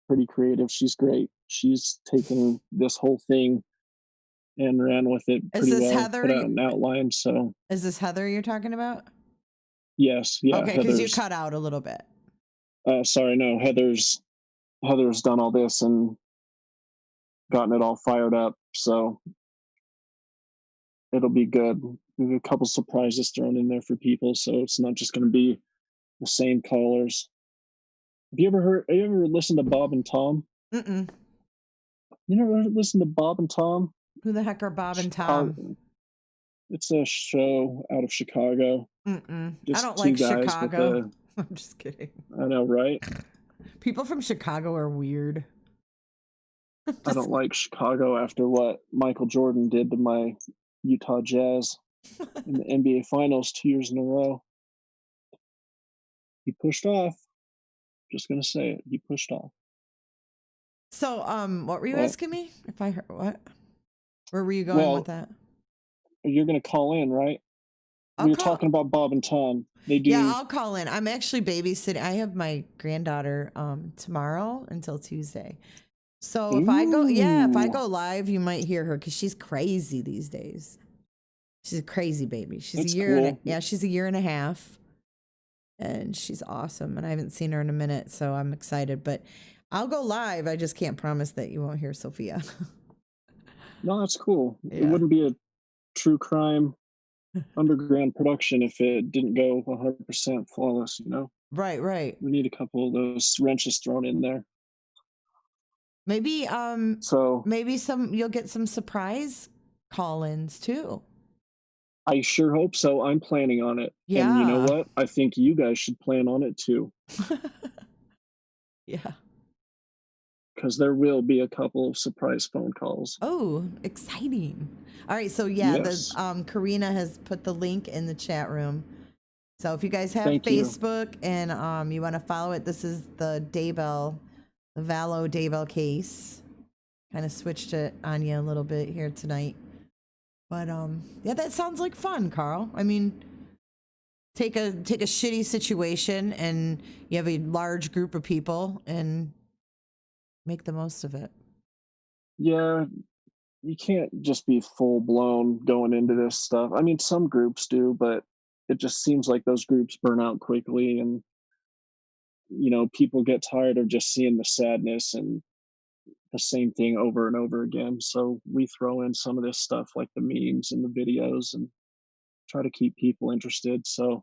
Pretty creative. She's great. She's taken this whole thing and ran with it pretty well. Heather? Put out an outline. So is this Heather you're talking about? Yes. Yeah. Okay, because you cut out a little bit. Sorry, no. Heather's done all this and gotten it all fired up. So it'll be good. There's a couple surprises thrown in there for people, so it's not just going to be the same callers. Have you ever listened to Bob and Tom? Mm-mm. You never listened to Bob and Tom? Who the heck are Bob and Tom? It's a show out of Chicago. Mm-mm. Just I don't two like guys with Chicago. I'm just kidding. I know, right? People from Chicago are weird. I don't like Chicago after what Michael Jordan did to my Utah Jazz in the NBA Finals 2 years in a row. He pushed off. Just gonna say it. He pushed off. So, what were you asking me? If I heard what? Where were you going with that? You're gonna call in, right? We were talking about Bob and Tom. They do. Yeah, I'll call in. I'm actually babysitting. I have my granddaughter tomorrow until Tuesday. So if I go live, you might hear her because she's crazy these days. She's a crazy baby. She's That's a year cool. she's a year and a half. And she's awesome. And I haven't seen her in a minute, so I'm excited. But I'll go live. I just can't promise that you won't hear Sophia. No, that's cool. Yeah. It wouldn't be a true crime underground production if it didn't go 100% flawless, you know? Right. We need a couple of those wrenches thrown in there. Maybe you'll get some surprise call-ins too. I sure hope so. I'm planning on it. Yeah. And you know what? I think you guys should plan on it too. Yeah. Because there will be a couple of surprise phone calls. Oh, exciting. All right. So Yes. Karina has put the link in the chat room. So if you guys have Thank you. Facebook and you want to follow it, this is the Vallow Daybell case. Kind of switched it on you a little bit here tonight. But yeah, that sounds like fun, Carl. I mean, take a shitty situation and you have a large group of people and make the most of it. Yeah, you can't just be full blown going into this stuff. I mean, some groups do, but it just seems like those groups burn out quickly, and you know, people get tired of just seeing the sadness and the same thing over and over again. So we throw in some of this stuff like the memes and the videos and try to keep people interested. So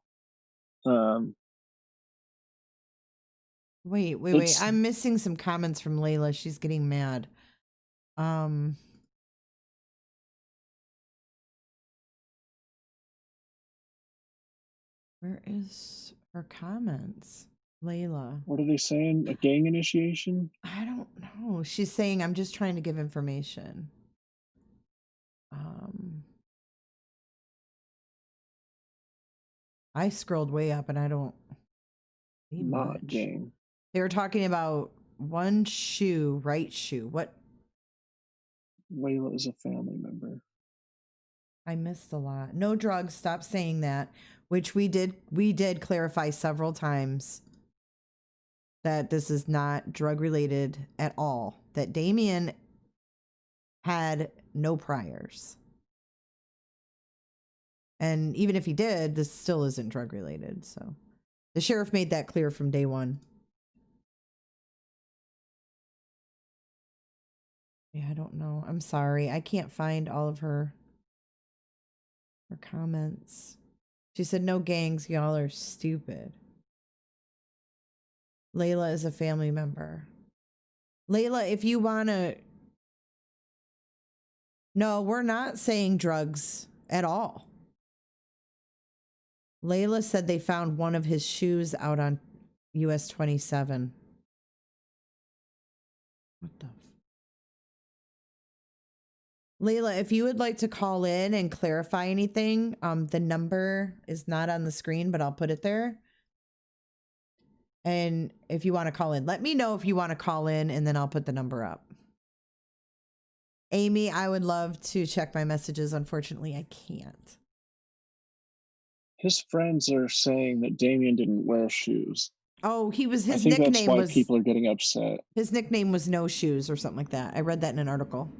Wait. I'm missing some comments from Layla. She's getting mad. Where is her comments? Layla. What are they saying? A gang initiation? I don't know. She's saying I'm just trying to give information. I scrolled way up and I don't see Not much. gang. They were talking about one shoe, right shoe. What? Layla is a family member. I missed a lot. No drugs. Stop saying that. Which we did clarify several times that this is not drug related at all. That Damion had no priors. And even if he did, this still isn't drug related. So the sheriff made that clear from day one. Yeah, I don't know. I'm sorry. I can't find all of her comments. She said, no gangs, y'all are stupid. Layla is a family member. Layla, if you want to... No, we're not saying drugs at all. Layla said they found one of his shoes out on U.S. 27. What the... Layla, if you would like to call in and clarify anything, the number is not on the screen, but I'll put it there. And if you want to call in, let me know if you want to call in, and then I'll put the number up. Amy, I would love to check my messages. Unfortunately, I can't. His friends are saying that Damion didn't wear shoes. Oh, his I think nickname that's why was... people are getting upset. His nickname was No Shoes or something like that. I read that in an article.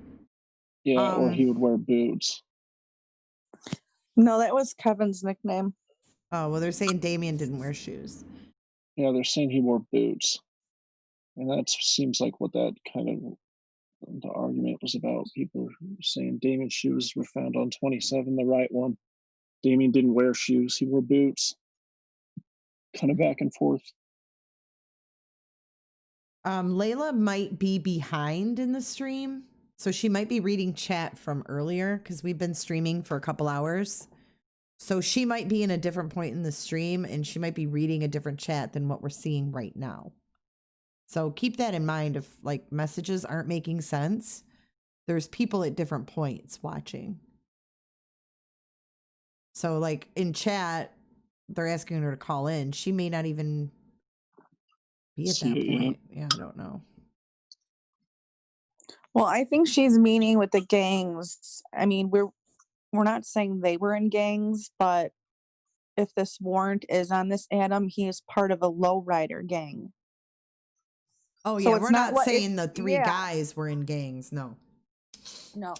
Yeah, or he would wear boots. No, that was Kevin's nickname. Oh, well, they're saying Damion didn't wear shoes. Yeah, they're saying he wore boots. And that seems like what that kind of the argument was about. People saying Damion's shoes were found on 27, the right one. Damion didn't wear shoes, he wore boots. Kind of back and forth. Layla might be behind in the stream. So she might be reading chat from earlier because we've been streaming for a couple hours. So she might be in a different point in the stream and she might be reading a different chat than what we're seeing right now. So keep that in mind. If like messages aren't making sense, there's people at different points watching. So like in chat, they're asking her to call in. She may not even be at that point. Yeah, I don't know. Well, I think she's meaning with the gangs. I mean, we're not saying they were in gangs, but if this warrant is on this Adam, he is part of a lowrider gang. Oh, So yeah, it's we're not what saying it's- the three guys were in gangs. No. No.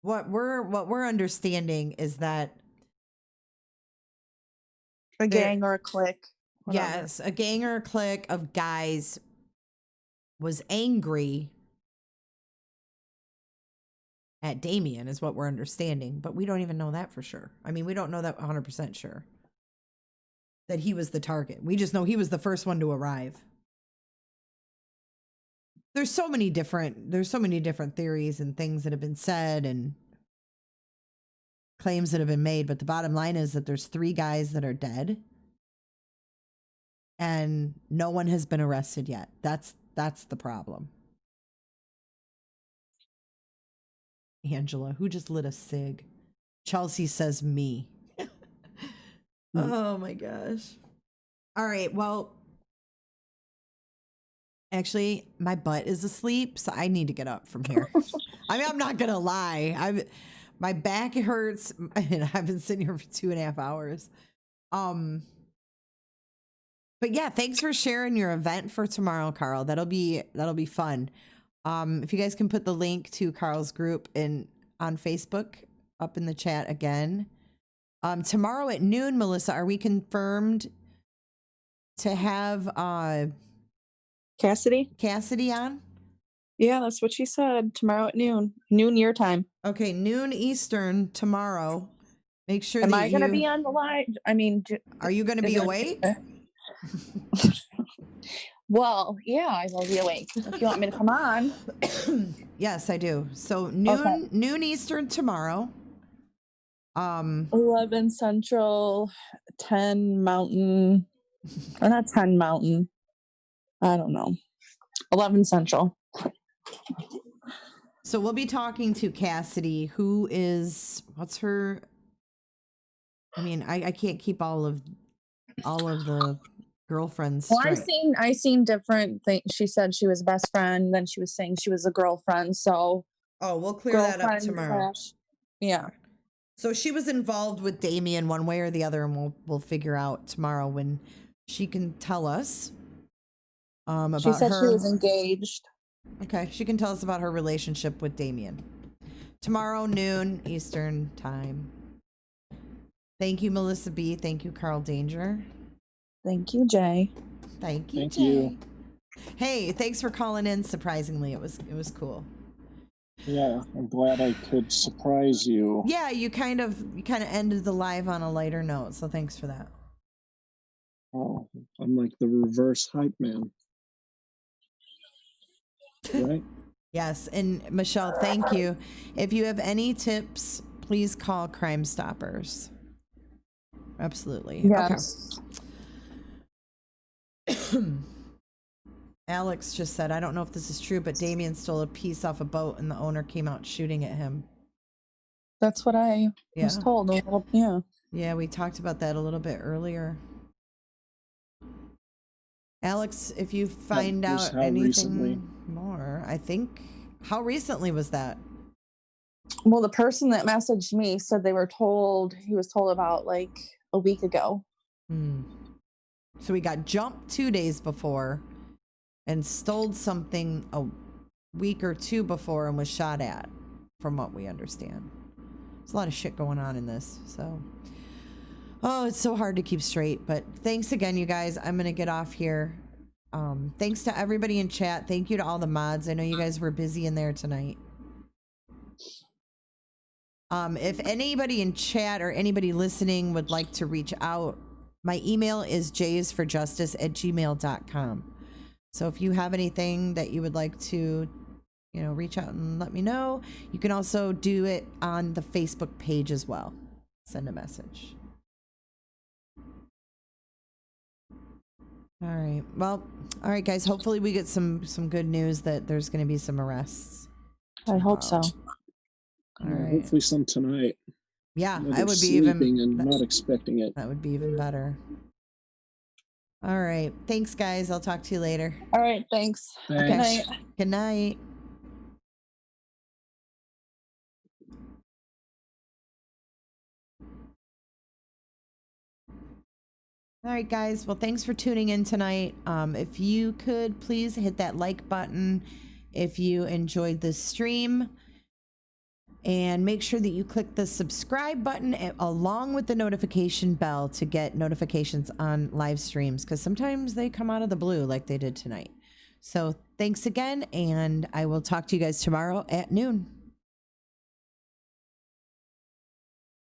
What we're understanding is that A gang or a clique. whatever. yes, a gang or a clique of guys was angry at Damion is what we're understanding, but we don't even know that for sure. I mean, we don't know that 100% sure that he was the target. We just know he was the first one to arrive. There's so many different theories and things that have been said and claims that have been made, but the bottom line is that there's 3 guys that are dead and no one has been arrested yet. That's the problem. Angela, who just lit a cig? Chelsea says me. Oh my gosh. All right, well, actually, my butt is asleep, so I need to get up from here. I mean, I'm not gonna lie. My back hurts, and I've been sitting here for 2.5 hours. But yeah, thanks for sharing your event for tomorrow, Carl. That'll be fun. If you guys can put the link to Carl's group on Facebook up in the chat again. Tomorrow at noon, Melissa, are we confirmed to have Cassidy on? Yeah, that's what she said. Tomorrow at noon your time. Okay, noon Eastern tomorrow. Make sure. Am I going to be on the live? I mean, are you going to be awake? Well, yeah, I will be awake. If you want me to come on. Yes, I do. So noon Eastern tomorrow. 11 Central, 10 Mountain, or not 10 Mountain. I don't know. 11 Central. So we'll be talking to Cassidy, who is, what's her, I mean, I can't keep all of the girlfriends Well, straight. I seen different things. She said she was best friend, then she was saying she was a girlfriend. So we'll clear that up tomorrow. Yeah. So she was involved with Damion one way or the other, and we'll figure out tomorrow when she can tell us about she said her. She was engaged. Okay, she can tell us about her relationship with Damion. Tomorrow, noon Eastern time. Thank you, Melissa B. Thank you, Carl Danger. Thank you, Jay. Thank you, Thank Jay. you. Hey, thanks for calling in. Surprisingly, it was cool. Yeah, I'm glad I could surprise you. Yeah, you kind of ended the live on a lighter note, so thanks for that. Oh, I'm like the reverse hype man. Right? Yes, and Michelle, thank you. If you have any tips, please call Crime Stoppers. Absolutely. Yes. Okay. Alex just said, I don't know if this is true, but Damion stole a piece off a boat and the owner came out shooting at him. That's what I was told. Yeah. Yeah, we talked about that a little bit earlier. Alex, if you find out anything more, I think, how recently was that? Well, the person that messaged me said he was told about like a week ago. So he got jumped 2 days before and stole something a week or two before and was shot at, from what we understand. There's a lot of shit going on in this, so. Oh, it's so hard to keep straight, but thanks again, you guys. I'm going to get off here. Thanks to everybody in chat. Thank you to all the mods. I know you guys were busy in there tonight. If anybody in chat or anybody listening would like to reach out, my email is jaysforjustice@gmail.com. So if you have anything that you would like to, reach out and let me know, you can also do it on the Facebook page as well. Send a message. All right. Well, all right, guys. Hopefully we get some good news that there's going to be some arrests. I hope so. All right. Hopefully some tonight. Yeah, I would be even and not expecting it. That would be even better. All right. Thanks, guys. I'll talk to you later. All right. Thanks. Thanks. Good night. Good night. All right, guys. Well, thanks for tuning in tonight. If you could please hit that like button if you enjoyed this stream. And make sure that you click the subscribe button along with the notification bell to get notifications on live streams, because sometimes they come out of the blue like they did tonight. So thanks again, and I will talk to you guys tomorrow at noon.